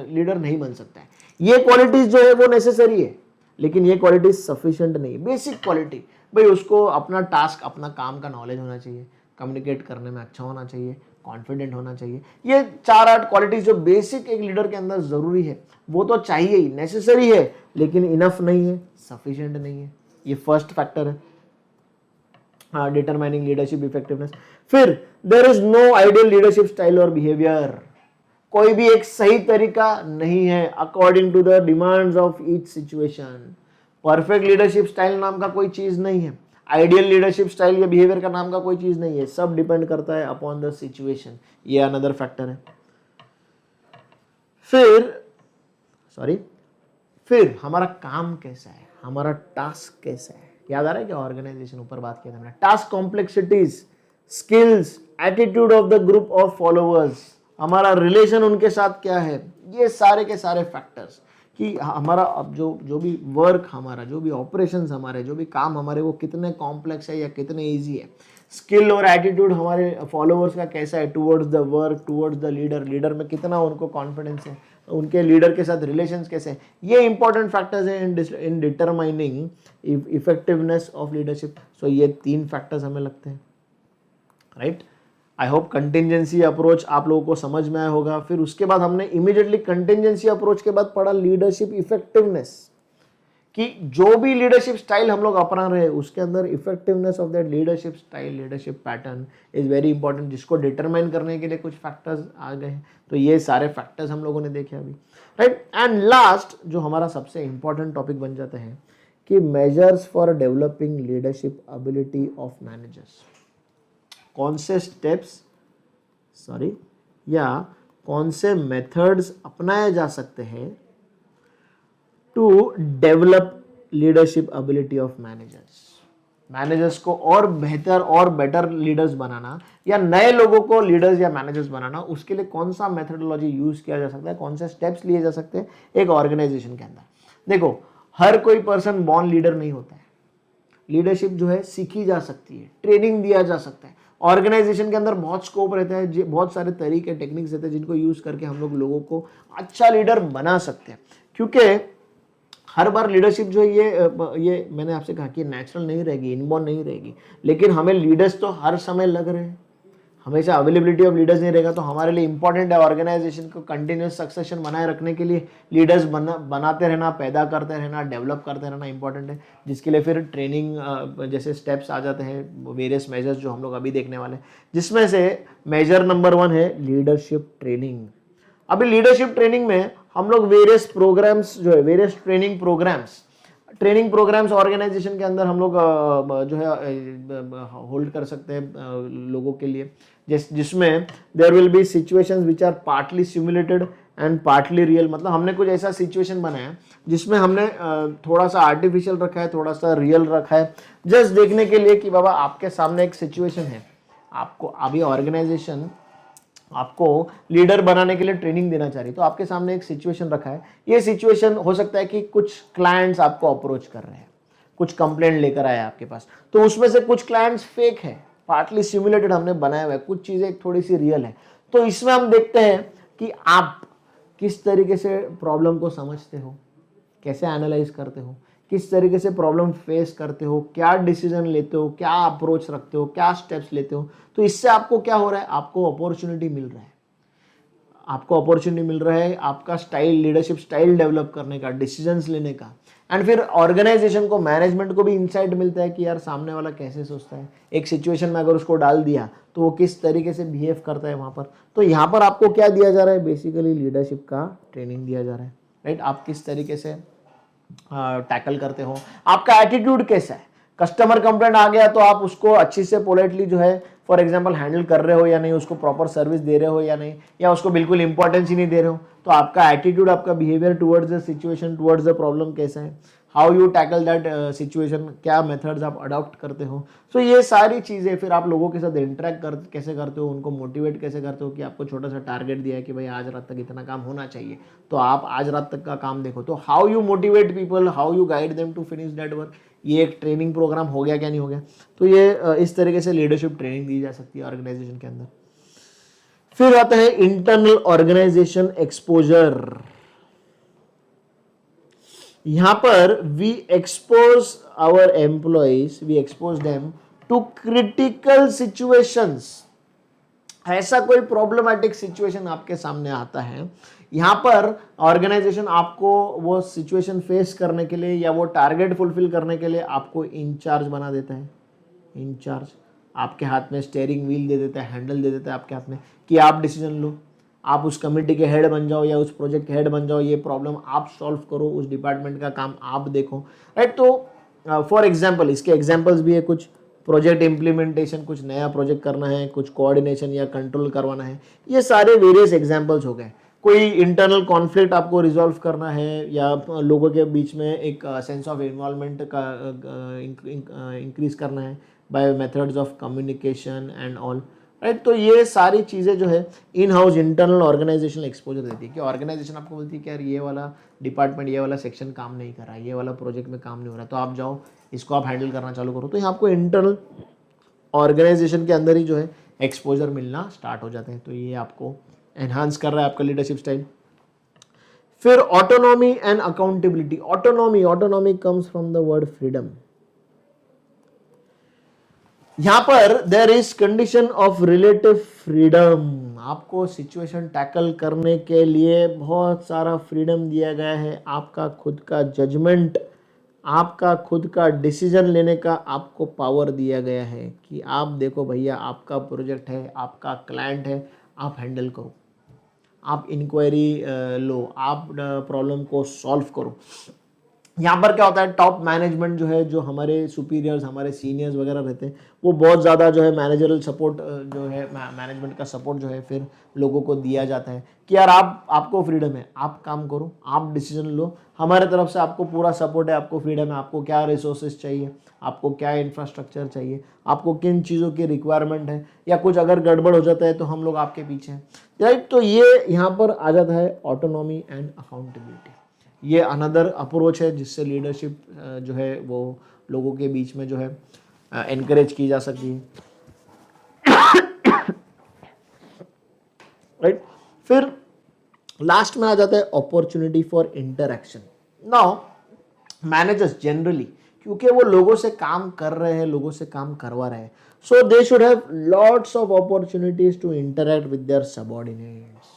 लीडर नहीं बन सकता है। ये क्वालिटीज जो है वो नेसेसरी है, लेकिन ये क्वालिटीज सफिशिएंट नहीं है। बेसिक क्वालिटी, भाई उसको अपना टास्क, अपना काम का नॉलेज होना चाहिए, कम्युनिकेट करने में अच्छा होना चाहिए, कॉन्फिडेंट होना चाहिए। ये 4-8 क्वालिटीज जो बेसिक एक लीडर के अंदर जरूरी है, वो तो चाहिए ही, नेसेसरी है, लेकिन इनफ नहीं है, सफिशिएंट नहीं है। ये फर्स्ट फैक्टर है डिटरमाइनिंग लीडरशिप इफेक्टिवनेस। फिर there is no ideal leadership style और बिहेवियर। कोई भी एक सही तरीका नहीं है according to the demands of each situation. Perfect leadership style नाम का कोई चीज नहीं है, आइडियल लीडरशिप स्टाइल या बिहेवियर का नाम का कोई चीज नहीं है। सब डिपेंड करता है अपॉन द सिचुएशन। ये अनदर फैक्टर है। फिर हमारा काम कैसा है, हमारा टास्क कैसा है। याद आ रहा है क्या ऑर्गेनाइजेशन, ऊपर बात किया था मैंने। Task complexities, skills, attitude of the group of followers, हमारा रिलेशन उनके साथ क्या है, ये सारे के सारे फैक्टर्स कि हमारा अब जो भी वर्क हमारा, जो भी ऑपरेशंस हमारे, जो भी काम हमारे, वो कितने कॉम्प्लेक्स है या कितने इजी है। स्किल और एटीट्यूड हमारे फॉलोअर्स का कैसा है towards the work, towards the leader में कितना उनको कॉन्फिडेंस है, उनके लीडर के साथ रिलेशंस कैसे हैं। ये इंपॉर्टेंट फैक्टर्स है in determining effectiveness of leadership. So ये 3 फैक्टर्स हमें लगते हैं, right. I hope contingency approach आप लोगों को समझ में आया होगा। फिर उसके बाद हमने इमीडिएटली कंटिजेंसी अप्रोच के बाद पढ़ा लीडरशिप इफेक्टिवनेस, कि जो भी लीडरशिप स्टाइल हम लोग अपना रहे हैं उसके अंदर effectiveness of that leadership style, leadership pattern is very important, जिसको डिटरमाइन करने के लिए कुछ फैक्टर्स आ गए हैं। तो ये सारे फैक्टर्स हम लोगों ने देखे अभी, राइट। एंड लास्ट जो हमारा सबसे इंपॉर्टेंट टॉपिक बन जाता है कि measures for developing leadership ability of managers. कौन से स्टेप्स या कौन से मेथड्स अपनाए जा सकते हैं to develop leadership ability of managers को और बेहतर और बेटर लीडर्स बनाना, या नए लोगों को लीडर्स या मैनेजर्स बनाना, उसके लिए कौन सा मेथडोलॉजी यूज किया जा सकता है, कौन से स्टेप्स लिए जा सकते हैं एक ऑर्गेनाइजेशन के अंदर। देखो, हर कोई पर्सन बॉर्न लीडर नहीं होता है। लीडरशिप जो है सीखी जा सकती है, ट्रेनिंग दिया जा सकता है। ऑर्गेनाइजेशन के अंदर बहुत स्कोप रहता है, बहुत सारे तरीके, टेक्निक्स रहते हैं जिनको यूज करके हम लोग लोगों को अच्छा लीडर बना सकते हैं। क्योंकि हर बार लीडरशिप जो है ये मैंने आपसे कहा कि नेचुरल नहीं रहेगी, इनबॉर्न नहीं रहेगी, लेकिन हमें लीडर्स तो हर समय लग रहे हैं। हमेशा अवेलेबिलिटी ऑफ लीडर्स नहीं रहेगा तो हमारे लिए इंपॉर्टेंट है ऑर्गेनाइजेशन को कंटिन्यूस सक्सेशन बनाए रखने के लिए लीडर्स बनाते रहना, पैदा करते रहना, डेवलप करते रहना इंपॉर्टेंट है, जिसके लिए फिर ट्रेनिंग जैसे स्टेप्स आ जाते हैं, वेरियस मेजर्स जो हम लोग अभी देखने वाले हैं, जिसमें से मेजर नंबर 1 है लीडरशिप ट्रेनिंग। अभी लीडरशिप ट्रेनिंग में हम लोग वेरियस प्रोग्राम्स जो है, वेरियस ट्रेनिंग प्रोग्राम्स ऑर्गेनाइजेशन के अंदर हम लोग जो है होल्ड कर सकते हैं लोगों के लिए, जिसमें there will be situations which are partly simulated and partly real. मतलब हमने कुछ ऐसा सिचुएशन बनाया जिसमें हमने थोड़ा सा आर्टिफिशियल रखा है, थोड़ा सा रियल रखा है, जस्ट देखने के लिए कि बाबा आपके सामने एक सिचुएशन है, आपको अभी ऑर्गेनाइजेशन आपको लीडर बनाने के लिए ट्रेनिंग देना चाह रही, तो आपके सामने एक सिचुएशन रखा है। ये सिचुएशन हो सकता है कि कुछ क्लाइंट्स आपको अप्रोच कर रहे हैं, कुछ कंप्लेंट लेकर आए आपके पास, तो उसमें से कुछ क्लाइंट्स फेक है, पार्टली सिमुलेटेड हमने बनाया हुआ है, कुछ चीजें थोड़ी सी रियल है। तो इसमें हम देखते हैं कि आप किस तरीके से प्रॉब्लम को समझते हो, कैसे एनालाइज करते हो, किस तरीके से प्रॉब्लम फेस करते हो, क्या डिसीजन लेते हो, क्या अप्रोच रखते हो, क्या स्टेप्स लेते हो। तो इससे आपको क्या हो रहा है, आपको अपॉर्चुनिटी मिल रहा है, आपको अपॉर्चुनिटी मिल रहा है आपका स्टाइल, लीडरशिप स्टाइल डेवलप करने का, डिसीजंस लेने का। एंड फिर ऑर्गेनाइजेशन को, मैनेजमेंट को भी इंसाइट मिलता है कि यार सामने वाला कैसे सोचता है, एक सिचुएशन में अगर उसको डाल दिया तो वो किस तरीके से बिहेव करता है वहाँ पर। तो यहाँ पर आपको क्या दिया जा रहा है, बेसिकली लीडरशिप का ट्रेनिंग दिया जा रहा है, राइट। आप किस तरीके से टैकल करते हो, आपका एटीट्यूड कैसा है, कस्टमर कंप्लेंट आ गया तो आप उसको अच्छी से पोलाइटली जो है फॉर एग्जांपल हैंडल कर रहे हो या नहीं, उसको प्रॉपर सर्विस दे रहे हो या नहीं, या उसको बिल्कुल इंपॉर्टेंस ही नहीं दे रहे हो। तो आपका एटीट्यूड, आपका behaviour towards the situation, towards the problem कैसा है, how you tackle that situation, क्या मेथड्स आप अडॉप्ट करते हो। सो ये सारी चीज़ें, फिर आप लोगों के साथ इंटरेक्ट कैसे करते हो, उनको मोटिवेट कैसे करते हो कि आपको छोटा सा टारगेट दिया है कि भाई आज रात तक इतना काम होना चाहिए, तो आप आज रात तक का काम देखो। तो how you motivate people, how you guide them to finish that work, ये एक ट्रेनिंग प्रोग्राम हो गया क्या नहीं हो गया। तो ये इस तरीके से लीडरशिप ट्रेनिंग दी जा सकती है ऑर्गेनाइजेशन के अंदर। फिर आता है इंटरनल ऑर्गेनाइजेशन एक्सपोजर। यहां पर we expose our employees, we expose them to critical situations. ऐसा कोई प्रॉब्लमैटिक सिचुएशन आपके सामने आता है, यहां पर ऑर्गेनाइजेशन आपको वो सिचुएशन फेस करने के लिए या वो टारगेट फुलफिल करने के लिए आपको इंचार्ज बना देता है। इंचार्ज आपके हाथ में स्टीयरिंग व्हील दे देता है, हैंडल दे देता है आपके हाथ में कि आप डिसीजन लो, आप उस कमेटी के हेड बन जाओ या उस प्रोजेक्ट के हेड बन जाओ, ये प्रॉब्लम आप सॉल्व करो, उस डिपार्टमेंट का काम आप देखो, राइट। तो फॉर एग्जाम्पल, इसके एग्जाम्पल्स भी है, कुछ प्रोजेक्ट इम्प्लीमेंटेशन, कुछ नया प्रोजेक्ट करना है, कुछ कोऑर्डिनेशन या कंट्रोल करवाना है, ये सारे वेरियस एग्जाम्पल्स हो गए। कोई इंटरनल कॉन्फ्लिक्ट आपको रिजॉल्व करना है या लोगों के बीच में एक सेंस ऑफ इन्वॉल्वमेंट का इंक्रीज करना है by methods of communication and all, right. तो ये सारी चीज़ें जो है in house internal organisational exposure देती है कि ऑर्गेनाइजेशन आपको बोलती है कि यार ये वाला डिपार्टमेंट, ये वाला सेक्शन काम नहीं कर रहा है, ये वाला प्रोजेक्ट में काम नहीं हो रहा, तो आप जाओ इसको आप हैंडल करना चालू करो। तो यहाँ आपको इंटरनल ऑर्गेनाइजेशन के अंदर ही जो है एक्सपोजर मिलना स्टार्ट हो जाते हैं। तो ये आपको एनहांस कर रहा है आपका लीडरशिप स्टाइल। फिर autonomy and accountability. Autonomy comes from the word freedom. यहां पर there is condition of relative freedom. आपको सिचुएशन टैकल करने के लिए बहुत सारा फ्रीडम दिया गया है, आपका खुद का जजमेंट, आपका खुद का डिसीजन लेने का आपको पावर दिया गया है कि आप देखो भैया, आपका प्रोजेक्ट है, आपका क्लाइंट है, आप हैंडल करो, आप इंक्वायरी लो, आप प्रॉब्लम को सॉल्व करो। यहाँ पर क्या होता है, टॉप मैनेजमेंट जो है, जो हमारे सुपीरियर्स, हमारे सीनियर्स वगैरह रहते हैं, वो बहुत ज़्यादा जो है मैनेजरल सपोर्ट जो है, मैनेजमेंट का सपोर्ट जो है फिर लोगों को दिया जाता है कि यार आपको फ्रीडम है, आप काम करो, आप डिसीजन लो, हमारे तरफ से आपको पूरा सपोर्ट है, आपको फ्रीडम है, आपको क्या रिसोर्सेज चाहिए, आपको क्या इंफ्रास्ट्रक्चर चाहिए, आपको किन चीज़ों की रिक्वायरमेंट है, या कुछ अगर गड़बड़ हो जाता है तो हम लोग आपके पीछे हैं, राइट। तो ये यहाँ पर आ जाता है ऑटोनॉमी एंड अकाउंटेबिलिटी। ये अनदर अप्रोच है जिससे लीडरशिप जो है वो लोगों के बीच में जो है एनकरेज की जा सकती है, राइट। फिर लास्ट में आ जाता है opportunity for interaction. Now managers generally, क्योंकि वो लोगों से काम कर रहे हैं, लोगों से काम करवा रहे हैं, so they should have lots of opportunities to interact with their subordinates.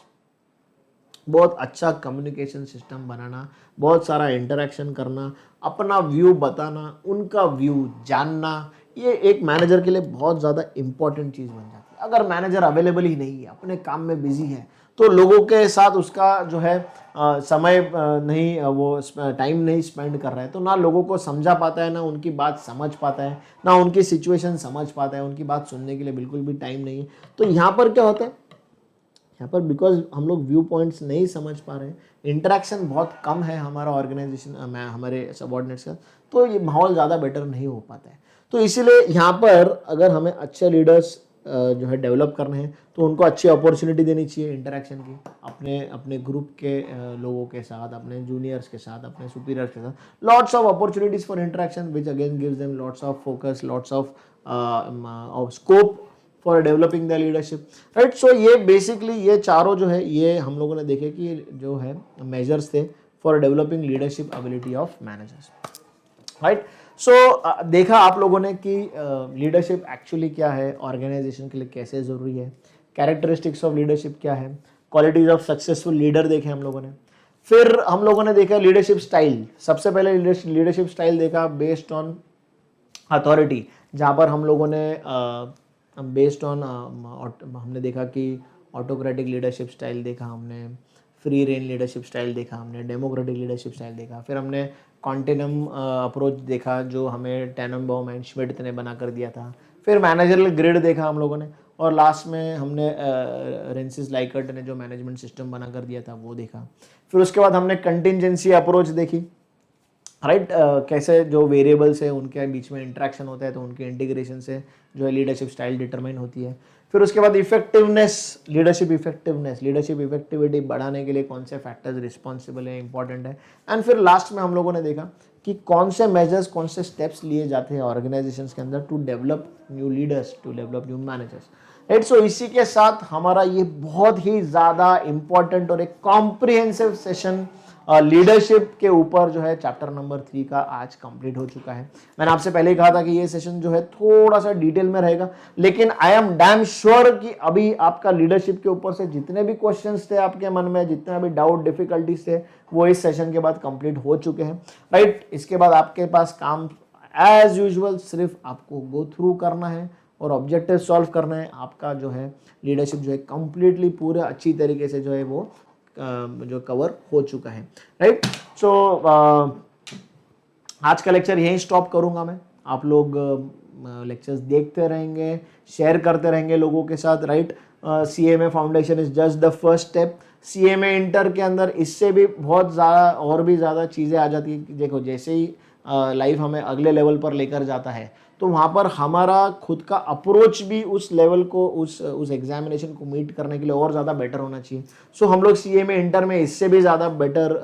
बहुत अच्छा कम्युनिकेशन सिस्टम बनाना, बहुत सारा इंटरेक्शन करना, अपना व्यू बताना, उनका व्यू जानना, ये एक मैनेजर के लिए बहुत ज़्यादा इंपॉर्टेंट चीज़ बन जाती है। अगर मैनेजर अवेलेबल ही नहीं है, अपने काम में बिजी है, तो लोगों के साथ उसका जो है समय नहीं, वो टाइम नहीं स्पेंड कर रहा है, तो ना लोगों को समझा पाता है, ना उनकी बात समझ पाता है, ना उनकी सिचुएशन समझ पाता है, उनकी बात सुनने के लिए बिल्कुल भी टाइम नहीं है। तो यहाँ पर क्या होता है, यहाँ पर बिकॉज हम लोग व्यू पॉइंट्स नहीं समझ पा रहे हैं, इंटरेक्शन बहुत कम है हमारा ऑर्गेनाइजेशन में हमारे सबऑर्डिनेट्स का, तो ये माहौल ज़्यादा बेटर नहीं हो पाता है। तो इसीलिए यहाँ पर अगर हमें अच्छे लीडर्स जो है डेवलप करने हैं, तो उनको अच्छी अपॉर्चुनिटी देनी चाहिए इंटरेक्शन की, अपने ग्रुप के लोगों के साथ, अपने जूनियर्स के साथ, अपने सुपीरियर्स के साथ, lots of opportunities for interaction which again gives them lots of focus, lots of scope for developing the leadership, right. So ये बेसिकली ये चारों जो है, ये हम लोगों ने देखे कि जो है मेजर्स थे for developing leadership ability of managers. Right. So देखा आप लोगों ने कि लीडरशिप एक्चुअली क्या है, ऑर्गेनाइजेशन के लिए कैसे ज़रूरी है, कैरेक्टरिस्टिक्स ऑफ लीडरशिप क्या है, क्वालिटीज ऑफ सक्सेसफुल लीडर देखे हम लोगों ने। फिर हम लोगों ने देखा लीडरशिप स्टाइल। सबसे पहले लीडरशिप स्टाइल देखा बेस्ड ऑन अथॉरिटी, जहाँ पर हम लोगों ने बेस्ड ऑन हमने देखा कि ऑटोक्रेटिक लीडरशिप स्टाइल देखा हमने, फ्री रेन लीडरशिप स्टाइल देखा हमने, डेमोक्रेटिक लीडरशिप स्टाइल देखा, फिर हमने कॉन्टिनम अप्रोच देखा जो हमें टेननबाउम एंड श्मिट ने बना कर दिया था, फिर मैनेजरल ग्रिड देखा हम लोगों ने, और लास्ट में हमने रेंसिस लाइकर्ट ने जो मैनेजमेंट सिस्टम बना कर दिया था वो देखा। फिर उसके बाद हमने कंटिजेंसी अप्रोच देखी, राइट। कैसे जो वेरिएबल्स है उनके बीच में इंटरेक्शन होता है तो उनके इंटीग्रेशन से जो है लीडरशिप स्टाइल डिटरमाइन होती है। फिर उसके बाद इफेक्टिवनेस, लीडरशिप इफेक्टिविटी बढ़ाने के लिए कौन से फैक्टर्स रिस्पॉन्सिबल है, इंपॉर्टेंट है। एंड फिर लास्ट में हम लोगों ने देखा कि कौन से मेजर्स, कौन से स्टेप्स लिए जाते हैं ऑर्गेनाइजेशंस के अंदर to develop new leaders, to develop new managers, right. So इसी के साथ हमारा ये बहुत ही ज़्यादा इंपॉर्टेंट और एक कॉम्प्रिहेंसिव सेशन लीडरशिप के ऊपर जो है चैप्टर नंबर 3 का आज कंप्लीट हो चुका है। मैंने आपसे पहले ही कहा था कि ये सेशन जो है थोड़ा सा डिटेल में रहेगा, लेकिन आई एम डैम श्योर कि अभी आपका लीडरशिप के ऊपर से जितने भी क्वेश्चंस थे आपके मन में, जितने भी डाउट डिफिकल्टीज थे, वो इस सेशन के बाद कंप्लीट हो चुके हैं, राइट। इसके बाद आपके पास काम एज यूजुअल सिर्फ आपको गो थ्रू करना है और ऑब्जेक्टिव सॉल्व करना है। आपका जो है लीडरशिप जो है कंप्लीटली पूरे अच्छी तरीके से जो है वो जो कवर हो चुका है, राइट। सो आज का लेक्चर यहीं स्टॉप करूंगा मैं। आप लोग लेक्चर्स देखते रहेंगे, शेयर करते रहेंगे लोगों के साथ, right. CMA foundation is just the first step. CMA inter के अंदर इससे भी बहुत ज़्यादा और भी ज़्यादा चीज़ें आ जाती है। देखो जैसे ही लाइफ हमें अगले लेवल पर लेकर जाता है तो वहाँ पर हमारा खुद का अप्रोच भी उस लेवल को, उस एग्जामिनेशन को मीट करने के लिए और ज़्यादा बेटर होना चाहिए। सो हम लोग CMA इंटर में इससे भी ज़्यादा बेटर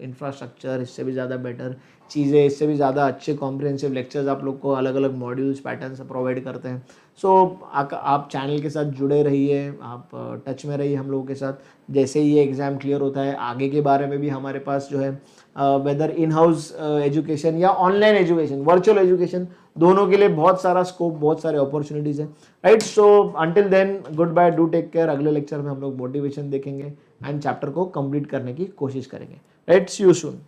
इंफ्रास्ट्रक्चर, इससे भी ज़्यादा बेटर चीज़ें, इससे भी ज़्यादा अच्छे कॉम्प्रिहेंसिव लेक्चर्स आप लोग को अलग अलग मॉड्यूल्स पैटर्न्स प्रोवाइड करते हैं। सो आप चैनल के साथ जुड़े रहिए, आप टच में रहिए हम लोगों के साथ। जैसे ही ये एग्ज़ाम क्लियर होता है आगे के बारे में भी हमारे पास जो है वेदर इन हाउस एजुकेशन या ऑनलाइन एजुकेशन, वर्चुअल एजुकेशन, दोनों के लिए बहुत सारा स्कोप, बहुत सारे अपॉर्चुनिटीज़ है, right. So until then goodbye, do take care. अगले लेक्चर में हम लोग मोटिवेशन देखेंगे एंड चैप्टर को कंप्लीट करने की कोशिश करेंगे, राइट। C you soon.